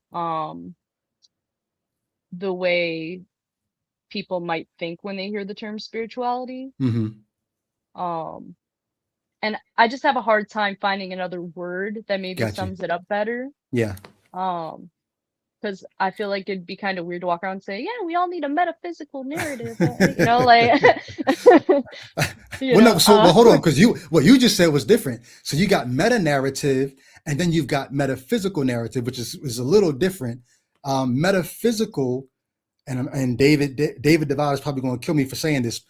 the way people might think when they hear the term spirituality. And I just have a hard time finding another word that maybe sums it up better. Yeah. Because I feel like it'd be kind of weird to walk around and say, yeah, we all need a metaphysical narrative, you know, like. Well, hold on, because what you just said was different. So you got meta narrative, and then you've got metaphysical narrative, which is a little different. Metaphysical, and David Devine is probably going to kill me for saying this.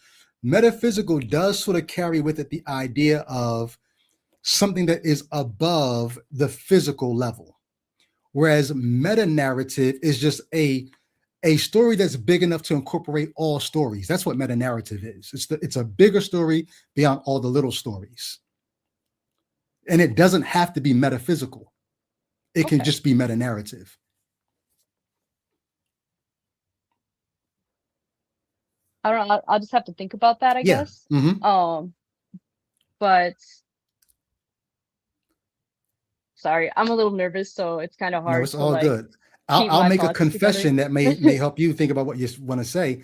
Metaphysical does sort of carry with it the idea of something that is above the physical level, whereas meta narrative is just a story that's big enough to incorporate all stories. That's what meta narrative is. It's a bigger story beyond all the little stories, and it doesn't have to be metaphysical. It can just be meta narrative. I don't know. I'll just have to think about that, I guess. But sorry, I'm a little nervous, so it's kind of hard. No, it's all good. I'll make a confession that may help you think about what you want to say.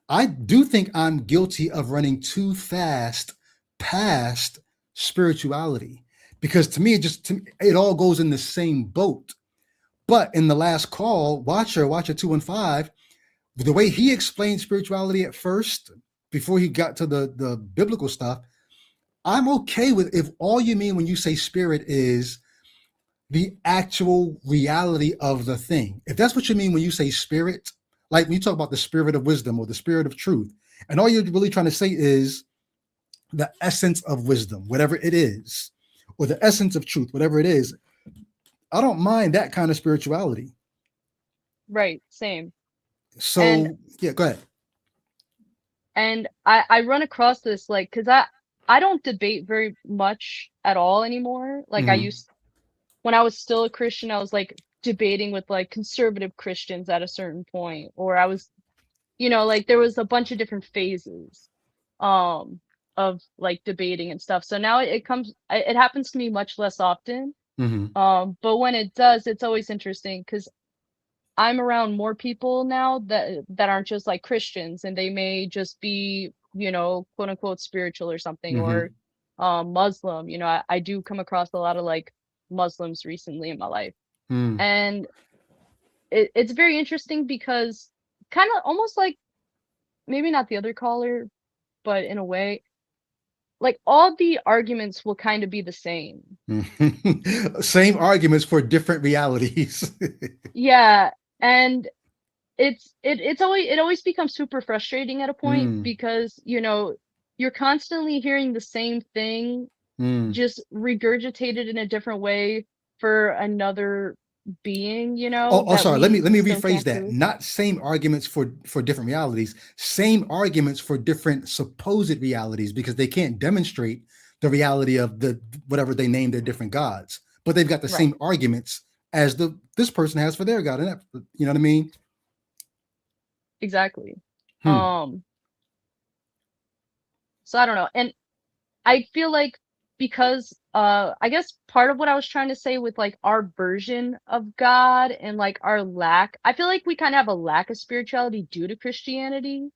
I do think I'm guilty of running too fast past spirituality, because to me, it all goes in the same boat. But in the last call, Watcher 215, the way he explained spirituality at first, before he got to the biblical stuff, I'm okay with, if all you mean when you say spirit is the actual reality of the thing. If that's what you mean when you say spirit, like when you talk about the spirit of wisdom or the spirit of truth, and all you're really trying to say is the essence of wisdom, whatever it is, or the essence of truth, whatever it is, I don't mind that kind of spirituality. Right, same. So yeah, go ahead. And I run across this, like, because I don't debate very much at all anymore. Like I used, when I was still a Christian, I was like debating with like conservative Christians at a certain point, or I was, you know, like there was a bunch of different phases of like debating and stuff. So now it happens to me much less often. But when it does, it's always interesting because I'm around more people now that aren't just like Christians, and they may just be, you know, quote unquote spiritual or something, or Muslim. You know, I do come across a lot of like Muslims recently in my life. And it's very interesting because kind of almost like, maybe not the other caller, but in a way, like all the arguments will kind of be the same. Same arguments for different realities. Yeah, and it always becomes super frustrating at a point because, you know, you're constantly hearing the same thing just regurgitated in a different way for another being, you know. Oh, sorry. Let me still rephrase can't that. prove. Not same arguments for different realities. Same arguments for different supposed realities, because they can't demonstrate the reality of the whatever they name their different gods, but they've got the Right. same arguments as this person has for their god, and that, you know what I mean? Exactly. Hmm. So I don't know, and I feel like because I guess part of what I was trying to say with like our version of God and like our lack, I feel like we kind of have a lack of spirituality due to Christianity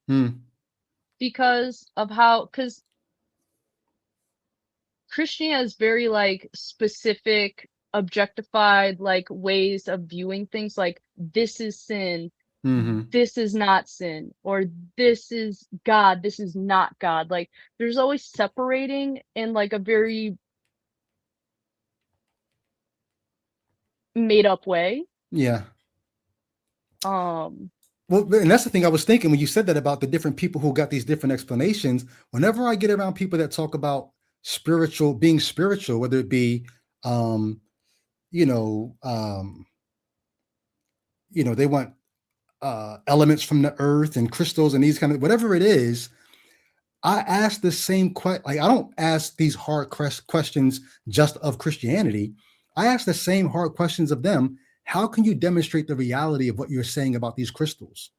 because of how, because Christianity has very like specific objectified like ways of viewing things, like this is sin, this is not sin, or this is God, this is not God. Like there's always separating in like a very made up way. Yeah. Well, and that's the thing I was thinking when you said that about the different people who got these different explanations. Whenever I get around people that talk about being spiritual, whether it be you know, they want elements from the earth and crystals and these kind of whatever it is. I ask the same question. Like, I don't ask these hard questions just of Christianity. I ask the same hard questions of them. How can you demonstrate the reality of what you're saying about these crystals?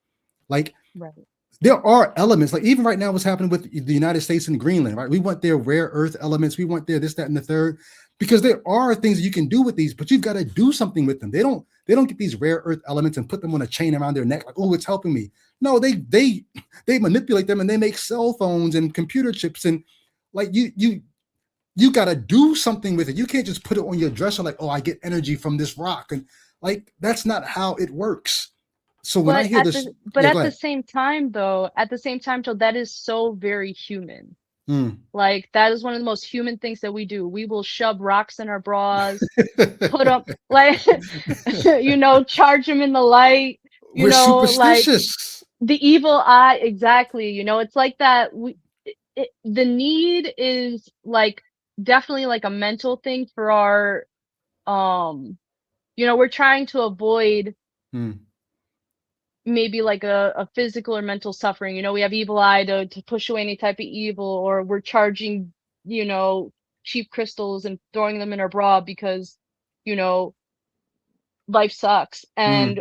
Like, right. There are elements, like even right now, what's happening with the United States and Greenland, right? We want their rare earth elements. We want their this, that, and the third, because there are things you can do with these, but you've got to do something with them. They don't get these rare earth elements and put them on a chain around their neck, like, oh, it's helping me. No, they manipulate them and they make cell phones and computer chips, and like you got to do something with it. You can't just put it on your dresser like, oh, I get energy from this rock, and like that's not how it works. So when I hear this, at the same time, though, that is so very human. Like that is one of the most human things that we do. We will shove rocks in our bras, put up like, charge them in the light. We're superstitious. Like the evil eye, exactly. It's like that. The need is like definitely like a mental thing for our, we're trying to avoid. Maybe like a physical or mental suffering. We have evil eye to push away any type of evil, or we're charging, cheap crystals and throwing them in our bra because, life sucks. And,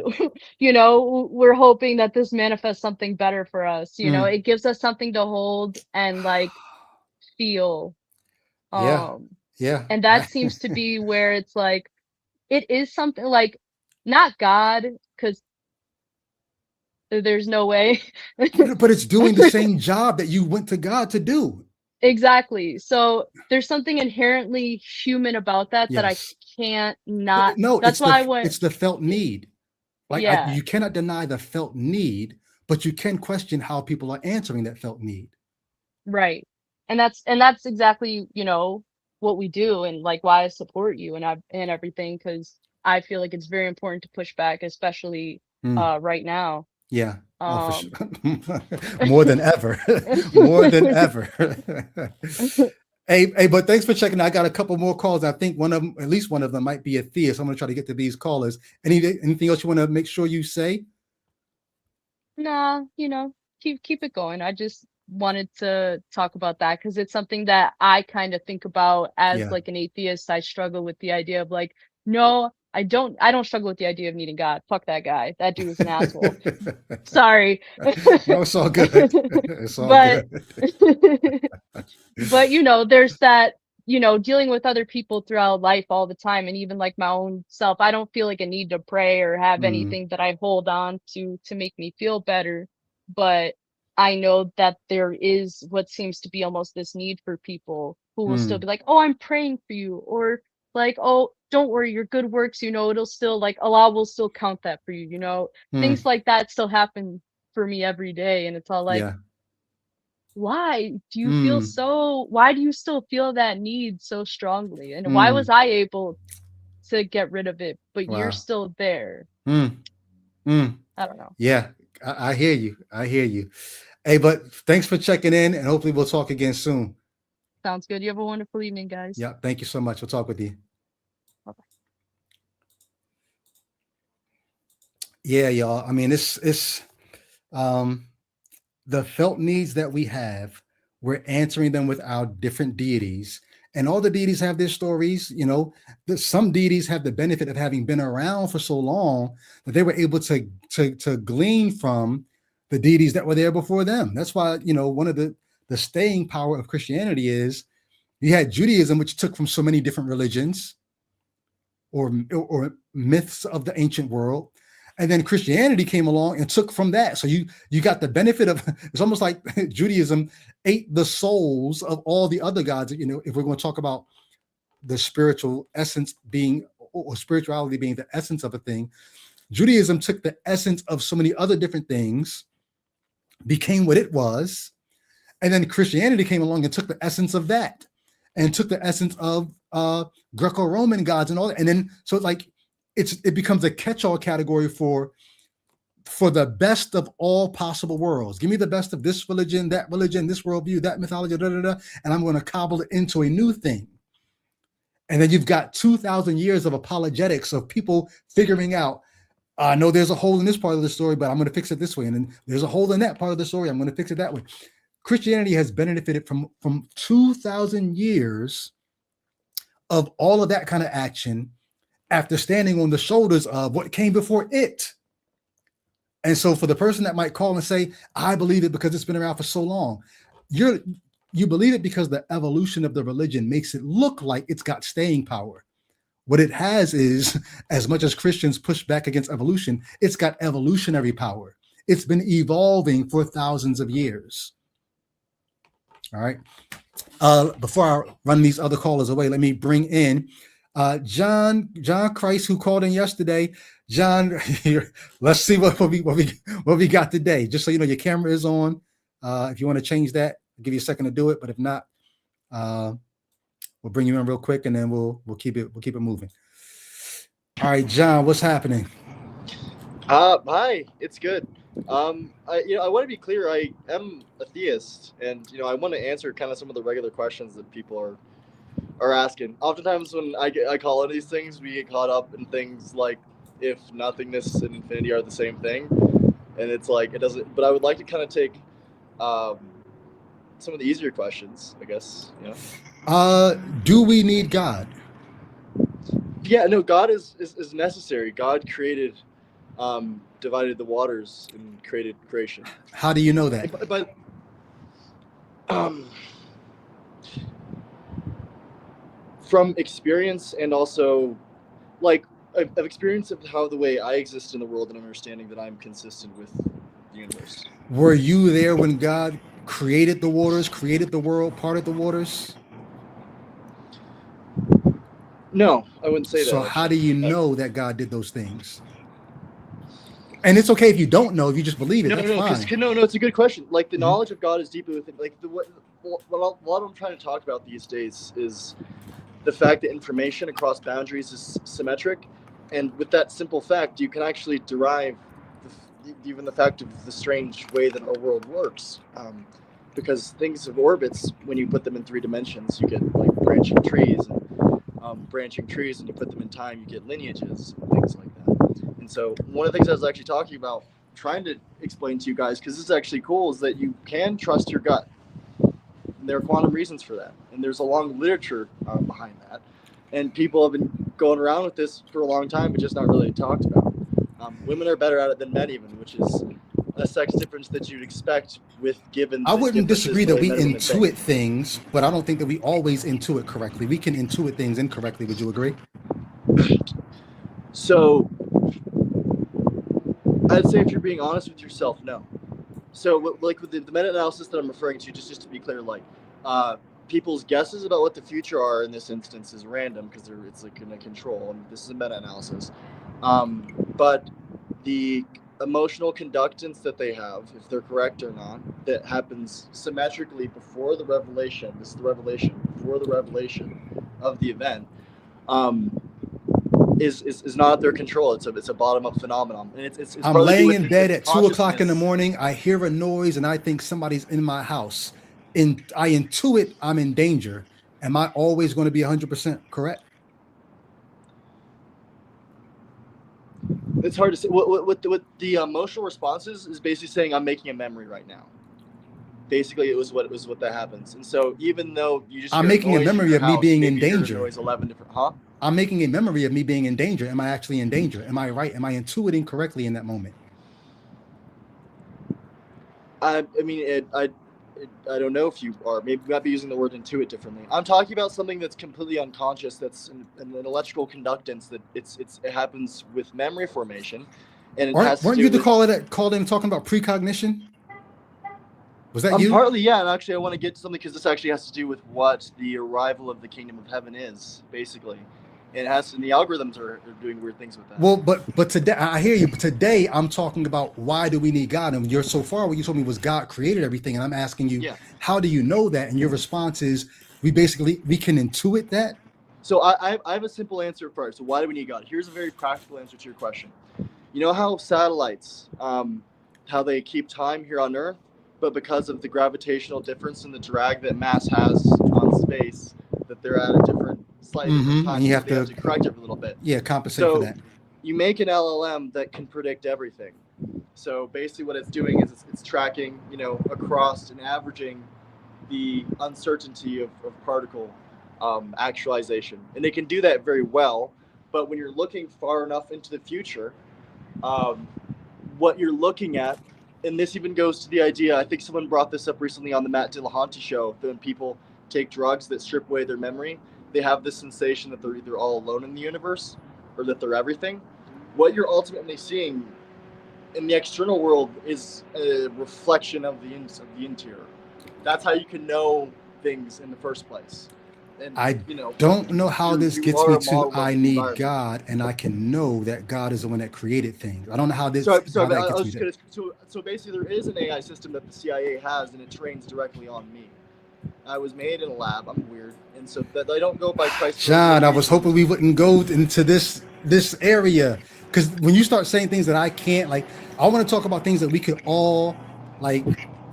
we're hoping that this manifests something better for us. It gives us something to hold and like feel. Yeah. And that seems to be where it's like, it is something like not God, because there's no way. But it's doing the same job that you went to God to do. Exactly. So there's something inherently human about that that I can't not. No, that's why it's the felt need. Like, yeah. You cannot deny the felt need, but you can question how people are answering that felt need. Right. And that's exactly, what we do, and like why I support you and everything, because I feel like it's very important to push back, especially right now. Yeah. For sure. More than ever. More than ever. Hey, but thanks for checking. I got a couple more calls. I think at least one of them might be a theist. I'm going to try to get to these callers. Anything else you want to make sure you say? Nah, keep it going. I just wanted to talk about that because it's something that I kind of think about as like an atheist. I struggle with the idea of like, no, I don't struggle with the idea of needing God. Fuck that guy. That dude is an asshole. Sorry. No, it's all good. It's all good. But there's that, dealing with other people throughout life all the time, and even like my own self. I don't feel like a need to pray or have anything that I hold on to make me feel better. But I know that there is what seems to be almost this need for people who will still be like, oh, I'm praying for you, or like, oh, don't worry, your good works, it'll still like Allah will still count that for you, things like that still happen for me every day. And it's all like, why do you feel why do you still feel that need so strongly? And why was I able to get rid of it, but you're still there? I don't know. Yeah, I hear you. I hear you. Hey, but thanks for checking in, and hopefully we'll talk again soon. Sounds good. You have a wonderful evening, guys. Yeah, thank you so much. We'll talk with you. Bye-bye. Yeah, y'all. I mean, it's the felt needs that we have. We're answering them with our different deities, and all the deities have their stories. You know, some deities have the benefit of having been around for so long that they were able to glean from the deities that were there before them. That's why, you know, one of the staying power of Christianity is you had Judaism, which took from so many different religions or myths of the ancient world. And then Christianity came along and took from that. So you got the benefit of, it's almost like Judaism ate the souls of all the other gods. You know, if we're going to talk about the spiritual essence being, or spirituality being the essence of a thing, Judaism took the essence of so many other different things, became what it was. And then Christianity came along and took the essence of that and took the essence of Greco-Roman gods and all that. And then, so like, it becomes a catch-all category for the best of all possible worlds. Give me the best of this religion, this worldview, that mythology, and I'm going to cobble it into a new thing. And then you've got 2,000 years of apologetics of people figuring out, I know there's a hole in this part of the story, but I'm going to fix it this way. And then there's a hole in that part of the story, I'm going to fix it that way. Christianity has benefited from 2,000 years of all of that kind of action after standing on the shoulders of what came before it. And so for the person that might call and say, I believe it because it's been around for so long, you believe it because the evolution of the religion makes it look like it's got staying power. What it has is, as much as Christians push back against evolution, it's got evolutionary power. It's been evolving for thousands of years. All right. Before I run these other callers away, let me bring in John Christ, who called in yesterday. John, let's see what we got today. Just so you know, your camera is on. If you want to change that, I'll give you a second to do it. But if not, we'll bring you in real quick, and then we'll keep it moving. All right, John, what's happening? Hi, it's good. I want to be clear. I am a theist, and I want to answer kind of some of the regular questions that people are asking. Oftentimes, when I call into these things, we get caught up in things like if nothingness and infinity are the same thing, and it's like it doesn't. But I would like to kind of take some of the easier questions, I guess. Do we need God? Yeah, no. God is necessary. God created. Divided the waters and created creation. How do you know that? But from experience, and also like I've experienced of how the way I exist in the world, and understanding that I'm consistent with the universe. Were you there when God created the waters, created the world, parted the waters? No, I wouldn't say that. So how do you know that God did those things? And it's okay if you don't know, if you just believe it. That's fine. No, it's a good question. Like the knowledge of God is deeply within. Like what I'm trying to talk about these days is the fact that information across boundaries is symmetric, and with that simple fact, you can actually derive even the fact of the strange way that our world works. Because things have orbits. When you put them in 3 dimensions, you get like branching trees, and you put them in time, you get lineages and things like that. And so one of the things I was actually talking about, trying to explain to you guys, because this is actually cool, is that you can trust your gut. And there are quantum reasons for that. And there's a long literature behind that. And people have been going around with this for a long time, but just not really talked about. Women are better at it than men even, which is a sex difference that you'd expect with given. I wouldn't disagree that we intuit things, but I don't think that we always intuit correctly. We can intuit things incorrectly. Would you agree? So I'd say if you're being honest with yourself, no. So like with the meta-analysis that I'm referring to, just to be clear, like people's guesses about what the future are in this instance is random because it's like in a control, and this is a meta-analysis. But the emotional conductance that they have, if they're correct or not, that happens symmetrically before the revelation. This is the revelation, before the revelation of the event, is not at their control. It's a bottom-up phenomenon. And it's I'm laying in bed at 2 o'clock in the morning. I hear a noise and I think somebody's in my house. And I intuit I'm in danger. Am I always going to be 100% correct? It's hard to say. What the emotional responses is basically saying I'm making a memory right now. Basically, it was what that happens. And so even though you just I'm making a memory of me being in danger. Noise 11 different, huh? I'm making a memory of me being in danger. Am I actually in danger? Am I right? Am I intuiting correctly in that moment? I mean, I don't know if you are. Maybe you might be using the word intuit differently. I'm talking about something that's completely unconscious. That's an electrical conductance. That it happens with memory formation, and weren't you called in talking about precognition? Was that you? Partly, yeah. And actually, I want to get to something because this actually has to do with what the arrival of the kingdom of heaven is, basically. And it has, and the algorithms are doing weird things with that. Well, but today I hear you. But today I'm talking about why do we need God? And you're so far what you told me was God created everything, and I'm asking you, how do you know that? And your response is we can intuit that. So I have a simple answer for it. So why do we need God? Here's a very practical answer to your question. You know how satellites, how they keep time here on Earth, but because of the gravitational difference and the drag that mass has on space, that they're at a different slightly different time. And you have to correct it a little bit. Yeah, compensate for that. You make an LLM that can predict everything. So basically what it's doing is it's tracking, across and averaging the uncertainty of particle actualization. And they can do that very well. But when you're looking far enough into the future, what you're looking at, and this even goes to the idea, I think someone brought this up recently on the Matt Dillahunty show, that when people take drugs that strip away their memory, they have this sensation that they're either all alone in the universe or that they're everything. What you're ultimately seeing in the external world is a reflection of the interior. That's how you can know things in the first place. And, I don't know how this gets me to I need God, and I can know that God is the one that created things. I don't know how this. So basically, there is an AI system that the CIA has, and it trains directly on me. I was made in a lab. I'm weird, and so that I don't go by Christ. John, I was hoping we wouldn't go into this area, because when you start saying things that I can't, I want to talk about things that we could all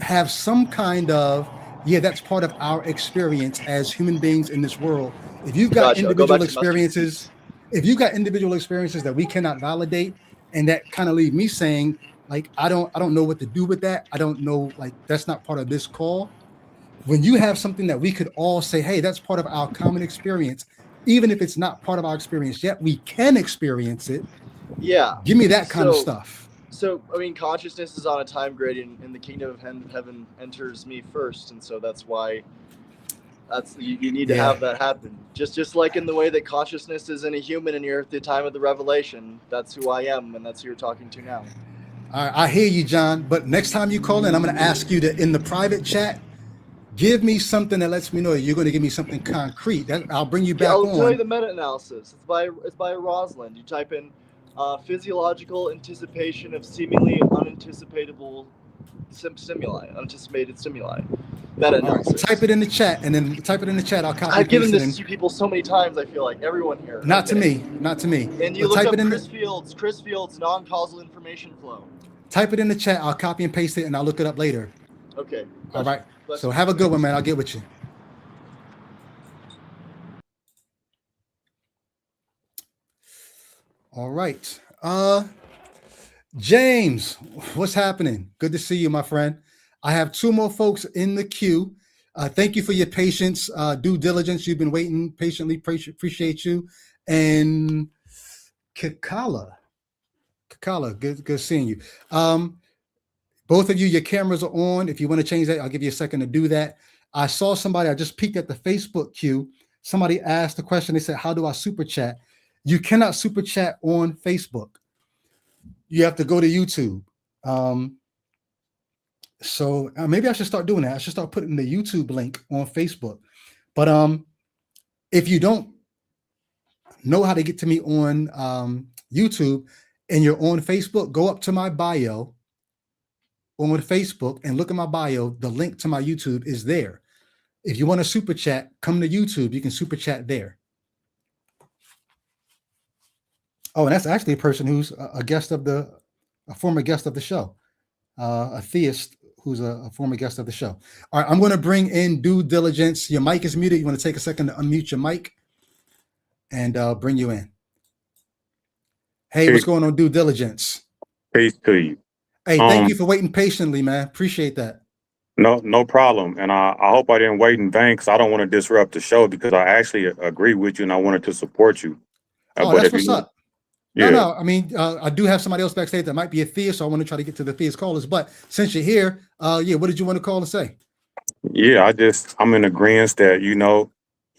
have some kind of. Yeah, that's part of our experience as human beings in this world. If you've got individual experiences, that we cannot validate, and that kind of leave me saying, I don't know what to do with that. I don't know, that's not part of this call. When you have something that we could all say, hey, that's part of our common experience, even if it's not part of our experience yet, we can experience it. Yeah. Give me that kind of stuff. So, I mean, consciousness is on a time gradient, and the kingdom of heaven enters me first, and so that's why you need to have that happen. Just like in the way that consciousness is in a human, and you're at the time of the revelation. That's who I am, and that's who you're talking to now. All right, I hear you, John. But next time you call in, I'm going to ask you to, in the private chat, give me something that lets me know that you're going to give me something concrete. I'll bring you back on. I'll tell you the meta-analysis. It's by Rosalind. You type in. Physiological anticipation of seemingly unanticipated stimuli. Meta-analysis. Type it in the chat, and then type it in the chat. I'll copy. I've given this to people so many times. I feel like everyone here. Not to me. And you look up Chris Fields non-causal information flow. Type it in the chat. I'll copy and paste it, and I'll look it up later. Okay. All right. So have a good one, man. I'll get with you. All right. James, what's happening? Good to see you, my friend. I have 2 more folks in the queue. Thank you for your patience, due diligence. You've been waiting patiently. Appreciate you. And Kakala, good seeing you. Both of you, your cameras are on. If you want to change that, I'll give you a second to do that. I saw somebody, I just peeked at the Facebook queue. Somebody asked the question. They said, how do I super chat? You cannot super chat on Facebook. You have to go to YouTube. So maybe I should start doing that. I should start putting the YouTube link on Facebook. But if you don't know how to get to me on YouTube, and you're on Facebook, go up to my bio on Facebook and look at my bio. The link to my YouTube is there. If you want to super chat, come to YouTube. You can super chat there. Oh, and that's actually a person who's a former guest of the show, a theist who's a former guest of the show. All right, I'm going to bring in Due Diligence. Your mic is muted. You want to take a second to unmute your mic and bring you in. Hey, what's going on, Due Diligence? Peace to you. Hey, thank you for waiting patiently, man. Appreciate that. No problem. And I hope I didn't wait in vain, because I don't want to disrupt the show, because I actually agree with you and I wanted to support you. Oh, but that's what's up. Yeah. No, I mean, I do have somebody else backstage that might be a theist, so I want to try to get to the theist callers. But since you're here, yeah, what did you want to call and say? Yeah, I'm in agreement that,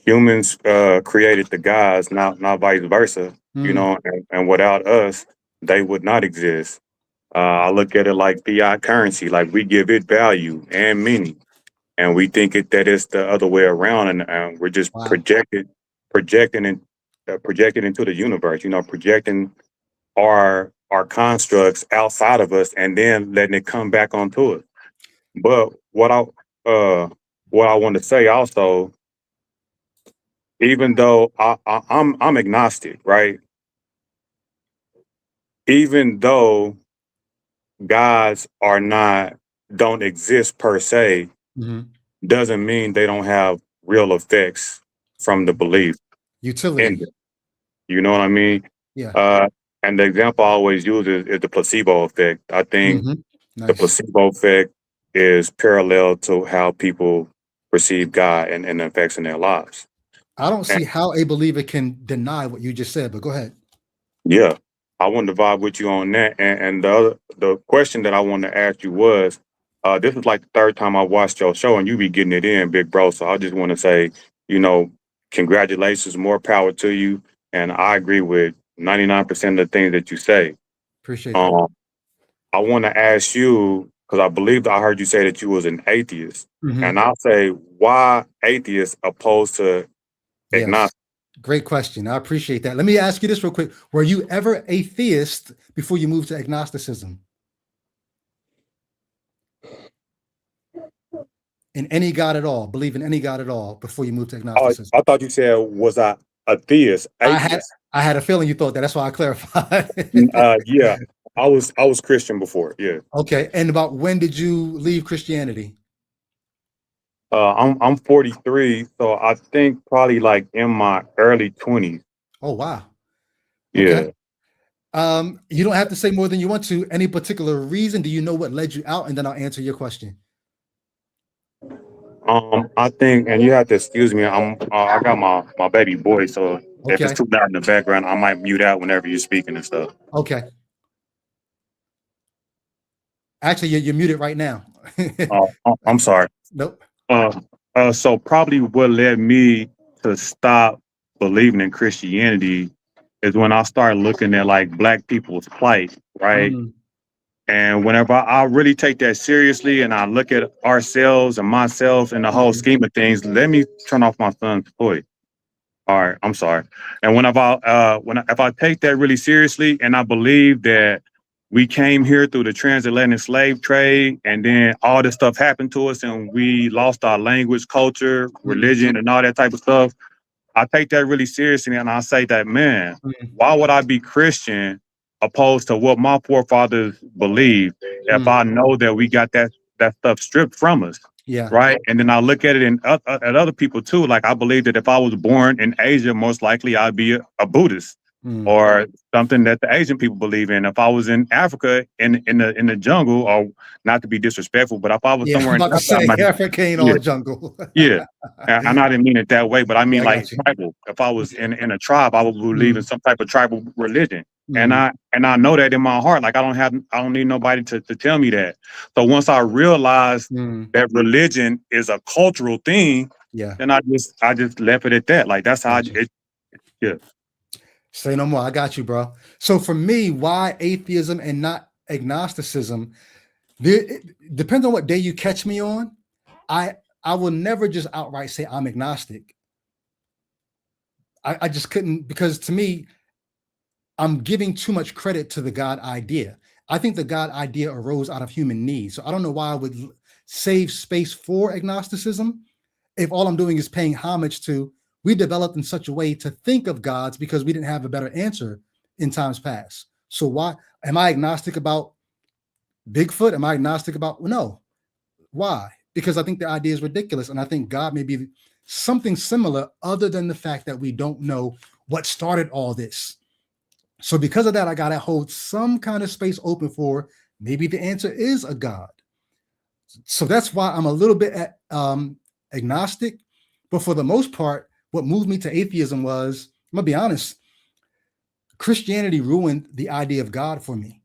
humans created the gods, not vice versa, and without us, they would not exist. I look at it like fiat currency, like we give it value and meaning, and we think that it's the other way around, and we're just projecting into the universe, projecting our constructs outside of us and then letting it come back onto us. But what I want to say also, even though I'm agnostic, right? Even though gods don't exist per se, doesn't mean they don't have real effects from the belief. Utility. You know what I mean? Yeah. And the example I always use is the placebo effect. I think Nice. the placebo effect is parallel to how people perceive God and the effects in their lives. I don't see how a believer can deny what you just said, but go ahead. Yeah, I wanted to vibe with you on that. And the question that I wanted to ask you was, this is like the third time I watched your show, and you be getting it in, big bro. So I just want to say, congratulations, more power to you. And I agree with 99% of the things that you say. Appreciate that. I want to ask you, because I believe I heard you say that you was an atheist. And I'll say, why atheist opposed to agnostic? Yes. Great question. I appreciate that. Let me ask you this real quick. Were you ever a theist before you moved to agnosticism? In any God at all? Believe in any God at all before you moved to agnosticism? I thought you said, was I a theist? Atheist. I had a feeling you thought that. That's why I clarified. Yeah, I was Christian before. Yeah. Okay. And about when did you leave Christianity? I'm 43, so I think probably like in my early 20s. Oh wow. Okay. Yeah. You don't have to say more than you want to. Any particular reason? Do you know what led you out? And then I'll answer your question. I think, and you have to excuse me, I got my baby boy, so if it's too loud in the background, I might mute out whenever you're speaking and stuff. Okay. Actually, you're muted right now. I'm sorry. Nope. So probably what led me to stop believing in Christianity is when I started looking at like Black people's plight, right? And whenever I really take that seriously and I look at ourselves and myself and the whole scheme of things, let me turn off my son's toy. All right, I'm sorry. And if I take that really seriously and I believe that we came here through the transatlantic slave trade, and then all this stuff happened to us and we lost our language, culture, religion, and all that type of stuff, I take that really seriously and I say that, man, why would I be Christian opposed to what my forefathers believed if I know that we got that stuff stripped from us? Yeah. Right. And then I look at it at other people too. Like I believe that if I was born in Asia, most likely I'd be a Buddhist or something that the Asian people believe in. If I was in Africa in the jungle, or not to be disrespectful, but if I was somewhere in Africa ain't all jungle. Yeah. And I didn't mean it that way, but I mean like tribal. If I was in a tribe, I would believe in some type of tribal religion. And I know that in my heart. Like I don't need nobody to tell me that. So once I realized that religion is a cultural thing, then I just left it at that. Like that's how Say no more. I got you, bro. So for me, why atheism and not agnosticism? It depends on what day you catch me on. I will never just outright say I'm agnostic. I just couldn't, because to me, I'm giving too much credit to the God idea. I think the God idea arose out of human need. So I don't know why I would save space for agnosticism if all I'm doing is paying homage to, we developed in such a way to think of gods because we didn't have a better answer in times past. So why am I agnostic about Bigfoot? Am I agnostic about, well, no. Why? Because I think the idea is ridiculous. And I think God may be something similar other than the fact that we don't know what started all this. So because of that, I got to hold some kind of space open for maybe the answer is a God. So that's why I'm a little bit agnostic. But for the most part, what moved me to atheism was, I'm going to be honest, Christianity ruined the idea of God for me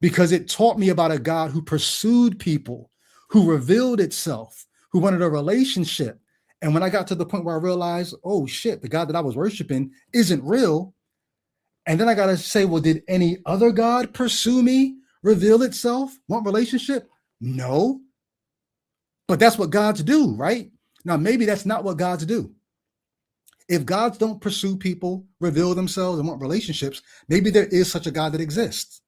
because it taught me about a God who pursued people, who revealed itself, who wanted a relationship. And when I got to the point where I realized, oh shit, the God that I was worshiping isn't real. And then I got to say, well, did any other God pursue me, reveal itself, want relationship? No. But that's what gods do, right? Now, maybe that's not what gods do. If gods don't pursue people, reveal themselves, and want relationships, maybe there is such a God that exists.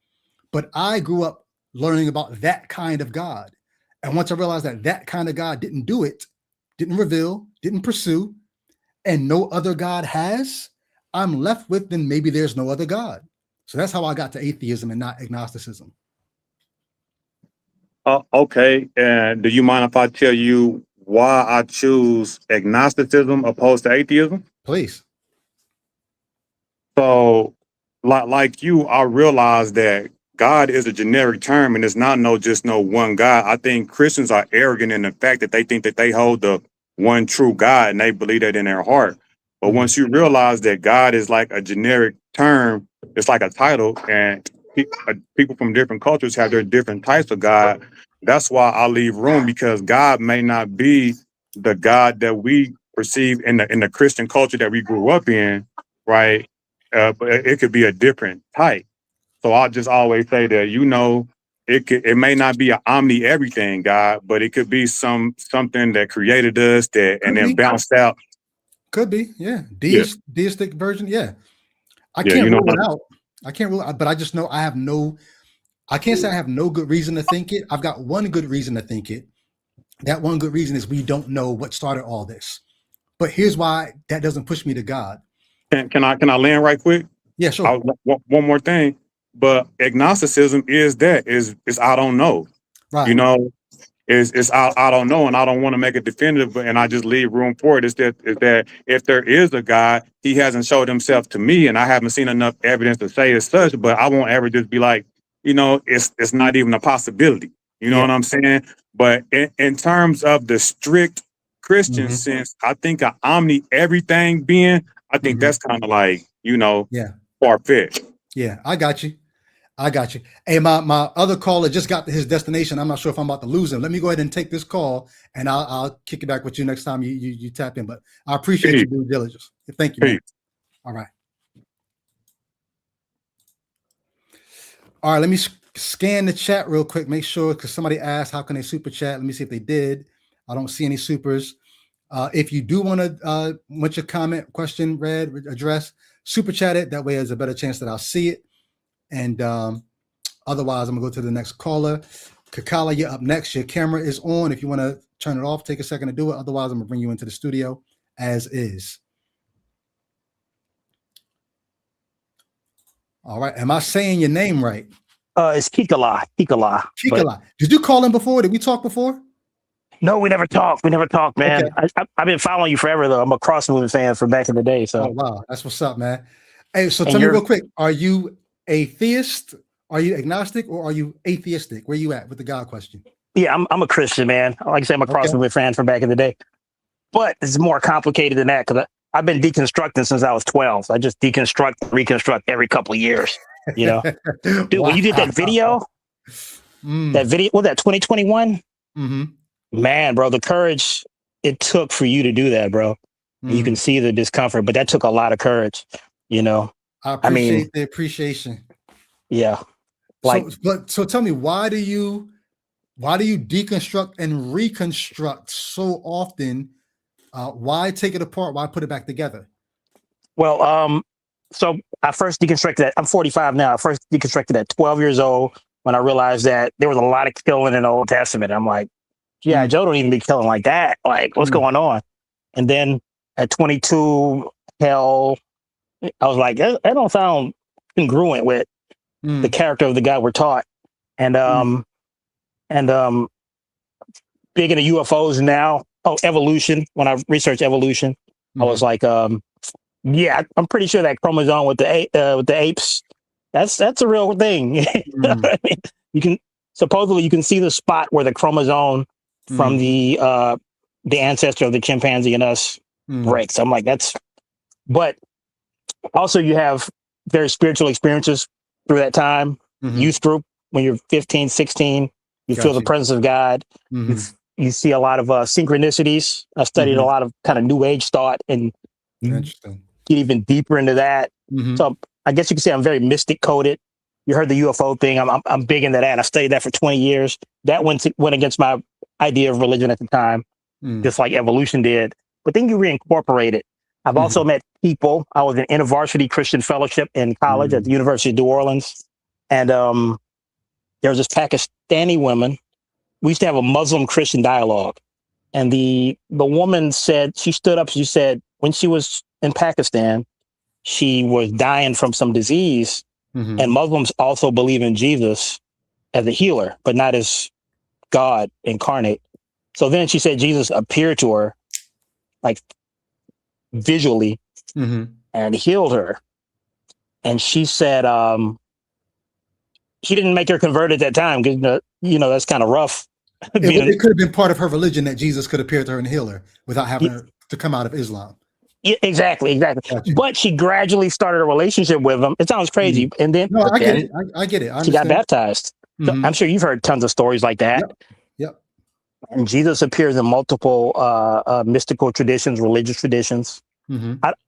But I grew up learning about that kind of God. And once I realized that that kind of God didn't do it, didn't reveal, didn't pursue, and no other God has, I'm left with, then maybe there's no other God. So that's how I got to atheism and not agnosticism. Okay. And do you mind if I tell you why I choose agnosticism opposed to atheism? Please. So, like you, I realize that God is a generic term and it's not just no one God. I think Christians are arrogant in the fact that they think that they hold the one true God and they believe that in their heart. But once you realize that God is like a generic term, it's like a title, and people from different cultures have their different types of God. That's why I leave room, because God may not be the God that we perceive in the Christian culture that we grew up in, right? But it could be a different type. So I'll just always say that, it may not be an omni everything God, but it could be something that created us and then bounced out. Could be, yeah. Deistic version, yeah. I Yeah, can't rule it out. I can't rule it out, but I just know I can't say I have no good reason to think it. I've got one good reason to think it. That one good reason is we don't know what started all this. But here's why that doesn't push me to God. Can I land right quick? Yeah, sure. One more thing. But agnosticism is I don't know. Right. It's I don't know, and I don't want to make it definitive, and I just leave room for it. Is that if there is a God, he hasn't showed himself to me, and I haven't seen enough evidence to say as such, but I won't ever just be like, it's not even a possibility. You know what I'm saying? But in terms of the strict Christian sense, I think an omni everything being, I think that's kind of like, far-fetched. Yeah, I got you. Hey, my other caller just got to his destination. I'm not sure if I'm about to lose him. Let me go ahead and take this call, and I'll kick it back with you next time you tap in. But I appreciate your due diligence. Thank you, man. All right. All right, let me scan the chat real quick, make sure, because somebody asked, how can they super chat? Let me see if they did. I don't see any supers. If you do want to want your comment, question read, address, super chat it. That way there's a better chance that I'll see it. And otherwise, I'm gonna go to the next caller. Kakala, you're up next. Your camera is on. If you want to turn it off, take a second to do it. Otherwise, I'm gonna bring you into the studio as is. All right. Am I saying your name right? It's Kikala. Kikala. Did you call him before? Did we talk before? No, we never talked. Man. Okay. I've been following you forever, though. I'm a Cross Movement fan from back in the day. So. Oh, wow. That's what's up, man. Hey, so tell me real quick. Are you atheist? Are you agnostic, or are you atheistic? Where you at with the God question? Yeah, I'm a Christian, man. Like I said, I'm a Cross Movement fan from back in the day. But it's more complicated than that, because I've been deconstructing since I was 12. I just reconstruct every couple of years. Dude, when you did that video, was that 2021? Man, bro, the courage it took for you to do that, bro. You can see the discomfort, but that took a lot of courage. I appreciate the appreciation. Yeah. So tell me, why do you deconstruct and reconstruct so often? Why take it apart? Why put it back together? Well, So I first deconstructed that. I'm 45 now. I first deconstructed at 12 years old when I realized that there was a lot of killing in the Old Testament. I'm like, yeah, Joe don't even be killing like that. Like, what's going on? And then at 22, hell, I was like, that don't sound congruent with the character of the guy we're taught. And big into UFOs now. Oh, evolution. When I researched evolution, I was like, yeah, I'm pretty sure that chromosome with the apes, that's a real thing. I mean, you can supposedly see the spot where the chromosome from the ancestor of the chimpanzee and us breaks. I'm like, but also you have very spiritual experiences through that time. Youth group, when you're 15, 16, you feel the presence of God. You see a lot of synchronicities. I studied a lot of kind of new age thought and Interesting. Get even deeper into that. So I guess you could say I'm very mystic coded. You heard the UFO thing. I'm big into that. I studied that for 20 years. That went against my idea of religion at the time, just like evolution did. But then you reincorporate it. I've also met people. I was in InterVarsity Christian Fellowship in college at the University of New Orleans. And there was this Pakistani woman. We used to have a Muslim Christian dialogue. And the woman said, she stood up, she said, when she was in Pakistan, she was dying from some disease. And Muslims also believe in Jesus as a healer, but not as God incarnate. So then she said Jesus appeared to her, like visually, and healed her. And she said, he didn't make her convert at that time because, that's kind of rough. It could have been part of her religion that Jesus could appear to her and heal her without having her to come out of Islam. Yeah, exactly. Gotcha. But she gradually started a relationship with him. It sounds crazy. And then I get it. I get it. She got baptized. So I'm sure you've heard tons of stories like that. Yep. And Jesus appears in multiple mystical traditions, religious traditions.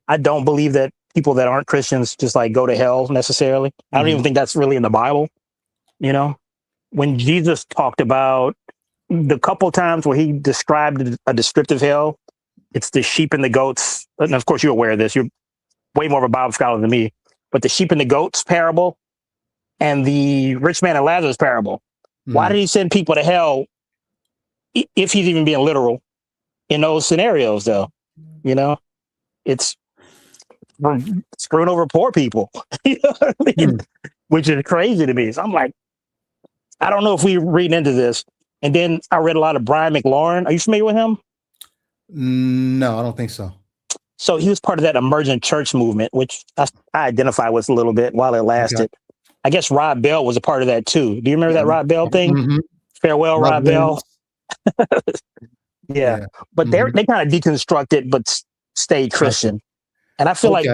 I don't believe that people that aren't Christians just like go to hell necessarily. I don't even think that's really in the Bible. When Jesus talked about the couple times where he described a descriptive hell, it's the sheep and the goats. And of course, you're aware of this. You're way more of a Bible scholar than me. But the sheep and the goats parable and the rich man and Lazarus parable. Why did he send people to hell if he's even being literal in those scenarios, though? It's screwing over poor people, which is crazy to me. So I'm like, I don't know if we read into this. And then I read a lot of Brian McLaurin. Are you familiar with him? No, I don't think so. So he was part of that emergent church movement, which I identify with a little bit while it lasted. Okay. I guess Rob Bell was a part of that too. Do you remember that Rob Bell thing? Farewell, Rob Bell. Yeah. But they kind of deconstructed, but stayed Christian. And I feel like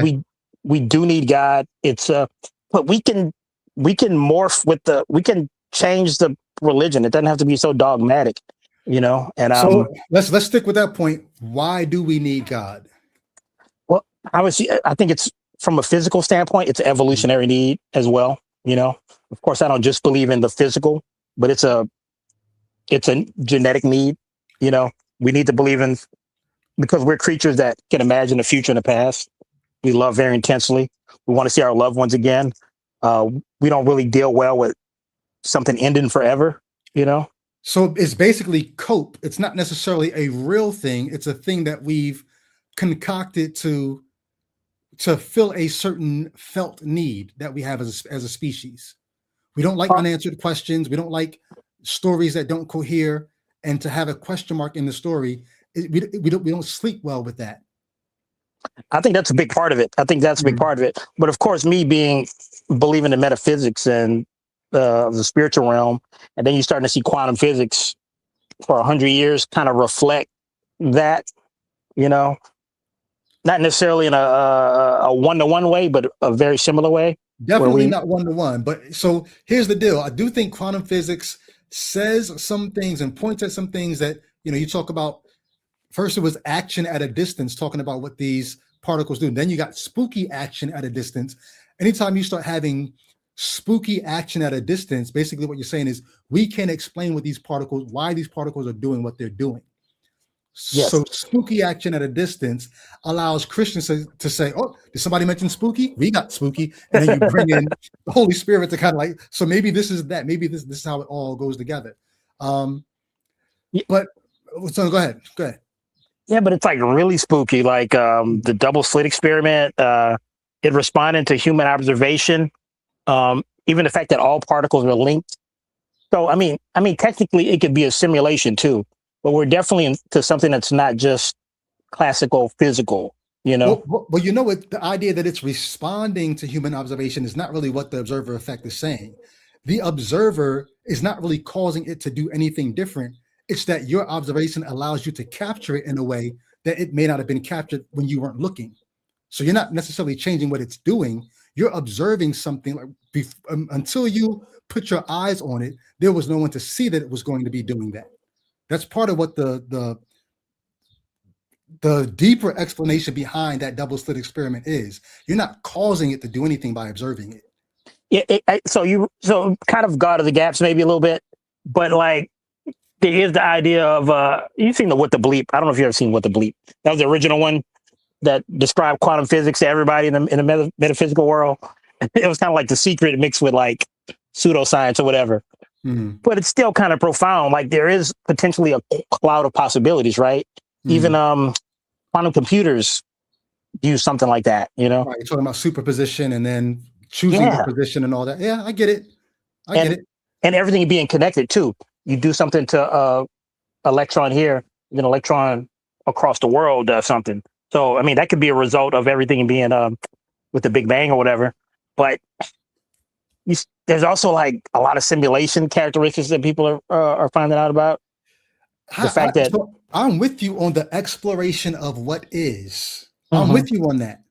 we do need God. It's but we can morph with we can change the religion. It doesn't have to be so dogmatic, And so let's stick with that point. Why do we need God? Well, I think it's from a physical standpoint, it's an evolutionary need as well. Of course, I don't just believe in the physical, but it's a genetic need. We need to believe in, because we're creatures that can imagine the future and the past. We love very intensely. We want to see our loved ones again. We don't really deal well with something ending forever, So it's basically cope. It's not necessarily a real thing. It's a thing that we've concocted to fill a certain felt need that we have as a species. We don't like unanswered questions. We don't like stories that don't cohere. And to have a question mark in the story, we don't sleep well with that. I think that's a big part of it. But of course, me believing in metaphysics and the spiritual realm, and then you're starting to see quantum physics for 100 years kind of reflect that, not necessarily in a one-to-one way, but a very similar way. Definitely not one-to-one. But so here's the deal. I do think quantum physics says some things and points at some things that, you talk about. First, it was action at a distance, talking about what these particles do. And then you got spooky action at a distance. Anytime you start having spooky action at a distance, basically what you're saying is we can't explain why these particles are doing what they're doing. Yes. So spooky action at a distance allows Christians to say, oh, did somebody mention spooky? We got spooky. And then you bring in the Holy Spirit to kind of like, so maybe this is that. Maybe this is how it all goes together. But so go ahead. Yeah, but it's like really spooky, like the double slit experiment. It responded to human observation. Even the fact that all particles are linked. So, I mean, technically it could be a simulation too, but we're definitely into something that's not just classical physical, you know? Well, you know what? The idea that it's responding to human observation is not really what the observer effect is saying. The observer is not really causing it to do anything different. It's that your observation allows you to capture it in a way that it may not have been captured when you weren't looking. So you're not necessarily changing what it's doing. You're observing something like until you put your eyes on it, there was no one to see that it was going to be doing that. That's part of what the deeper explanation behind that double slit experiment is. You're not causing it to do anything by observing it. Yeah. So kind of God of the gaps maybe a little bit, but like there is the idea of you've seen the What the Bleep. I don't know if you've ever seen What the Bleep. That was the original one that described quantum physics to everybody in the metaphysical world. It was kind of like The Secret mixed with like pseudoscience or whatever. Mm-hmm. But it's still kind of profound. Like there is potentially a cloud of possibilities, right? Mm-hmm. Even quantum computers use something like that, you know? Right, you're talking about superposition and then choosing the position and all that. Yeah, I get it. I get it. And everything being connected too. You do something to electron here, then electron across the world does something. So, I mean, that could be a result of everything being with the Big Bang or whatever. But there's also like a lot of simulation characteristics that people are finding out about. The fact that I'm with you on the exploration of what is. I'm with you on that.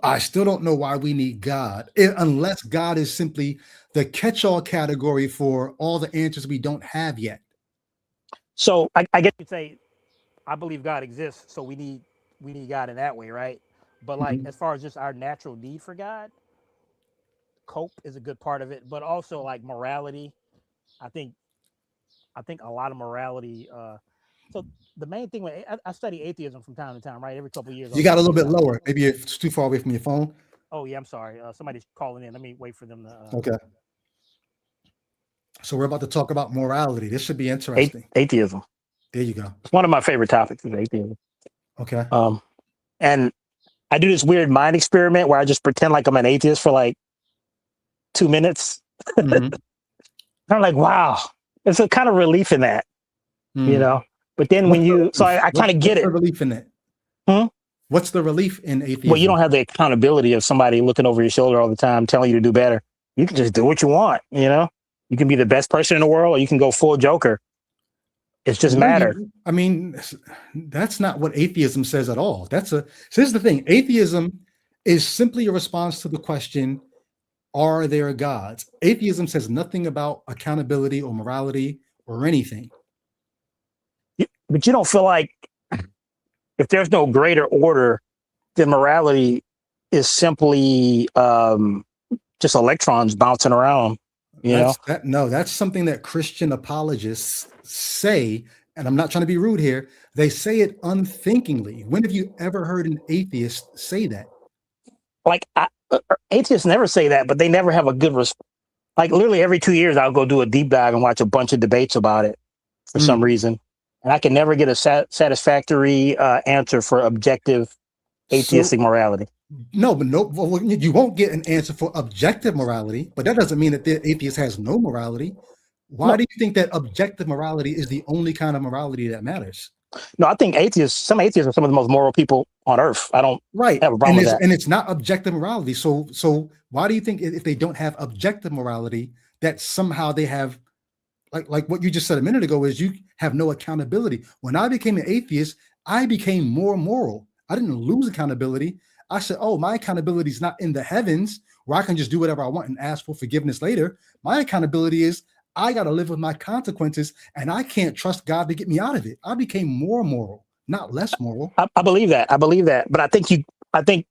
I still don't know why we need God, unless God is simply the catch-all category for all the answers we don't have yet. So I guess you'd say, I believe God exists, so we need God in that way, right? But like as far as just our natural need for God, cope is a good part of it, but also like morality. I think a lot of morality. So the main thing, I study atheism from time to time, right? Every couple of years. You got a little bit lower. Maybe it's too far away from your phone. Oh yeah, I'm sorry. Somebody's calling in. Let me wait for them to. Okay. So we're about to talk about morality. This should be interesting. Atheism. There you go. It's one of my favorite topics is atheism. Okay. And I do this weird mind experiment where I just pretend like I'm an atheist for like 2 minutes. I'm like, wow, there's a kind of relief in that, you know? But then I kind of get it. What's the relief in that? What's the relief in atheism? Well, you don't have the accountability of somebody looking over your shoulder all the time, telling you to do better. You can just do what you want, you know? You can be the best person in the world, or you can go full Joker. It's just matter. I mean, that's not what atheism says at all. So here's the thing. Atheism is simply a response to the question, are there gods? Atheism says nothing about accountability or morality or anything. But you don't feel like if there's no greater order, then morality is simply just electrons bouncing around, you know? That's something that Christian apologists say, and I'm not trying to be rude here. They say it unthinkingly. When have you ever heard an atheist say that? Like atheists never say that, but they never have a good like literally every 2 years, I'll go do a deep dive and watch a bunch of debates about it for some reason. And I can never get a satisfactory answer for objective atheistic morality. No, you won't get an answer for objective morality, but that doesn't mean that the atheist has no morality. Why do you think that objective morality is the only kind of morality that matters? No, I think some atheists are some of the most moral people on earth. I don't have a problem with that. And it's not objective morality. So why do you think if they don't have objective morality, that somehow they have, like what you just said a minute ago, is you have no accountability? When I became an atheist, I became more moral. I didn't lose accountability. I said, oh, my accountability is not in the heavens where I can just do whatever I want and ask for forgiveness later. My accountability is I got to live with my consequences, and I can't trust God to get me out of it. I became more moral, not less moral. I believe that. But I think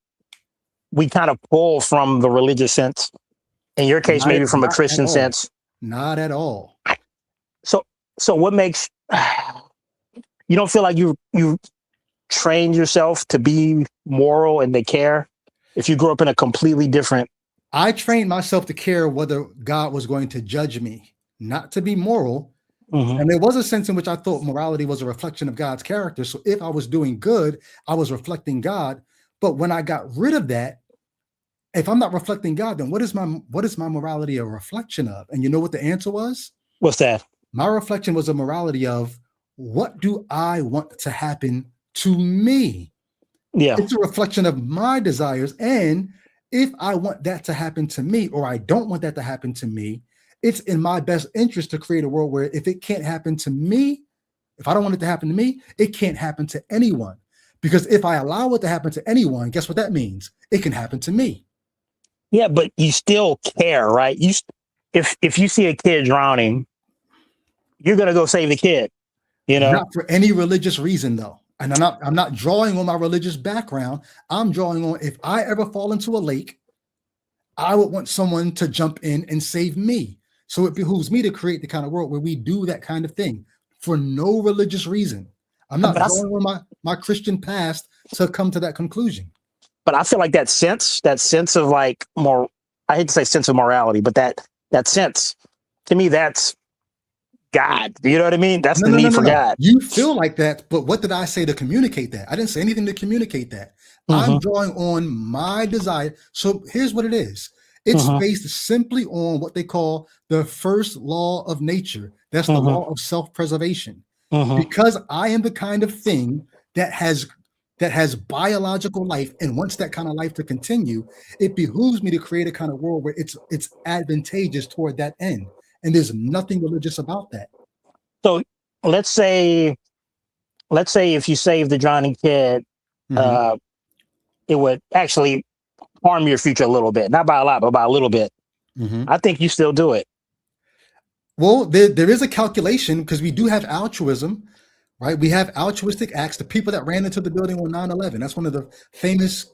we kind of pull from the religious sense. In your case, maybe from a Christian sense. Not at all. So what makes you don't feel like you trained yourself to be moral and to care if you grew up in a completely different. I trained myself to care whether God was going to judge me, not to be moral. And there was a sense in which I thought morality was a reflection of God's character. So if I was doing good, I was reflecting God. But when I got rid of that, if I'm not reflecting God, then what is my morality a reflection of? And you know what the answer was? What's that? My reflection was a morality of, what do I want to happen to me? Yeah. It's a reflection of my desires. And if I want that to happen to me, or I don't want that to happen to me, it's in my best interest to create a world where if it can't happen to me, if I don't want it to happen to me, it can't happen to anyone. Because if I allow it to happen to anyone, guess what that means? It can happen to me. Yeah, but you still care, right? If you see a kid drowning, you're gonna go save the kid. You know, not for any religious reason, though. And I'm not drawing on my religious background. I'm drawing on, if I ever fall into a lake, I would want someone to jump in and save me. So it behooves me to create the kind of world where we do that kind of thing for no religious reason. I'm not drawing on my Christian past to come to that conclusion. But I feel like that sense of like more, I hate to say sense of morality, but that sense, to me, that's God. You know what I mean? That's the need for God. You feel like that, but what did I say to communicate that? I didn't say anything to communicate that. I'm drawing on my desire. So here's what it is. It's based simply on what they call the first law of nature. That's the law of self-preservation. Because I am the kind of thing that has biological life and wants that kind of life to continue, it behooves me to create a kind of world where it's advantageous toward that end. And there's nothing religious about that. So let's say if you save the drowning kid, it would actually harm your future a little bit, not by a lot, but by a little bit. I think you still do it. Well, there is a calculation, because we do have altruism, right? We have altruistic acts. The people that ran into the building on 9/11, that's one of the famous,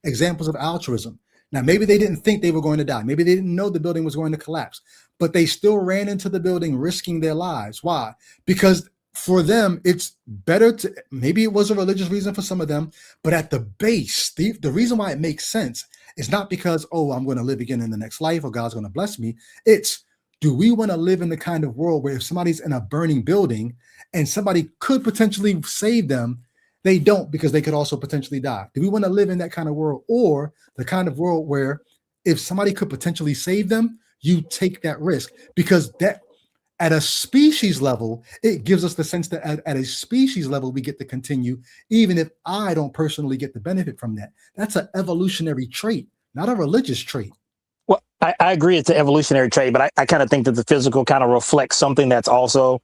examples of altruism. Now, maybe they didn't think they were going to die. Maybe they didn't know the building was going to collapse, but they still ran into the building risking their lives. Why? Because for them, it's better to, maybe it was a religious reason for some of them, but at the base, the reason why it makes sense is not because, oh, I'm going to live again in the next life or God's going to bless me. It's, do we want to live in the kind of world where if somebody's in a burning building and somebody could potentially save them, they don't, because they could also potentially die? Do we want to live in that kind of world, or the kind of world where if somebody could potentially save them, you take that risk? Because that, at a species level, it gives us the sense that at a species level, we get to continue, even if I don't personally get the benefit from that. That's an evolutionary trait, not a religious trait. Well, I agree it's an evolutionary trait, but I kind of think that the physical kind of reflects something that's also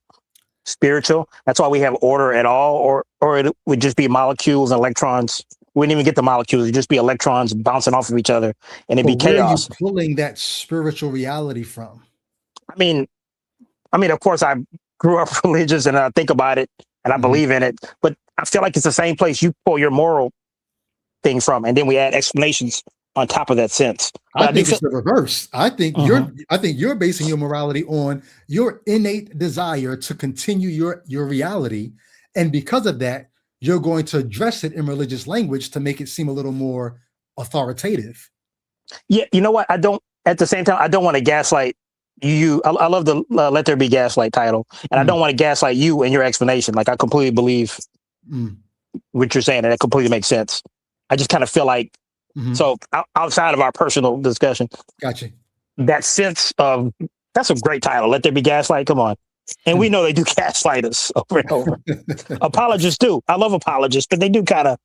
spiritual. That's why we have order at all, or it would just be molecules and electrons. We wouldn't even get the molecules. It'd just be electrons bouncing off of each other, and it'd be chaos. Where are you pulling that spiritual reality from? I mean, of course, I grew up religious and I think about it and I believe in it, but I feel like it's the same place you pull your moral thing from, and then we add explanations on top of that sense. But I think it's the reverse. I think you're basing your morality on your innate desire to continue your reality, and because of that, you're going to address it in religious language to make it seem a little more authoritative. Yeah, you know what? At the same time, I don't want to gaslight you. I love the Let There Be Gaslight title, and I don't want to gaslight you and your explanation. Like, I completely believe what you're saying, and it completely makes sense. I just kind of feel like, so outside of our personal discussion, gotcha, that sense of, that's a great title, Let There Be Gaslight. Come on. And we know they do gaslight us over and over. Apologists do. I love apologists, but they do kind of.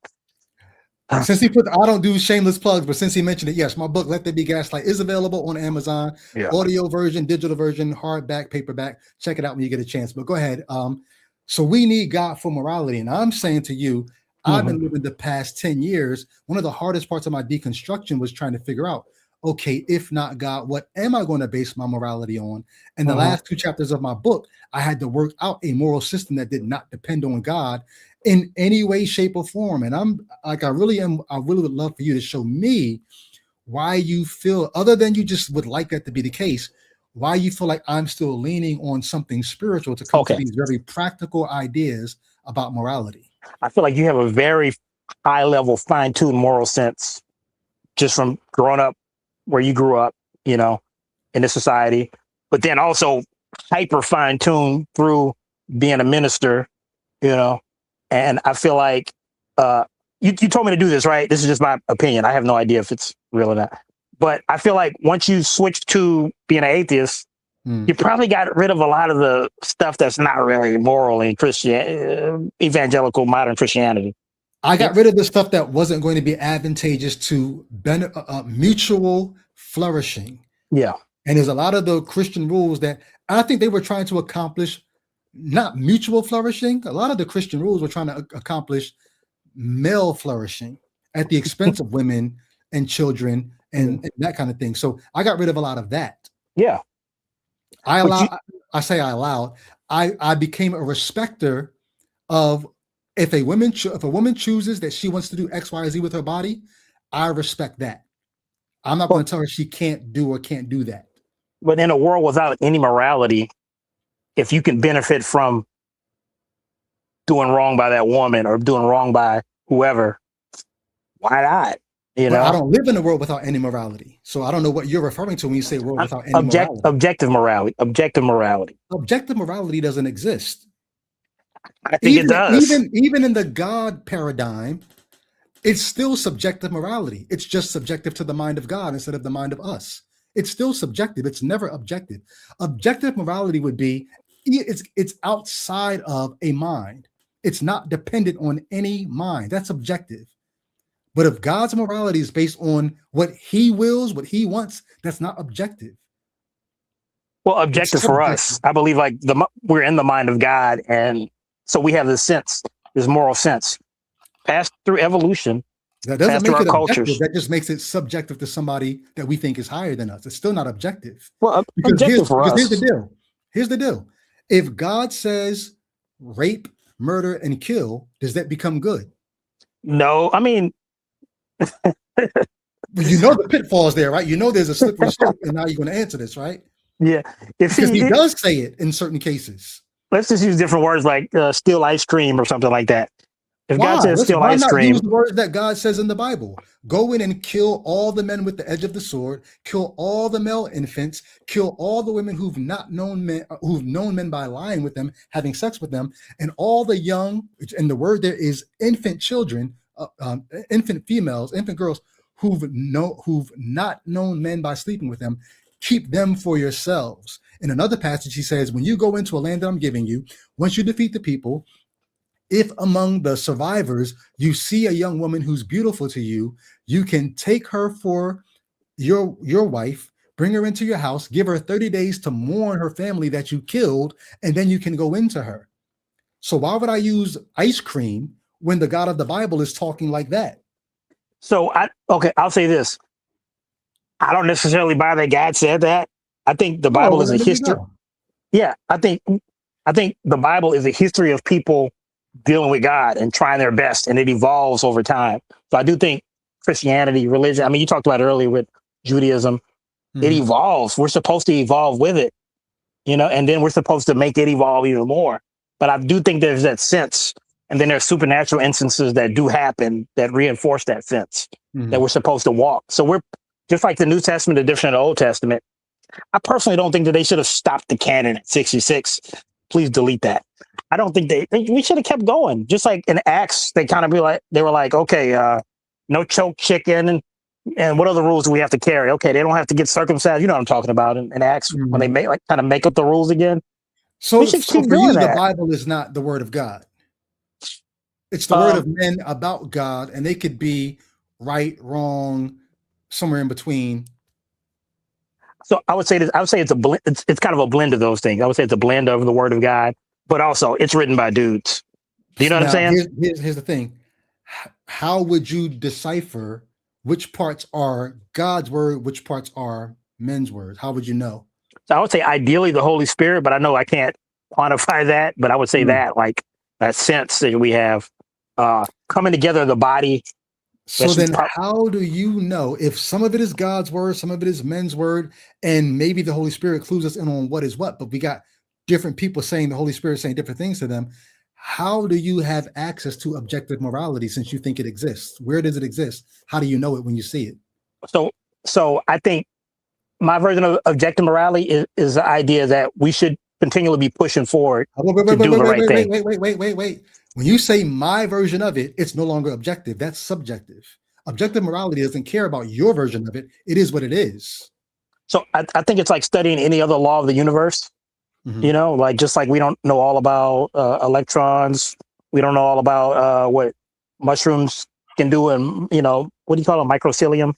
Since I don't do shameless plugs, but since he mentioned it, yes, my book, Let There Be Gaslight, is available on Amazon, audio version, digital version, hardback, paperback. Check it out when you get a chance. But go ahead. So we need God for morality. And I'm saying to you, I've been living the past 10 years. One of the hardest parts of my deconstruction was trying to figure out, okay, if not God, what am I going to base my morality on? And the last 2 chapters of my book, I had to work out a moral system that did not depend on God in any way, shape, or form. And I'm like, I really would love for you to show me why you feel, other than you just would like that to be the case, why you feel like I'm still leaning on something spiritual to come to these very practical ideas about morality. I feel like you have a very high level, fine tuned moral sense just from growing up where you grew up, you know, in this society, but then also hyper fine tuned through being a minister, you know. And I feel like you told me to do this, right? This is just my opinion. I have no idea if it's real or not. But I feel like once you switch to being an atheist, you probably got rid of a lot of the stuff that's not really moral in evangelical modern Christianity. I got rid of the stuff that wasn't going to be advantageous to mutual flourishing. Yeah. And there's a lot of the Christian rules that I think they were trying to accomplish, not mutual flourishing. A lot of the Christian rules were trying to accomplish male flourishing at the expense of women and children and that kind of thing. So I got rid of a lot of that. Yeah. I became a respecter of if a woman chooses that she wants to do X, Y, Z with her body, I respect that. I'm not going to tell her she can't do or can't do that. But in a world without any morality, if you can benefit from doing wrong by that woman or doing wrong by whoever, why not? You know, I don't live in a world without any morality. So I don't know what you're referring to when you say world without any morality. Objective morality. Objective morality. Objective morality doesn't exist. I think it does. Even in the God paradigm, it's still subjective morality. It's just subjective to the mind of God instead of the mind of us. It's still subjective. It's never objective. Objective morality would be it's outside of a mind. It's not dependent on any mind. That's objective. But if God's morality is based on what he wills, what he wants, that's not objective. Well, objective for us, I believe like we're in the mind of God. And so we have this sense, this moral sense passed through evolution. That doesn't make it objective. That just makes it subjective to somebody that we think is higher than us. It's still not objective. Well, objective for us. Here's the deal. Here's the deal. If God says rape, murder, and kill, does that become good? No, I mean, you know the pitfalls there, right? You know there's a slippery slope, and now you're going to answer this, right? Yeah, because he does say it in certain cases. Let's just use different words like steal ice cream or something like that. If Why? God says steal ice cream, use the words that God says in the Bible. Go in and kill all the men with the edge of the sword. Kill all the male infants. Kill all the women who've known men by lying with them, having sex with them, and all the young. And the word there is infant children, infant females, infant girls who've not known men by sleeping with them. Keep them for yourselves. In another passage, he says, when you go into a land that I'm giving you, once you defeat the people, if among the survivors you see a young woman who's beautiful to you, you can take her for your wife, bring her into your house, give her 30 days to mourn her family that you killed, and then you can go into her. So why would I use ice cream when the God of the Bible is talking like that? So I'll say this. I don't necessarily buy that God said that. I think the Bible is a history. Yeah, I think the Bible is a history of people dealing with God and trying their best, and it evolves over time. So I do think Christianity, religion, I mean, you talked about it earlier with Judaism, it evolves. We're supposed to evolve with it, you know, and then we're supposed to make it evolve even more. But I do think there's that sense, and then there's supernatural instances that do happen that reinforce that sense that we're supposed to walk. So we're just like the New Testament, the different than the Old Testament. I personally don't think that they should have stopped the canon at 66. Please delete that. I don't think we should have kept going. Just like in Acts, they were like, okay, no choke chicken and what other rules do we have to carry? Okay, they don't have to get circumcised. You know what I'm talking about in Acts when they kind of make up the rules again. So for you, the Bible is not the word of God. It's the word of men about God, and they could be right, wrong, somewhere in between. So I would say this. I would say it's a blend. It's kind of a blend of those things. I would say it's a blend of the word of God, but also it's written by dudes. Do you know what I'm saying? Here's the thing. How would you decipher which parts are God's word, which parts are men's words? How would you know? So I would say ideally the Holy Spirit, but I know I can't quantify that. But I would say that like that sense that we have coming together, the body. So then how do you know if some of it is God's word, some of it is men's word, and maybe the Holy Spirit clues us in on what is what, but we got different people saying the Holy Spirit saying different things to them. how do you have access to objective morality since you think it exists? Where does it exist? How do you know it when you see it? So I think my version of objective morality is the idea that we should continually be pushing forward to do the right thing. Wait. When you say my version of it, it's no longer objective. That's subjective. Objective morality doesn't care about your version of it. It is what it is. So I think it's like studying any other law of the universe. Mhm. You know, like just like we don't know all about electrons, we don't know all about what mushrooms can do, and you know, what do you call it, mycelium?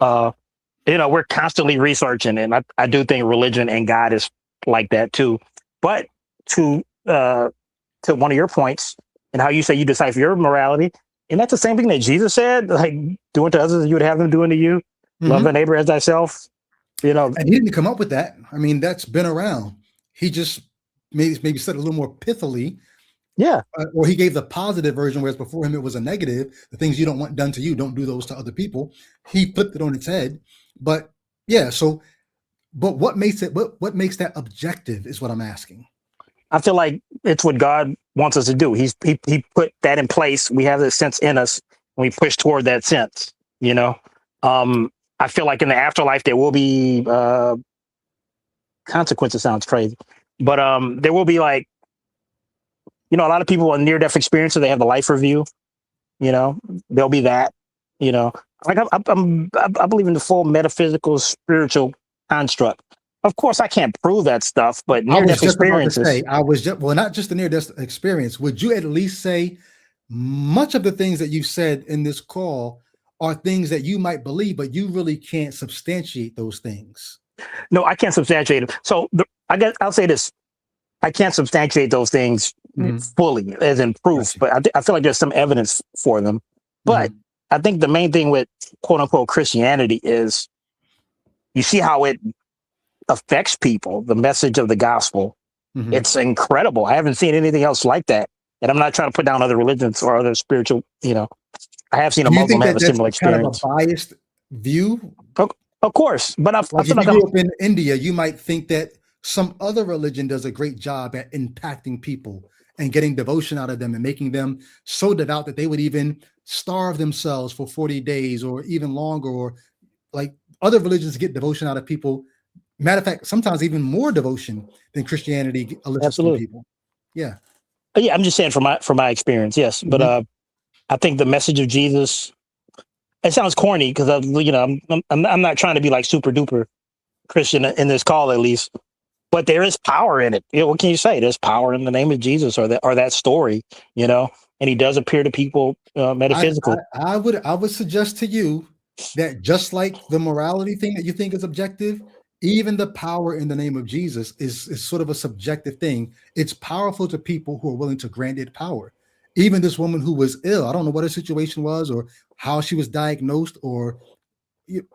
You know, we're constantly researching, and I do think religion and God is like that too. But to one of your points and how you say you decipher your morality, and that's the same thing that Jesus said, like do unto others as you would have them do unto you, love thy neighbor as thyself. You know, and he didn't come up with that. I mean, that's been around. He just maybe said it a little more pithily. Yeah. Or he gave the positive version, whereas before him it was a negative. The things you don't want done to you, don't do those to other people. He flipped it on its head. But yeah, so but what makes that objective is what I'm asking. I feel like it's what God wants us to do. He put that in place. We have this sense in us, and we push toward that sense. You know, I feel like in the afterlife there will be consequences. Sounds crazy, but there will be, like, you know, a lot of people on near-death experiences, they have the life review. You know, there'll be that. You know, like I believe in the full metaphysical spiritual construct. Of course, I can't prove that stuff, but near-death experiences. Not just the near-death experience. Would you at least say much of the things that you said in this call are things that you might believe, but you really can't substantiate those things? No, I can't substantiate it. So I guess I'll say this: I can't substantiate those things fully, as in proof, but I feel like there's some evidence for them. But I think the main thing with quote unquote Christianity is you see how it affects people, the message of the gospel. It's incredible. I haven't seen anything else like that. And I'm not trying to put down other religions or other spiritual, you know, I have seen a Muslim have a similar experience. Kind of a biased view? Of course. But if you grew up in India, you might think that some other religion does a great job at impacting people and getting devotion out of them and making them so devout that they would even starve themselves for 40 days or even longer, or like other religions get devotion out of people. Matter of fact, sometimes even more devotion than Christianity elicits from people. Yeah. Yeah, I'm just saying from my experience, yes. But I think the message of Jesus, it sounds corny because I'm not trying to be like super duper Christian in this call, at least. But there is power in it. You know, what can you say? There's power in the name of Jesus or that story, you know, and he does appear to people metaphysically. I would suggest to you that just like the morality thing that you think is objective, even the power in the name of Jesus is sort of a subjective thing. It's powerful to people who are willing to grant it power. Even this woman who was ill, I don't know what her situation was or how she was diagnosed or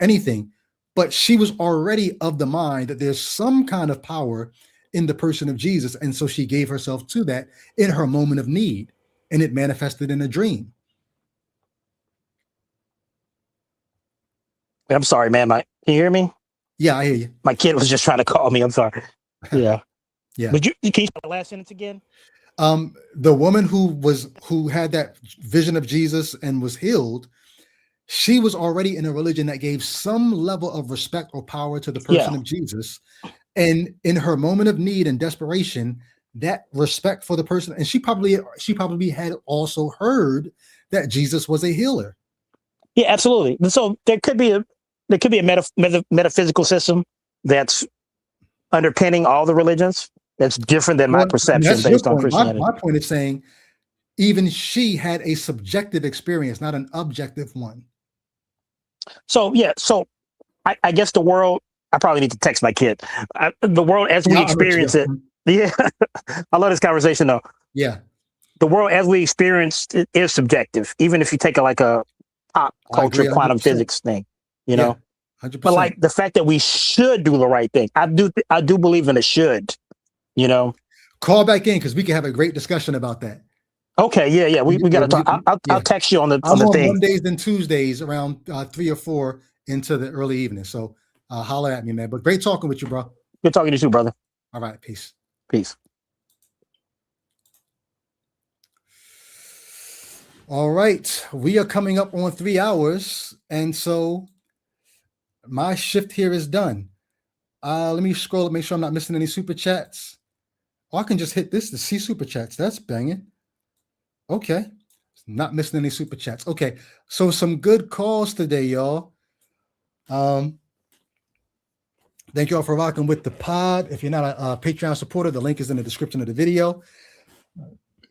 anything, but she was already of the mind that there's some kind of power in the person of Jesus. And so she gave herself to that in her moment of need, and it manifested in a dream. I'm sorry, man. Can you hear me? Yeah, I hear you. My kid was just trying to call me. I'm sorry. Yeah. Yeah. But can you say the last sentence again? The woman who had that vision of Jesus and was healed, she was already in a religion that gave some level of respect or power to the person of Jesus. And in her moment of need and desperation, that respect for the person, and she probably had also heard that Jesus was a healer. Yeah, absolutely. So there could be a metaphysical system that's underpinning all the religions that's different than my perception based on Christianity. My point is saying even she had a subjective experience, not an objective one. So I guess the world, I probably need to text my kid. The world as we experience it. Yeah. I love this conversation though. Yeah. The world as we experience it is subjective, even if you take a pop culture quantum physics thing, you know. 100%. But like the fact that we should do the right thing, I do believe in a should, you know. Call back in because we can have a great discussion about that. Okay, yeah. We got to talk. I'll text you on the thing. Mondays and Tuesdays around 3 or 4 into the early evening. So holler at me, man. But great talking with you, bro. Good talking to you too, brother. All right, peace. Peace. All right, we are coming up on 3 hours, and so my shift here is done. Let me scroll up, make sure I'm not missing any super chats. Oh, I can just hit this to see super chats. That's banging. Okay, not missing any super chats. Okay, so some good calls today, y'all. Thank you all for rocking with the pod. If you're not a Patreon supporter, the link is in the description of the video.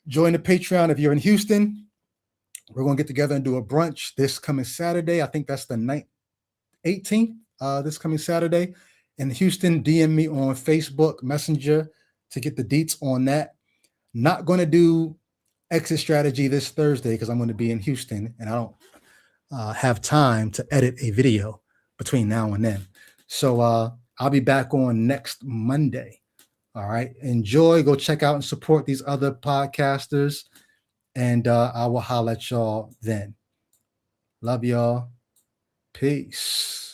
Join the Patreon if you're in Houston. We're going to get together and do a brunch this coming Saturday. I think that's the 18th, this coming Saturday. In Houston, DM me on Facebook Messenger to get the deets on that. Not going to do exit strategy this Thursday because I'm going to be in Houston and I don't have time to edit a video between now and then. So I'll be back on next Monday. All right. Enjoy. Go check out and support these other podcasters. And I will holler at y'all then. Love y'all. Peace.